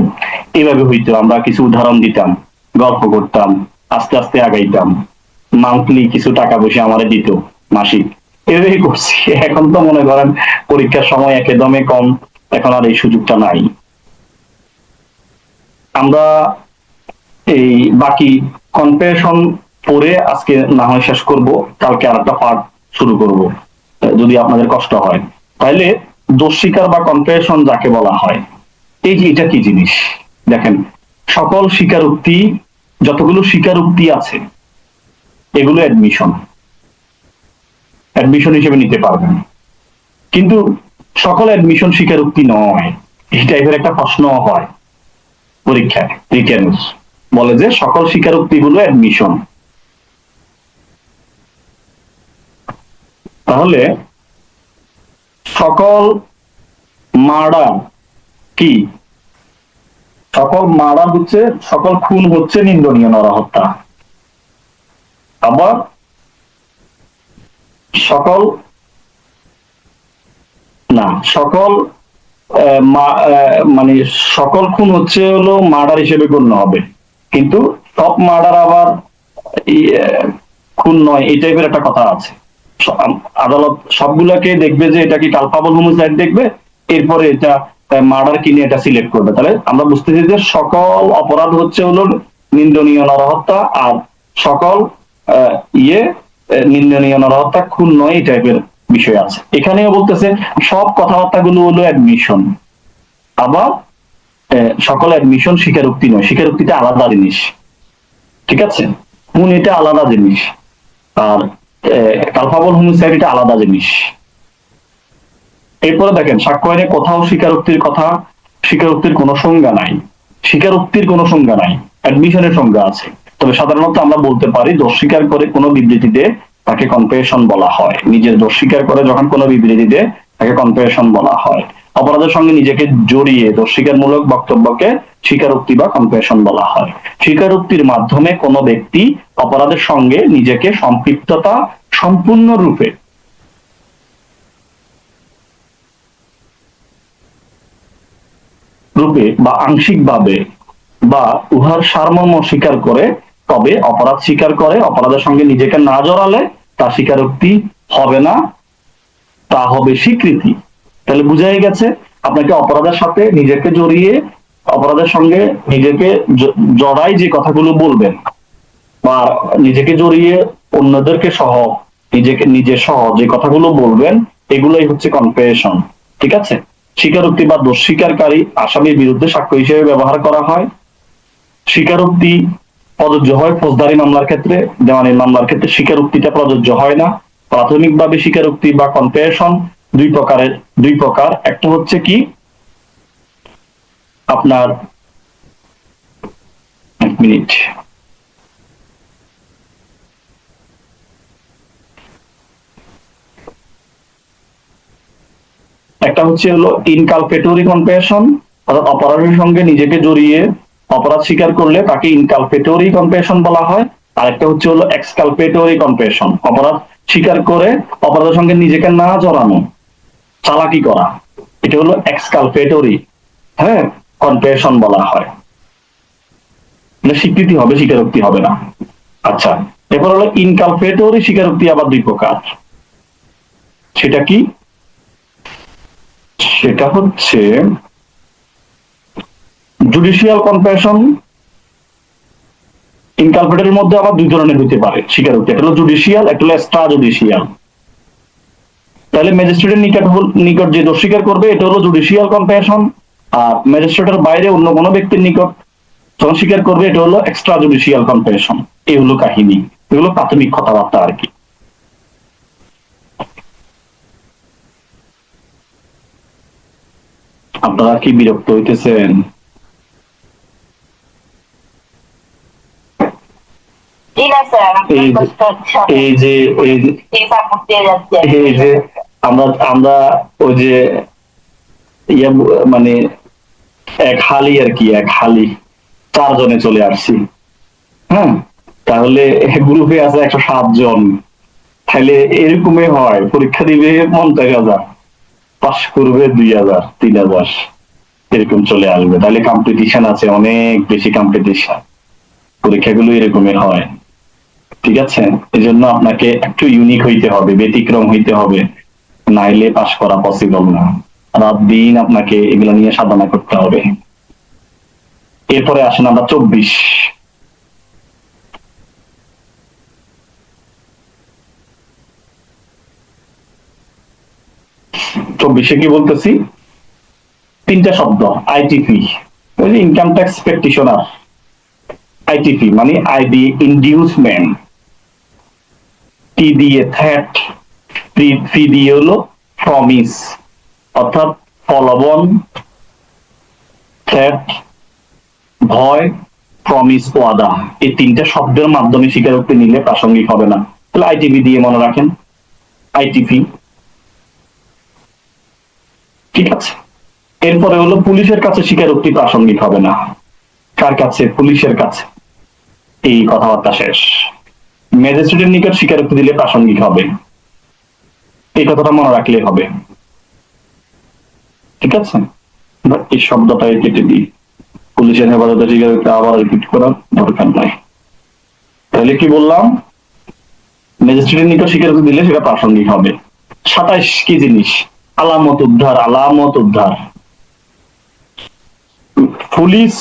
এভাবে হইতো, আমরা কিছু উদাহরণ দিতাম, গল্প করতাম, আস্তে আস্তে আগাইতাম। মান্থলি কিছু টাকা পয়সা আমারে দিত, মাসিক। এভাবেই করছি। এখন তো মনে করেন পরীক্ষার সময় একদমই কম, এখন আর এই সুযোগটা নাই। আমরা এই বাকি কনফেশন পরে আজকে না হয় শেষ করব, কালকে আরেকটা পার্ট শুরু করব, যদি আপনাদের কষ্ট হয়। তাহলে দোষ স্বীকার বা কনফেশন যাকে বলা হয়, এই যে এটা কি জিনিস দেখেন, সকল স্বীকারোক্তি, যতগুলো স্বীকারোক্তি আছে এগুলো অ্যাডমিশন, অ্যাডমিশন হিসেবে নিতে পারবেন। কিন্তু সকল অ্যাডমিশন স্বীকারোক্তি নয়, এই টাইপের একটা প্রশ্ন হয় পরীক্ষায়, রিটেন বলে যে সকল স্বীকারোক্তি গুলো অ্যাডমিশন। তাহলে সকল মার্ডার কি? সকল মার্ডার হচ্ছে, সকল খুন হচ্ছে নিন্দনীয় নরহত্যা। আবার সকল, না, সকল মানে সকল খুন হচ্ছে হলো মার্ডার হিসেবে গণ্য হবে, কিন্তু সব মার্ডার আবার খুন নয়, এই টাইপের একটা কথা আছে। আদালত সবগুলাকে দেখবে যে এটা কি কালপাবল হোমিসাইড দেখবে, এরপরে এটা মার্ডার কিনে এটা সিলেক্ট করবে। তাহলে আমরা বুঝতেছি যে সকল অপরাধ হচ্ছে হলো নিন্দনীয় নরহত্যা, আর সকল ইয়ে নিন্দনীয় নরহত্যা খুন নয়, এই টাইপের বিষয় আছে। এখানেও বলতেছে সব কথাবার্তা গুলো হলো অ্যাডমিশন। আবার সকল অ্যাডমিশন স্বীকারোক্তি নয়, স্বীকারোক্তিটা আলাদা জিনিস, ঠিক আছে। খুন এটা আলাদা জিনিস, আর কালপাবল হোমিসাইড এটা আলাদা জিনিস। এরপরে দেখেন, সাক্ষ্য আইনে কোথাও স্বীকারোক্তির কথা, স্বীকারোক্তির কোনো সংজ্ঞা নাই, স্বীকারোক্তির কোনো সংজ্ঞা নাই, অ্যাডমিশনের সংজ্ঞা আছে। তবে সাধারণত আমরা বলতে পারি দোষ স্বীকার করে কোনো বিবৃতিতে তাকে কনফেশন বলা হয়। নিজের দোষ স্বীকার করে যখন কোনো বিবৃতিতে তাকে কনফেশন বলা হয়। অপরাধের সঙ্গে নিজেকে জড়িয়ে দোষ স্বীকারমূলক বক্তব্যকে স্বীকারোক্তি বা কনফেশন বলা হয়। স্বীকারোক্তির মাধ্যমে কোনো ব্যক্তি অপরাধের সঙ্গে নিজেকে সম্পৃক্ততা সম্পূর্ণরূপে রূপে বা আংশিকভাবে বা উহার সারমর্ম স্বীকার করে, তবে অপরাধ স্বীকার করে অপরাধের সঙ্গে নিজেকে না জড়ালে তা স্বীকারোক্তি হবে না, তা হবে স্বীকৃতি। তাহলে বুঝাই গেছে, আপনাকে অপরাধের সাথে নিজেকে জড়িয়ে অপরাধের সঙ্গে নিজেকে জড়াই যে কথাগুলো বলবেন, বা নিজেকে জড়িয়ে অন্যদেরকে সহ নিজেকে নিজে সহ যে কথাগুলো বলবেন, এগুলোই হচ্ছে কনফেশন, ঠিক আছে। স্বীকারোক্তি বা দোষ স্বীকারকারী আসামির বিরুদ্ধে সাক্ষ্য হিসেবে ব্যবহার করা হয়। স্বীকারোক্তি প্রযোজ্য হয় ফৌজদারি মামলার ক্ষেত্রে, দেওয়ানি মামলার ক্ষেত্রে স্বীকারোক্তিটা প্রযোজ্য হয় না। প্রাথমিকভাবে স্বীকারোক্তি বা কনফেশন দুই প্রকার। একটা হচ্ছে কি আপনার, এক মিনিট, একটা হচ্ছে হলো ইনকালপেটরি কনফেশন, অর্থাৎ অপরাধের সঙ্গে নিজেকে জড়িয়ে অপরাধ স্বীকার করলে তাকে ইনকালপেটরি কনফেশন বলা হয়। আরেকটা হচ্ছে হলো এক্সকালপেটরি কনফেশন, অপরাধ স্বীকার করে অপরাধের সঙ্গে নিজেকে না জড়ানো, চালাকি করা, এটা হলো এক্সকালপেটরি, হ্যাঁ, কনফেশন বলা হয়। স্বীকৃতি হবে, স্বীকারোক্তি হবে না। আচ্ছা, এরপর হলো ইনকালপেটরি স্বীকারোক্তি, আবার দুই প্রকার। সেটা কি? সেটা হচ্ছে জুডিশিয়াল কনফেশন। ইনকালপেটরির মধ্যে আবার দুই ধরনের হতে পারে স্বীকারোক্তি, একটা হলো জুডিশিয়াল, একটা হলো এক্সট্রা জুডিশিয়াল। তাহলে ম্যাজিস্ট্রেটের নিকট যে দোষ স্বীকার করবে এটা হলো জুডিশিয়াল কনফেশন, আর ম্যাজিস্ট্রেটের বাইরে অন্য কোনো ব্যক্তির নিকট যখন স্বীকার করবে এটা হলো এক্সট্রা জুডিশিয়াল কনফেশন। এই হলো কাহিনী, এগুলো প্রাথমিক কথাবার্তা আর কি। আপনারা কি বিরক্ত হইতেছেন? এই যে আমরা আমরা ওই যে মানে এক হালি আর কি, এক হালি 4 জনে চলে আসছি, হ্যাঁ, তাহলে গ্রুপে আছে 107 জন, তাহলে এরকমই হয়, পরীক্ষা দিবে 50,000, পাস করবে 2,000 3,000, এরকম চলে আসবে। তাহলে কম্পিটিশন আছে, অনেক বেশি কম্পিটিশন, পরীক্ষাগুলো এরকমই হয়। ঠিক আছে, এই জন্য আপনাকে একটু ইউনিক হইতে হবে, ব্যতিক্রম হইতে হবে, নাইলে পাস করা পসিবল না। রাত দিন আপনাকে এগুলো নিয়ে সাধনা করতে হবে। এরপরে আসেন আমরা 24। কি বলতেছি? 3টা শব্দ, আইটিপি, ওই যে ইনকাম ট্যাক্স প্র্যাকটিশনার। আইটিপি মানে আইডি ইনডিউসমেন্ট, টি দিয়ে থ্রেট, ফি দিয়ে হলো প্রমিস, অর্থাৎ প্রলোভন, থ্রেট ভয়, প্রমিস ওয়াদা, এই 3টা শব্দের মাধ্যমে স্বীকারোক্তি নিলে প্রাসঙ্গিক হবে না। তাহলে আইটিপি দিয়ে মনে রাখেন, আইটিপি। ঠিক আছে, এরপরে হলো পুলিশের কাছে স্বীকারোক্তি প্রাসঙ্গিক হবে না। কার কাছে? পুলিশের কাছে। এই কথাবার্তা শেষ। ম্যাজিস্ট্রেটের নিকট স্বীকারোক্তি দিলে প্রাসঙ্গিক হবে, এই কথাটা মনে রাখলে হবে। ঠিক আছে, এই শব্দটাই কেটে দিই, পুলিশের হেফাজতে স্বীকারোক্তি আবার রিপিট করার দরকার নাই। তাহলে কি বললাম? ম্যাজিস্ট্রেটের নিকট স্বীকারোক্তি দিলে সেটা প্রাসঙ্গিক হবে। 27 কি জিনিস? আলামত উদ্ধার। আলামত উদ্ধার, পুলিশ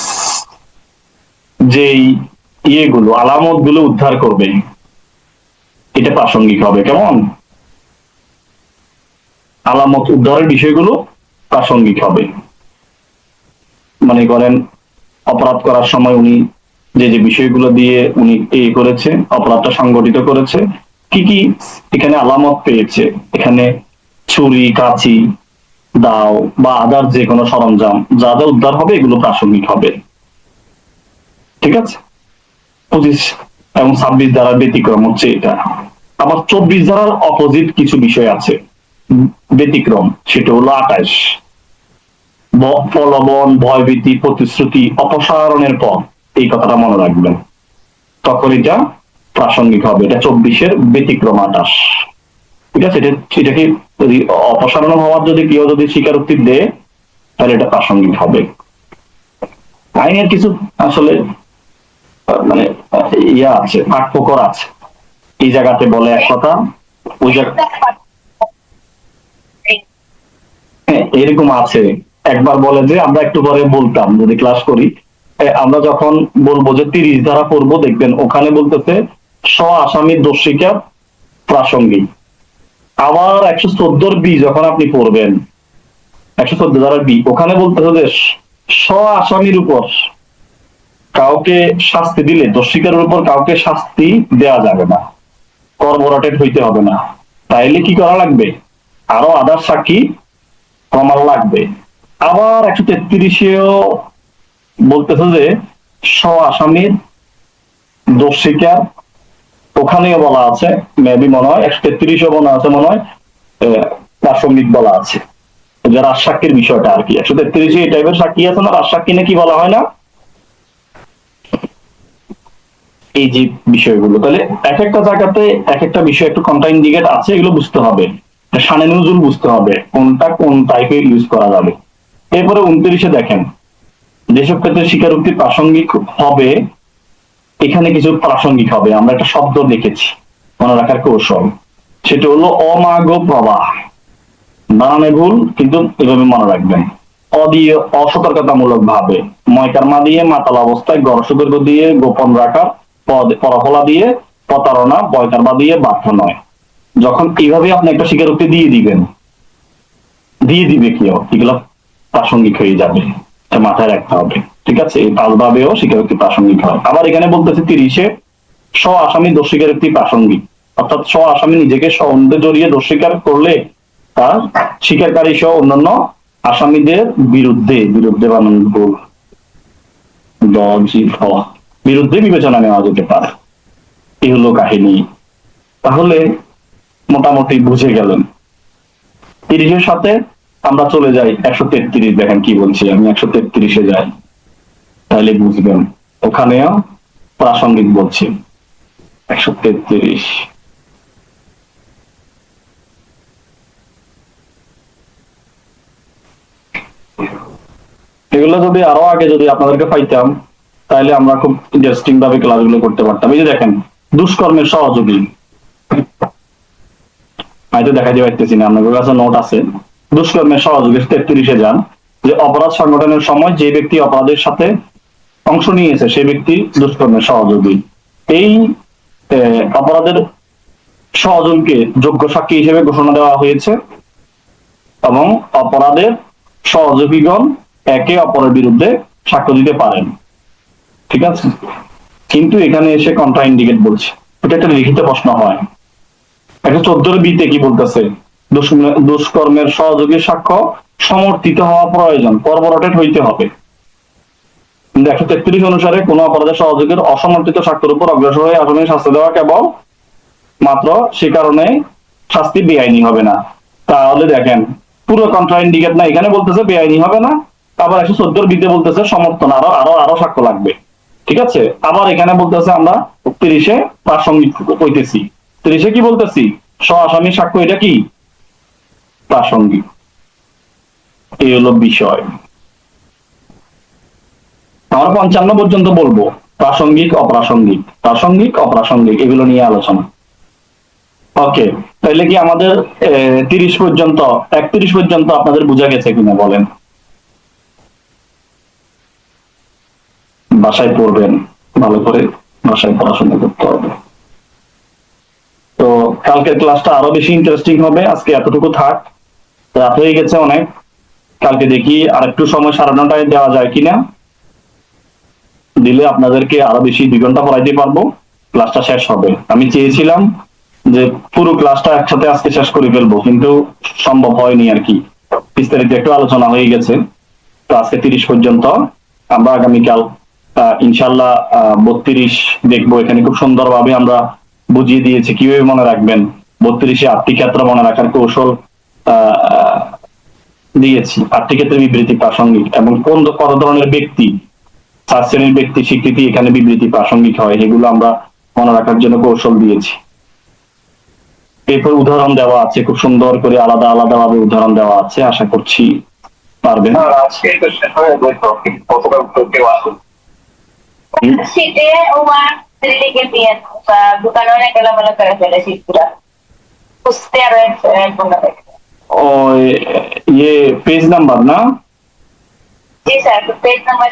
যেই ইয়েগুলো আলামত গুলো উদ্ধার করবে এটা প্রাসঙ্গিক হবে। কেমন? আলামত উদ্ধারের বিষয়গুলো প্রাসঙ্গিক হবে। মনে করেন অপরাধ করার সময় উনি যে যে বিষয়গুলো দিয়ে উনি করেছে, অপরাধটা সংগঠিত করেছে, কি কি এখানে আলামত পেয়েছে, এখানে ছুরি, কাঁচি, দাও বা আদার যে কোনো সরঞ্জাম যা যা উদ্ধার হবে এগুলো প্রাসঙ্গিক হবে। ঠিক আছে, 25 এবং 26 ধারার ব্যতিক্রম হচ্ছে এটা। আবার 24 ধারার অপোজিট কিছু বিষয় আছে ব্যতিক্রম, সেটা হলো 28। প্রলোভন, ভয়ভীতি, প্রতিশ্রুতি অপসারণের পর, এই কথাটা মনে রাখবেন, তখন এটা প্রাসঙ্গিক হবে। এটা 24-এর ব্যতিক্রম 28। ঠিক আছে, এটাকে অপসারণ হওয়ার যদি কেউ যদি স্বীকারোক্তি দেয় তাহলে এটা প্রাসঙ্গিক হবে। আইনের কিছু আসলে মানে ইয়া আছে, পাঠ্যকর আছে, এই জায়গাতে বলে এক কথা, ওই জায়গা এরকম আছে। একবার বলে যে আমরা একটু পরে বলতাম যদি ক্লাস করি, আমরা যখন বলবো যে 30 ধারা পড়বো, দেখবেন ওখানে বলতেছে স্ব আসামির দোষ স্বীকার প্রাসঙ্গিক। আবার 114 বি যখন আপনি পড়বেন, 114 ধারার বি, ওখানে বলতেছে যে স্ব আসামির উপর কাউকে শাস্তি দিলে, দোষ স্বীকারের উপর কাউকে শাস্তি দেওয়া যাবে না, করবোরেটেড হইতে হবে না। তাইলে কি করা লাগবে? আরো আদার সাক্ষী প্রমাণ লাগবে। আবার 133-এও বলতেছে যে স্ব আসামির দোষ স্বীকার, ওখানেও বলা আছে, মেবি মনে হয় 133-ও বলা আছে, মনে হয় প্রাসঙ্গিক বলা আছে। যে রাজসাক্ষীর বিষয়টা আর কি 133 এই টাইপের সাক্ষী আছে না, রাজসাক্ষী নাকি বলা হয় না, এই যে বিষয়গুলো। তাহলে এক একটা জায়গাতে এক একটা বিষয় একটু কন্ট্রা ইন্ডিকেট আছে, এগুলো বুঝতে হবে, শানে নজুল বুঝতে হবে কোনটা কোন টাইপে ইউজ করা যাবে। এরপরে 29 দেখেন, যেসব ক্ষেত্রে স্বীকারোক্তি প্রাসঙ্গিক হবে, এখানে কিছু প্রাসঙ্গিক হবে। আমরা একটা শব্দ লিখেছি, মনে রাখার কৌশল, সেটা হলো অমাগ প্রবাহ। বানানে ভুল, কিন্তু এভাবে মনে রাখবেন। অদিয়ে অসতর্কতামূলক ভাবে, ময়কার মা দিয়ে মাতাল অবস্থায়, গড়সতর্ক দিয়ে গোপন রাখার, পরফলা দিয়ে প্রতারণা, বয়কার মা দিয়ে বাধ্য নয়। যখন এইভাবে আপনি একটা স্বীকারোক্তি দিয়ে দিবেন, দিয়ে দিবে কেউ, এগুলো প্রাসঙ্গিক হয়ে যাবে, এটা মাথায় রাখতে হবে। ঠিক আছে, এই পাঁচভাবেও স্বীকারোক্তি প্রাসঙ্গিক হয়। আবার এখানে বলতেছে 30-এ স্ব আসামি দোষ স্বীকারোক্তি প্রাসঙ্গিক, অর্থাৎ স্ব আসামি নিজেকে স্বন্ধে জড়িয়ে দোষ স্বীকার করলে তার স্বীকারকারী সহ অন্যান্য আসামিদের বিরুদ্ধে, বিরুদ্ধে বানান ভুল, বিরুদ্ধে বিবেচনা নেওয়া যেতে পারে। এই হলো কাহিনী। তাহলে মোটামুটি বুঝে গেলেন। 30-এর সাথে আমরা চলে যাই 133। দেখেন কি বলছি আমি, 133-এ যাই, তাহলে বুঝবেন। ওখানেও প্রাসঙ্গিক বলছি। 133 এগুলো যদি আরো আগে যদি আপনাদেরকে পাইতাম, তাহলে আমরা খুব ইন্টারেস্টিং ভাবে ক্লাসগুলো করতে পারতাম। এই যে দেখেন, দুষ্কর্মের সহযোগী, হয়তো দেখা যায় পাইতেছি না, আপনাদের কাছে নোট আছে। দুষ্কর্মের সহযোগী 33-এ যান, যে অপরাধ সংগঠনের সময় যে ব্যক্তি অপরাধের সাথে অংশ নিয়েছে সে ব্যক্তি দুষ্কর্মের সহযোগী। এই অপরাধের সহযোগীকে যোগ্য সাক্ষী হিসেবে ঘোষণা দেওয়া হয়েছে এবং অপরাধের সহযোগীগণ একে অপরের বিরুদ্ধে সাক্ষ্য দিতে পারেন। ঠিক আছে, কিন্তু এখানে এসে কন্ট্রা ইন্ডিকেট বলছে, এটা একটা লিখিত প্রশ্ন হয়। 114-বিতে কি বলতেছে, দুষ্কর্মের সহযোগী সাক্ষ্য সমর্থিত হওয়া প্রয়োজন, করবোরেটেড হইতে হবে। 133 অনুসারে কোন অপরাধের সহযোগীর অসমর্থিত সাক্ষ্যের উপর অগ্রসর হয়ে আসামির শাস্তি দেওয়া কেবল মাত্র সে কারণে শাস্তি বেআইনি হবে না। তাহলে দেখেন, পুরো কন্ট্রা ইন্ডিকেট না, এখানে বলতেছে বেআইনি হবে না, আবার 114-বিতে বলতেছে সমর্থন, আরো আরো আরো সাক্ষ্য লাগবে। ঠিক আছে, আবার এখানে বলতেছে আমরা 30-এ প্রাসঙ্গিক কইতেছি। 30-এ কি বলতেছি, স্ব আসামি সাক্ষ্য, এটা কি প্রাসঙ্গিক। এই হলো বিষয়। আমরা 55 পর্যন্ত বলবো, প্রাসঙ্গিক অপ্রাসঙ্গিক, প্রাসঙ্গিক অপ্রাসঙ্গিক, এগুলো নিয়ে আলোচনা। ওকে, তাহলে কি আমাদের 30 পর্যন্ত, 31 পর্যন্ত আপনাদের বোঝা গেছে কিনা বলেন? বাসায় পড়বেন, ভালো করে বাসায় পড়াশোনা করতে হবে। তো কালকের ক্লাসটা আরো বেশি ইন্টারেস্টিং হবে। আজকে এতটুকু থাক, রাত হয়ে গেছে অনেক। কালকে দেখি আর একটু সময় 9:30টায় দেওয়া যায় কিনা, দিলে আপনাদেরকে আরো বেশি 2 ঘন্টা পড়াইতে পারবো, ক্লাসটা শেষ হবে। আমি চেয়েছিলাম যে পুরো ক্লাসটা একসাথে আজকে শেষ করে ফেলবো, কিন্তু সম্ভব হয়নি আর কি, বিস্তারিত একটু আলোচনা হয়ে গেছে। তো আজকে 30 পর্যন্ত, আমরা আগামীকাল ইনশাল্লাহ 32 দেখবো। এখানে খুব সুন্দরভাবে আমরা বুঝিয়ে দিয়েছি কিভাবে মনে রাখবেন। 32-এ 8টি ক্ষেত্র মনে রাখার কৌশল দিয়েছি, 8টি ক্ষেত্রে বিবৃতি প্রাসঙ্গিক, এবং কোন কত ধরনের ব্যক্তি, 4 শ্রেণীর ব্যক্তি স্বীকৃতি এখানে বিবৃতি প্রাসঙ্গিক হয়, এগুলো আমরা মনে রাখার জন্য কৌশল দিয়েছি। এরপর উদাহরণ দেওয়া আছে, খুব সুন্দর করে আলাদা আলাদা ভাবে উদাহরণ দেওয়া আছে, আশা করছি পারবেন। শীতে ওমান লিখে দিয়ে দোকানে অনেক এলোমেলো করে ফেলে শীত পুরা বুঝতে আর ওই ইয়ে পেজ নাম্বার না? জি স্যার, পেজ নাম্বার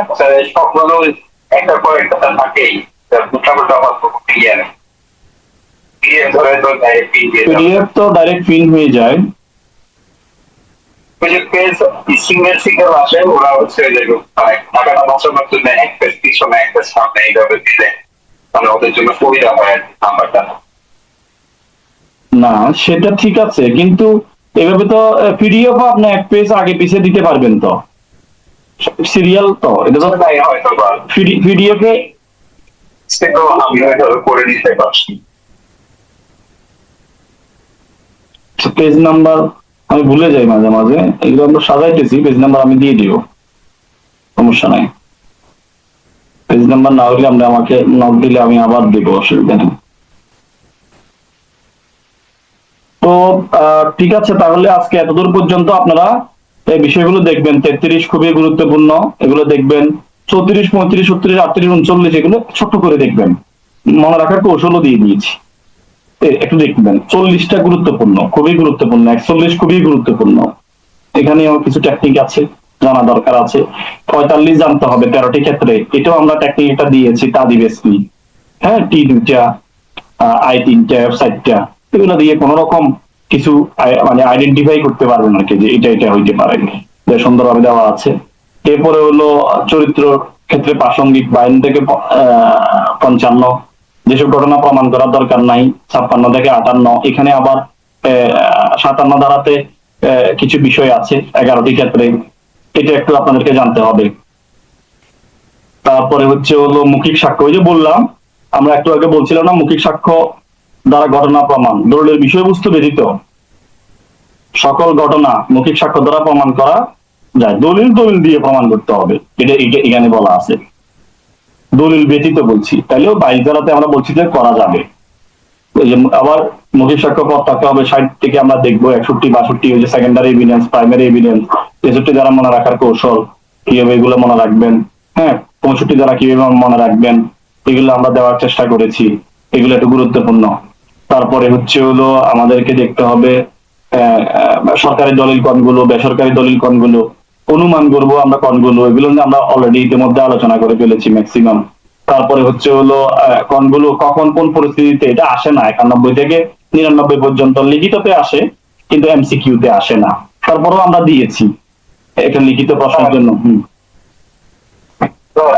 আমাদের সবগুলো একটা পর একটা থাকেই, পিডিএফ তো ডাইরেক্ট প্রিন্ট হয়ে যায়। সিঙ্গেল সিঙ্গেল আসে, ওরা হচ্ছে টাকাটা বাঁচানোর জন্য এক পেজ পিছনে এক পেজ সামনে এইভাবে দিলে মানে ওদের জন্য সুবিধা হয় নাম্বারটা। না সেটা ঠিক আছে, কিন্তু এভাবে তো পিডিএফ আপনি এক পেজ আগে পিছিয়ে দিতে পারবেন তো, সিরিয়াল তো এটা তো হয়তো পিডিএফ এ আমি হয়তো করে নিতে পারছি। পেজ নাম্বার আমি ভুলে যাই মাঝে মাঝে, এগুলো আমরা সাজাইতেছি, পেজ নাম্বার আমি দিয়ে দিব, সমস্যা নাই। পেজ নাম্বার না হলে আমরা আমাকে নক দিলে আমি আবার দিব, অসুবিধা নেই। তো ঠিক আছে, তাহলে আজকে এতদূর পর্যন্ত আপনারা এই বিষয়গুলো দেখবেন। 33 খুবই গুরুত্বপূর্ণ, এগুলো দেখবেন। 34, 35, 36, 38, 39 এগুলো ছোট্ট করে দেখবেন, মনে রাখার কৌশলও দিয়ে দিয়েছি, একটু দেখবেন। 40টা গুরুত্বপূর্ণ, খুবই গুরুত্বপূর্ণ। 41 খুবই গুরুত্বপূর্ণ, এখানেও কিছু টেকনিক আছে, জানা দরকার আছে। 45 জানতে হবে 13টি ক্ষেত্রে, এটাও আমরা টেকনিকটা দিয়েছি, তা দিবেসনি। হ্যাঁ, টি 2টা, আই 3টা, এফ 4টা, এগুলো দিয়ে কোন রকম কিছু মানে আইডেন্টিফাই করতে পারবেন আর কি, যে এটা এটা হইতে পারে, যে সুন্দরভাবে দেওয়া আছে। এরপরে হলো চরিত্র ক্ষেত্রে প্রাসঙ্গিক 52 থেকে 55, যেসব ঘটনা প্রমাণ করার দরকার নাই 56 থেকে 58। এখানে আবার 57 ধারাতে কিছু বিষয় আছে 11টি ক্ষেত্রে, এটা একটু আপনাদেরকে জানতে হবে। তারপরে হচ্ছে হলো মৌখিক সাক্ষ্য, ওই যে বললাম, আমরা একটু আগে বলছিলাম না, মৌখিক সাক্ষ্য দ্বারা ঘটনা প্রমাণ, দলিলের বিষয়বস্তু ব্যতীত সকল ঘটনা মৌখিক সাক্ষ্য দ্বারা প্রমাণ করা যায়। দলিল দলিল দিয়ে প্রমাণ করতে হবে, এটা এখানে বলা আছে। দলিল ব্যতীত বলছি, তাইলেও 22 ধারাতে আমরা বলছি যে করা যাবে। ওই যে আবার মৌখিক সাক্ষ্য পদ থাকতে হবে 60 থেকে আমরা দেখবো 61, 62 ওই যে সেকেন্ডারি এভিডেন্স, প্রাইমারি এভিডেন্স। 63 দ্বারা মনে রাখার কৌশল, কিভাবে এগুলো মনে রাখবেন। হ্যাঁ, 65 দ্বারা কিভাবে মনে রাখবেন, এগুলো আমরা দেওয়ার চেষ্টা করেছি, এগুলো একটু গুরুত্বপূর্ণ। তারপরে হচ্ছে হলো আমাদেরকে দেখতে হবে সরকারি দলিল কোনগুলো, বেসরকারি দলিল কোনগুলো, অনুমান করবো আমরা কোনগুলো, এগুলো আমরা অলরেডি ইতিমধ্যে আলোচনা করে ফেলেছি ম্যাক্সিমাম। তারপরে হচ্ছে হলো কোনগুলো কখন কোন পরিস্থিতিতে, এটা আসে না 91 থেকে 99 পর্যন্ত, লিখিততে আসে কিন্তু এমসিকিউতে আসে না, তারপরেও আমরা দিয়েছি একটা লিখিত প্রশ্নের জন্য।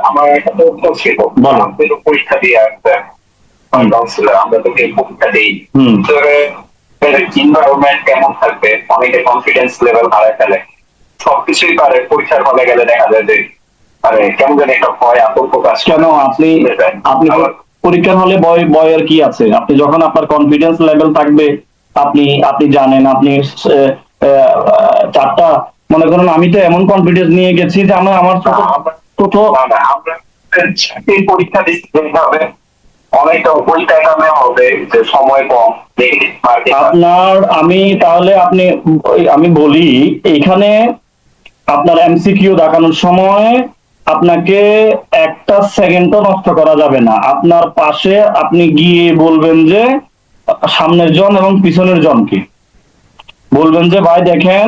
আমার একটা তথ্য ছিল, বলো। আমাদের পরীক্ষা দিয়ে আসতে কাউন্সিলর, আমরা তো পরীক্ষা দিই, এনভায়রনমেন্ট কেমন থাকবে, অনেকে কনফিডেন্স লেভেল হারায় ফেলে, সবকিছুই পারে, পরীক্ষার হলে গেলে দেখা যায় যে আরে কেমন যেন একটা ভয় আতঙ্ক কাজ করে। কেন আপনি আপনি পরীক্ষার হলে বয়ের কি আছে? আপনি যখন আপনার কনফিডেন্স লেভেল থাকবে, আপনি আপনি জানেন, আপনি 4টা, মনে করুন আমি তো এমন কনফিডেন্স নিয়ে গেছি যে আমার ছোট আমরা চাকরির পরীক্ষা দিতে হবে, অনেকটা ওই প্যাটার্নে হবে যে সময় কম, আপনার আমি বলি, এখানে আপনার এমসিকিউ দেখানোর সময় আপনাকে একটা সেকেন্ডও নষ্ট করা যাবে না। আপনার পাশে আপনি গিয়ে বলবেন যে সামনের জন এবং পিছনের জনকে বলবেন যে ভাই দেখেন,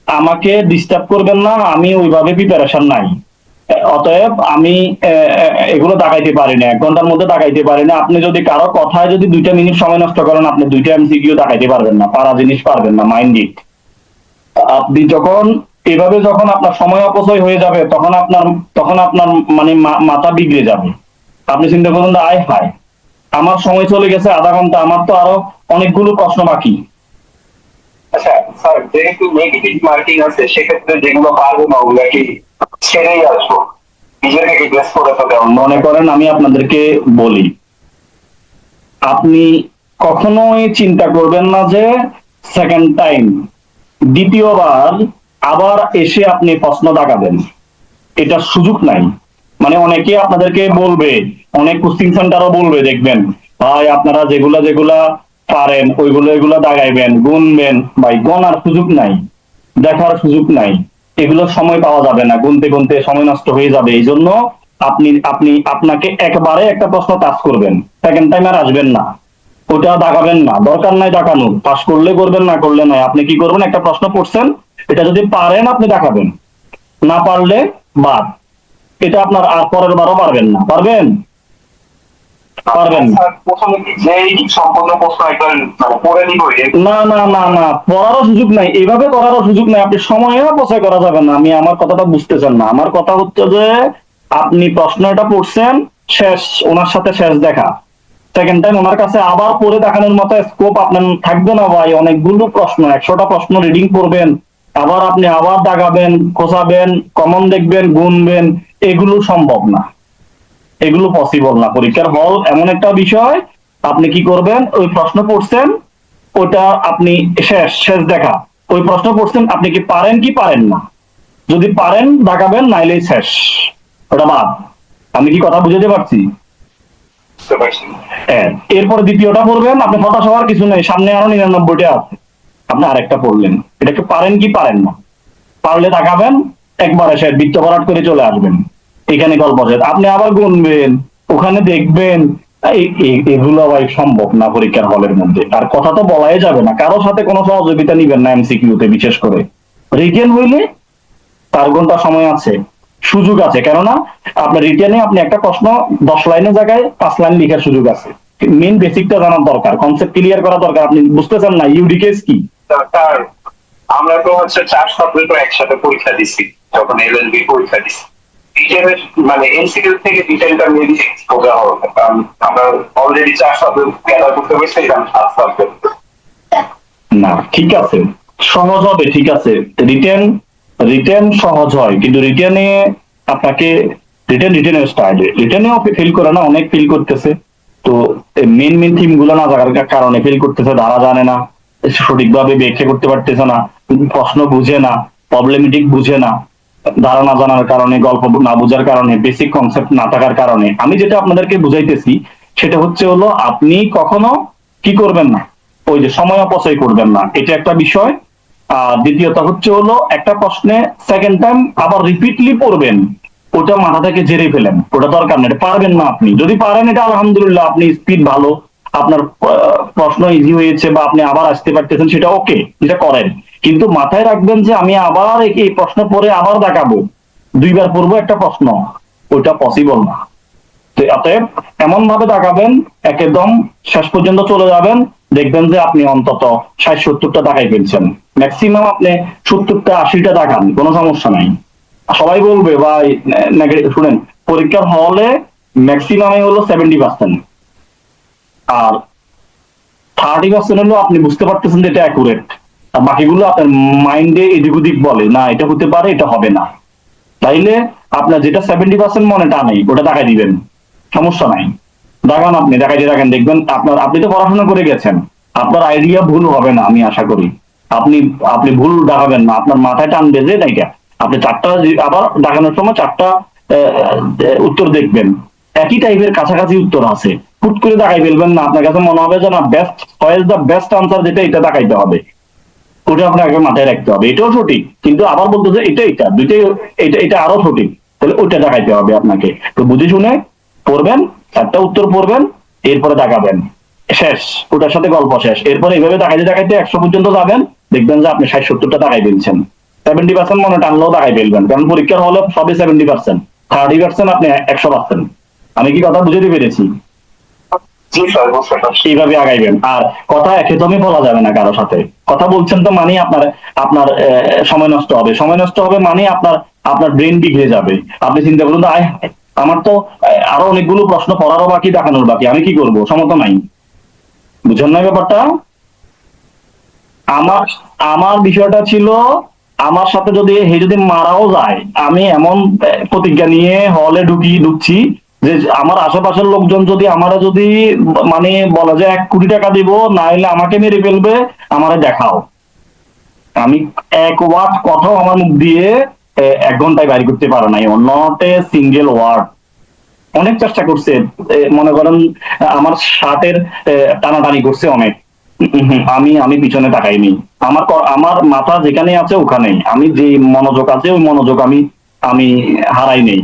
আমাকে ডিস্টার্ব করবেন না, আমি ওইভাবে প্রিপারেশন নাই, অতএব আমি এগুলো দেখাইতে পারি না, 1 ঘন্টার মধ্যে দেখাইতে পারি না। আপনি যদি কারো কথায় যদি 2টা মিনিট সময় নষ্ট করেন, আপনি 2টা এমসিকিউ দেখাইতে পারবেন না, পারা জিনিস পারবেন না, মাইন্ড ইট। আপনি যখন এভাবে যখন আপনার সময় অপচয় হয়ে যাবে, তখন আপনার মানে মাথা বিগড়ে যাবে। আপনি চিন্তা করুন, আয় হায়, আমার সময় চলে গেছে আধা ঘন্টা, আমার তো আরো অনেকগুলো প্রশ্ন বাকি। আচ্ছা স্যার, যেহেতু নেগেটিভ মার্কিং আছে, সেক্ষেত্রে যেগুলো পারবো না ওগুলো কি ছেড়েই আসবো, নিজেকে রিপ্লেস করে তো দেওয়া? মনে করেন আমি আপনাদেরকে বলি, আপনি কখনোই চিন্তা করবেন না যে সেকেন্ড টাইম, দ্বিতীয়বার আবার এসে আপনি প্রশ্ন দাগাবেন, এটা সুযোগ নাই। মানে অনেকে আপনাদেরকে বলবে, অনেক কোচিং সেন্টারও বলবে, দেখবেন ভাই আপনারা যেগুলা পারেন এগুলা দাগাইবেন, গুনবেন, ভাই গোনার সুযোগ নাই, দেখার সুযোগ নাই, এগুলো সময় পাওয়া যাবে না, গুনতে গুনতে সময় নষ্ট হয়ে যাবে। এই জন্য আপনাকে একবারে একটা প্রশ্ন টাচ করবেন, সেকেন্ড টাইম আর আসবেন না, ওটা দাগাবেন না, দরকার নাই দাগানোর, পাস করলে করবেন, না করলে নাই। আপনি কি করবেন, একটা প্রশ্ন পড়ছেন, এটা যদি পারেন আপনি দেখাবেন, না পারলে বাদ, এটা আপনার আর পরের বারও পারবেন না। পারবেন? পারবেন না। প্রথমে কি যেই সম্পূর্ণ প্রশ্ন একবার পড়ে নিব? না না না না, পড়ারও সুযোগ নাই, এইভাবে করারও সুযোগ নাই, আপনি সময়ও অপচয় করা যাবে না। আমি আমার কথাটা বুঝতেছেন না, আমার কথা হচ্ছে যে আপনি প্রশ্নটা পড়ছেন, শেষ, ওনার সাথে শেষ দেখা, সেকেন্ড টাইম ওনার কাছে আবার পড়ে দেখানোর মতো স্কোপ আপনার থাকবে না ভাই। অনেকগুলো প্রশ্ন, 100টা প্রশ্ন রিডিং করবেন, আবার আপনি আবার দাগাবেন, খোঁচাবেন, কমন দেখবেন, গুনবেন, এগুলো সম্ভব না, এগুলো পসিবল না। পরীক্ষার হল এমন একটা বিষয়, আপনি কি করবেন, ওই প্রশ্ন পড়ছেন, ওটা আপনি শেষ শেষ দেখা। ওই প্রশ্ন পড়ছেন, আপনি কি পারেন কি পারেন না, যদি পারেন দেখাবেন, নাইলে শেষ, ওটা বাদ। আমি কি কথা বুঝাতে পারছি? বুঝতে পারছি। হ্যাঁ, এরপরে দ্বিতীয়টা পড়বেন, আপনি হতাশ হওয়ার কিছু নেই, সামনে আরো 99টা আছে, আপনি আরেকটা পড়লেন, এটাকে পারেন কি পারেন না, পারলে তাকাবেন, একবারে সে বৃত্ত ভরাট করে চলে আসবেন, এখানে গল্প শেষ। আপনি আবার গুনবেন, ওখানে দেখবেন, এগুলো ভাই সম্ভব না পরীক্ষার হলের মধ্যে। আর কথা তো বলাই যাবে না, কারোর সাথে কোনো সহযোগিতা নিবেন না এমসিকিউতে, বিশেষ করে রিটেন হইলে 4 ঘন্টা সময় আছে, সুযোগ আছে। কেননা আপনার রিটেনে আপনি একটা প্রশ্ন 10 লাইনের জায়গায় 5 লাইন লেখার সুযোগ আছে। মেইন বেসিকটা জানার দরকার, কনসেপ্ট ক্লিয়ার করা দরকার। আপনি বুঝতেছেন না ইউডিকেস কি? তার আমরা তো হচ্ছে 4 সাবজেক্ট একসাথে পরীক্ষা দিছি যখন এলএলবি পরীক্ষা দিছি। ডিটেইলের মানে এমসিকিউ থেকে ডিটেইলটা মেবি বোঝা হবে, কারণ আমরা অলরেডি 4 সাবজেক্ট গ্যাদার করতে পেরেছি, এটা 7 সাবজেক্ট। না ঠিক আছে, সহজ হবে, ঠিক আছে। রিটেন রিটেন সহজ হয়, কিন্তু রিটেনে আপনাকে রিটেনের স্টাইলে রিটেনেও ফিল করে না, অনেক ফিল করতেছে। তো মেন মেন থিম গুলো না থাকার কারণে ফিল করতেছে, ধারা জানে না, সঠিকভাবে ব্যাখ্যা করতে পারতেছে না, প্রশ্ন বুঝে না, প্রবলেমেটিক বুঝে না, ধারা না জানার কারণে, গল্প না বোঝার কারণে, বেসিক কনসেপ্ট না থাকার কারণে। আমি যেটা আপনাদেরকে বুঝাইতেছি সেটা হচ্ছে হলো, আপনি কখনো কি করবেন না, ওই যে সময় অপচয় করবেন না, এটা একটা বিষয়। আর দ্বিতীয়ত হচ্ছে হলো, একটা প্রশ্নে সেকেন্ড টাইম আবার রিপিটলি পড়বেন, ওটা মাথা থেকে ঝেড়ে ফেলেন, ওটা দরকার নেই, এটা পারবেন না আপনি। যদি পারেন এটা আলহামদুলিল্লাহ, আপনি স্পিড ভালো, আপনার প্রশ্ন ইজি হয়েছে, বা আপনি আবার আসতে পারতেছেন, সেটা ওকে, যেটা করেন। কিন্তু মাথায় রাখবেন যে আমি আবার এই প্রশ্ন পড়ে আবার দেখাবো, 2বার পড়বো একটা প্রশ্ন, ওটা পসিবল না। তো অতএব এমন ভাবে তাকাবেন, একদম শেষ পর্যন্ত চলে যাবেন, দেখবেন যে আপনি অন্তত 60-70টা দেখাই ফেলছেন। ম্যাক্সিমাম আপনি 70টা 80টা দেখান, কোনো সমস্যা নাই। সবাই বলবে ভাই, শুনেন, পরীক্ষার হলে ম্যাক্সিমামই হলো 70%, আর 30% হলো আপনি বুঝতে পারতেছেন যে এটা অ্যাকুরেট, আর বাকিগুলো আপনার মাইন্ডে এদিক ওদিক বলে না, এটা হতে পারে, এটা হবে না। তাইলে আপনার যেটা 70% মনে টানে, ওটা দেখাই দিবেন, সমস্যা নাই, দেখান, আপনি দেখাইতে থাকেন, দেখবেন আপনি তো পড়াশোনা করে গেছেন, আপনার আইডিয়া ভুল হবে না, আমি আশা করি। আপনি আপনি ভুল দেখাবেন না, আপনার মাথায় টানবে যে নাইকা, আপনি 4টা আবার দেখানোর সময় 4টা উত্তর দেখবেন, একই টাইপের কাছাকাছি উত্তর আছে, হুট করে দেখাই ফেলবেন না, আপনার কাছে মনে হবে যে না, best choice, the best answer যেটা, এটা দেখাইতে হবে, ওটা আপনাকে মাথায় রাখতে হবে, এটাও সঠিক, কিন্তু আবার বলতে যে এটা দুইটাই, এটা আরো সঠিক, তাহলে ওইটা দেখাইতে হবে আপনাকে। তো বুঝে শুনে পড়বেন, 4টা উত্তর পড়বেন, এরপরে দেখাবেন, শেষ, ওটার সাথে গল্প শেষ। এরপরে এইভাবে দেখাইতে দেখাইতে 100 পর্যন্ত যাবেন, দেখবেন যে আপনি 60-70টা দেখাই ফেলছেন। 70% মনে টানলেও দেখাই ফেলবেন, কারণ পরীক্ষার হলে সবই 70%, 30% আপনি 100%। আমি কি কথা বুঝতে পেরেছি? জি স্যার, বুঝতে পারছি। এইভাবে আগাইবেন। আর কথা একদমই বলা যাবে না কারোর সাথে, কথা বলছেন তো মানে আপনার আপনার সময় নষ্ট হবে, সময় নষ্ট হবে মানে আপনার আপনার ব্রেন বিগড়ে যাবে। আপনি চিন্তা করুন, আমার তো আরো অনেকগুলো প্রশ্ন পড়ারও বাকি, দেখানোর বাকি, আমি কি করব, সমতা নাই। বুঝেন না ব্যাপারটা? আমার আমার বিষয়টা ছিল, আমার সাথে যদি যদি মারাও যায়, আমি এমন প্রতিজ্ঞা নিয়ে হলে ঢুকছি যে আমার আশেপাশের লোকজন যদি আমারে যদি মানে বলে যে 1 কোটি টাকা দিব, না হলে আমাকে মেরে ফেলবে, আমারে দেখাও, আমি 1 ওয়ার্ড কথাও আমার মুখ দিয়ে 1 ঘন্টায় বাইর করতে পারে নাই, নট এ সিঙ্গেল ওয়ার্ড। অনেক চেষ্টা করছে, মনে করেন আমার শার্টের টানাটানি করছে অনেক, আমি আমি পিছনে তাকাইনি, আমার মাথা যেখানে আছে ওখানেই, আমি যে মনোযোগ আছে ওই মনোযোগ আমি আমি হারাই নেই।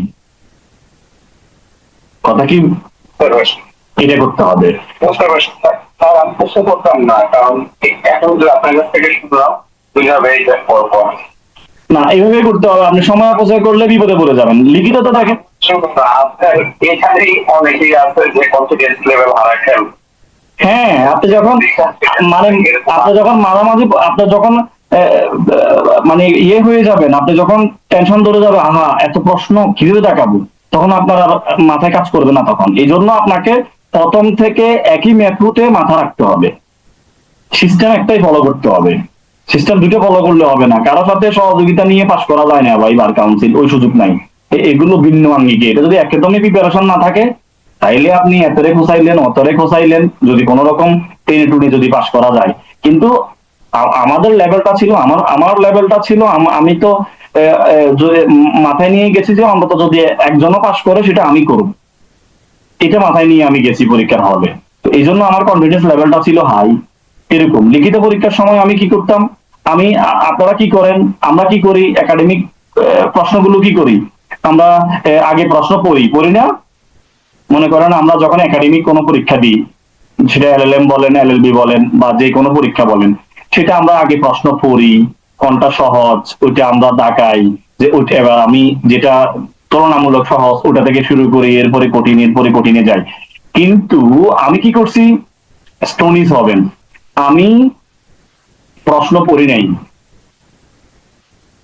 কথা কি? এটা করতে হবে। বুঝতে পারছি স্যার, আমি প্রশ্ন করতাম না, কারণ এখন যে আপনার কাছ থেকে শুনলাম দুইভাবে এইটা পড়বো। না, এইভাবে করতে হবে, আপনি সময় অপচয় করলে বিপদে পড়ে যাবেন। লিখিত তো দেখেন, আপনার এখানেই অনেকেই আছে যে কনফিডেন্স লেভেল হারাচ্ছেন। হ্যাঁ, আপনি যখন মানে আপনি যখন মাঝামাঝি, আপনার যখন মানে ইয়ে হয়ে যাবেন, আপনি যখন টেনশন ধরে যাবে, আহা এত প্রশ্ন কিভাবে দেখাবো, তখন আপনার আর মাথায় কাজ করবে না তখন। এই জন্য আপনাকে প্রথম থেকে একই মেথডে মাথা রাখতে হবে, সিস্টেম একটাই ফলো করতে হবে, সিস্টেম দুটো ফলো করলে হবে না। কারোর সাথে সহযোগিতা নিয়ে পাস করা যায় না ভাই, বার কাউন্সিল ওই সুযোগ নাই। এগুলো ভিন্ন আঙ্গিকে, এটা যদি একদমই প্রিপারেশন না থাকে, তাইলে আপনি এতরে খোঁচাইলেন অতরে খোঁচাইলেন, যদি কোন রকম টেনে টুনে যদি পাস করা যায়, কিন্তু আমাদের লেভেলটা ছিল, আমার লেভেলটা ছিল, আমি তো মাথায় নিয়ে গেছি যে অন্তত যদি একজনও পাস করে সেটা আমি করব, এটা মাথায় নিয়ে আমি গেছি পরীক্ষার হলে। তো এই জন্য আমার কনফিডেন্স লেভেলটা ছিল হাই। এরকম লিখিত পরীক্ষার সময় আমি কি করতাম, আপনারা কি করেন, আমরা কি করি, একাডেমিক প্রশ্নগুলো কি করি, আমরা আগে প্রশ্ন পড়ি না? মনে করেন আমরা যখন একাডেমিক কোনো পরীক্ষা দিই, সেটা এলএলএম বলেন, এলএলবি বলেন, বা যে কোনো পরীক্ষা বলেন, সেটা আমরা আগে প্রশ্ন পড়ি, কোনটা সহজ ওইটা আমরা দাগাই, যে ওইটা এবার আমি যেটা তুলনামূলক সহজ ওটা থেকে শুরু করি, এরপরে কঠিনে যাই। কিন্তু আমি কি করছি, স্টোনিস হবেন, আমি প্রশ্ন পড়ি নাই।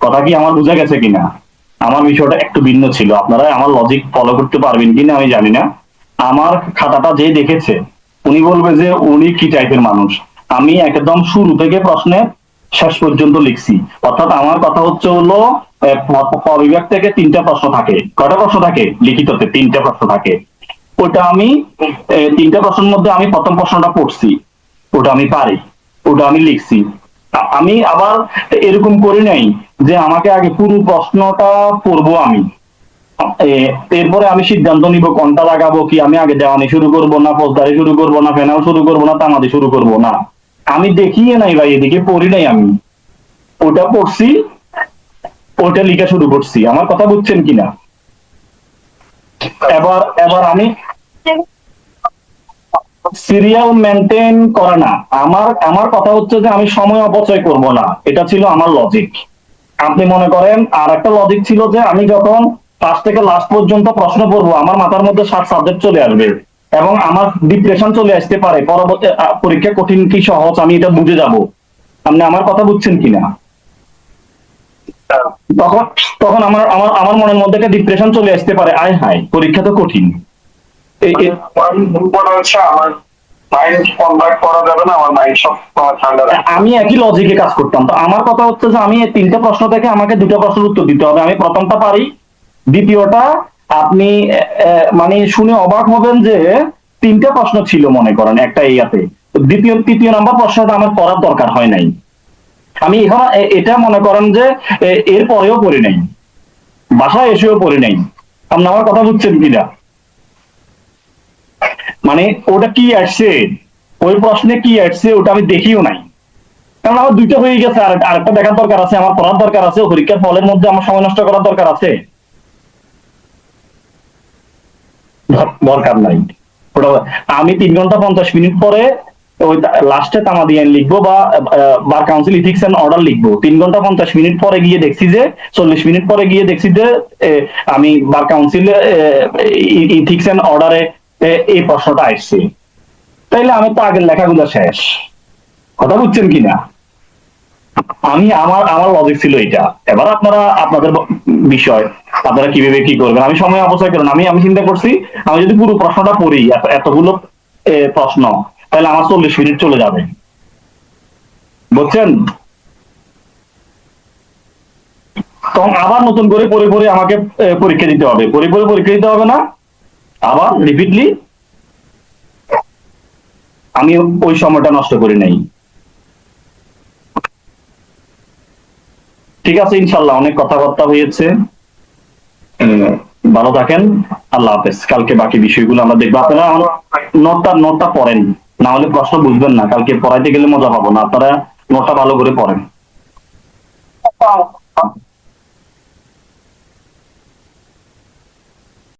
কথা কি আমার বোঝা গেছে কিনা? আমার বিষয়টা একটু ভিন্ন ছিল, আপনারা আমার লজিক ফলো করতে পারবেন কিনা আমি জানি না। আমার খাতাটা যে দেখেছে উনি বলবে যে উনি কি টাইপের মানুষ। আমি একদম শুরু থেকে প্রশ্নের শেষ পর্যন্ত লিখছি। অর্থাৎ আমার কথা হচ্ছে হলো ক বিভাগ থেকে 3টা প্রশ্ন থাকে। কয়টা প্রশ্ন থাকে লিখিততে? 3টা প্রশ্ন থাকে। ওটা আমি 3টা প্রশ্নের মধ্যে আমি প্রথম প্রশ্নটা পড়ছি, ওটা আমি পারি, ওটা আমি লিখছি। আমি আবার এরকম করি নাই যে আমাকে আগে পুরো প্রশ্নটা পড়বো আমি, এরপরে আমি সিদ্ধান্ত নিব কোনটা লাগাবো, কি আমি আগে দেওয়ানি শুরু করব না, ফৌজদারি শুরু করব না, ফেনাল শুরু করব না, তামাদি শুরু করব না। আমি দেখিয়ে নাই ভাই, এদিকে পড়ি নাই আমি, ওটা পড়ছি, ওটা লিখা শুরু করছি। আমার কথা বুঝছেন কিনা? এবার এবার আমি সিরিয়াল মেনটেন করে না। আমার কথা হচ্ছে যে আমি সময় অপচয় করব না, এটা ছিল আমার লজিক। আপনি মনে করেন আর একটা লজিক ছিল যে আমি যখন ফার্স্ট থেকে লাস্ট পর্যন্ত প্রশ্ন পড়বো, আমার মাথার মধ্যে 7 সাবজেক্ট চলে আসবে এবং আমার ডিপ্রেশন চলে আসতে পারে, পরবর্তী পরীক্ষা কঠিন কি সহজ আমি এটা বুঝে যাব। আপনি আমার কথা বুঝছেন কিনা? তখন তখন আমার আমার আমার মনের মধ্যে একটা ডিপ্রেশন চলে আসতে পারে, আয় হায় পরীক্ষা তো কঠিন। আমার মাইন্ড কনভার্ট করা যাবে না, আমার মাইন্ড সব ঠান্ডা রাখবে। আমি একই লজিকে কাজ করতাম। তো আমার কথা হচ্ছে যে আমি এই 3টা প্রশ্ন থেকে আমাকে 2টা প্রশ্নের উত্তর দিতে হবে। আমি প্রথমটা পারি, দ্বিতীয়টা আপনি মানে শুনে অবাক হবেন যে 3টা প্রশ্ন ছিল মনে করেন একটা ইয়াতে, তৃতীয় নাম্বার প্রশ্নটা আমার পড়ার দরকার হয় নাই। আমি এখন এটা মনে করেন যে এর পরেও পড়ি নাই, বাসায় এসেও পড়ি নাই। আপনি আমার কথা বুঝছেন কিনা? মানে ওটা কি আসছে, ওই প্রশ্নে কি আসছে ওটা আমি দেখিও নাই, কারণ আমার 2টা হয়ে গেছে, আরেকটা দেখার দরকার আছে, আমার পড়ার দরকার আছে, পরীক্ষার ফলের মধ্যে আমার সময় নষ্ট করার দরকার আছে? দরকার নাই। ওটা আমি 3 ঘন্টা 50 মিনিট পরে ওই লাস্টে তামাদি আইন লিখবো বা bar council ethics and order লিখবো, 3 ঘন্টা 50 মিনিট পরে গিয়ে দেখছি যে 40 মিনিট পরে গিয়ে দেখছি যে আমি বার কাউন্সিল ইথিক্স এন্ড অর্ডারে এই প্রশ্নটা আসছে। তাইলে আমি তো আগের লেখাগুলো শেষ। কথা বুঝছেন কিনা? আমার লজিক ছিল এটা। এবার আপনারা আপনাদের বিষয়, আপনারা কিভাবে কি করবেন। আমি সময় অপচয় করেন, আমি চিন্তা করছি আমি যদি পুরো প্রশ্নটা পড়ি, এতগুলো প্রশ্ন, তাহলে আমার 40 মিনিট চলে যাবে। বুঝছেন? তখন আবার নতুন করে পড়ে পড়ে আমাকে পরীক্ষা দিতে হবে, পড়ে পড়ে পরীক্ষা দিতে হবে না, আবার রিপিটলি আমি ওই সময়টা নষ্ট করি নাই। ঠিক আছে, ইনশাল্লাহ অনেক কথাবার্তা হয়েছে। ভালো থাকেন, আল্লাহ হাফেজ। কালকে বাকি বিষয়গুলো আমরা দেখবো। আপনারা নোটটা পড়েন, না হলে প্রশ্ন বুঝবেন না, কালকে পড়াইতে গেলে মজা পাবো না। আপনারা নোটটা ভালো করে পড়েন।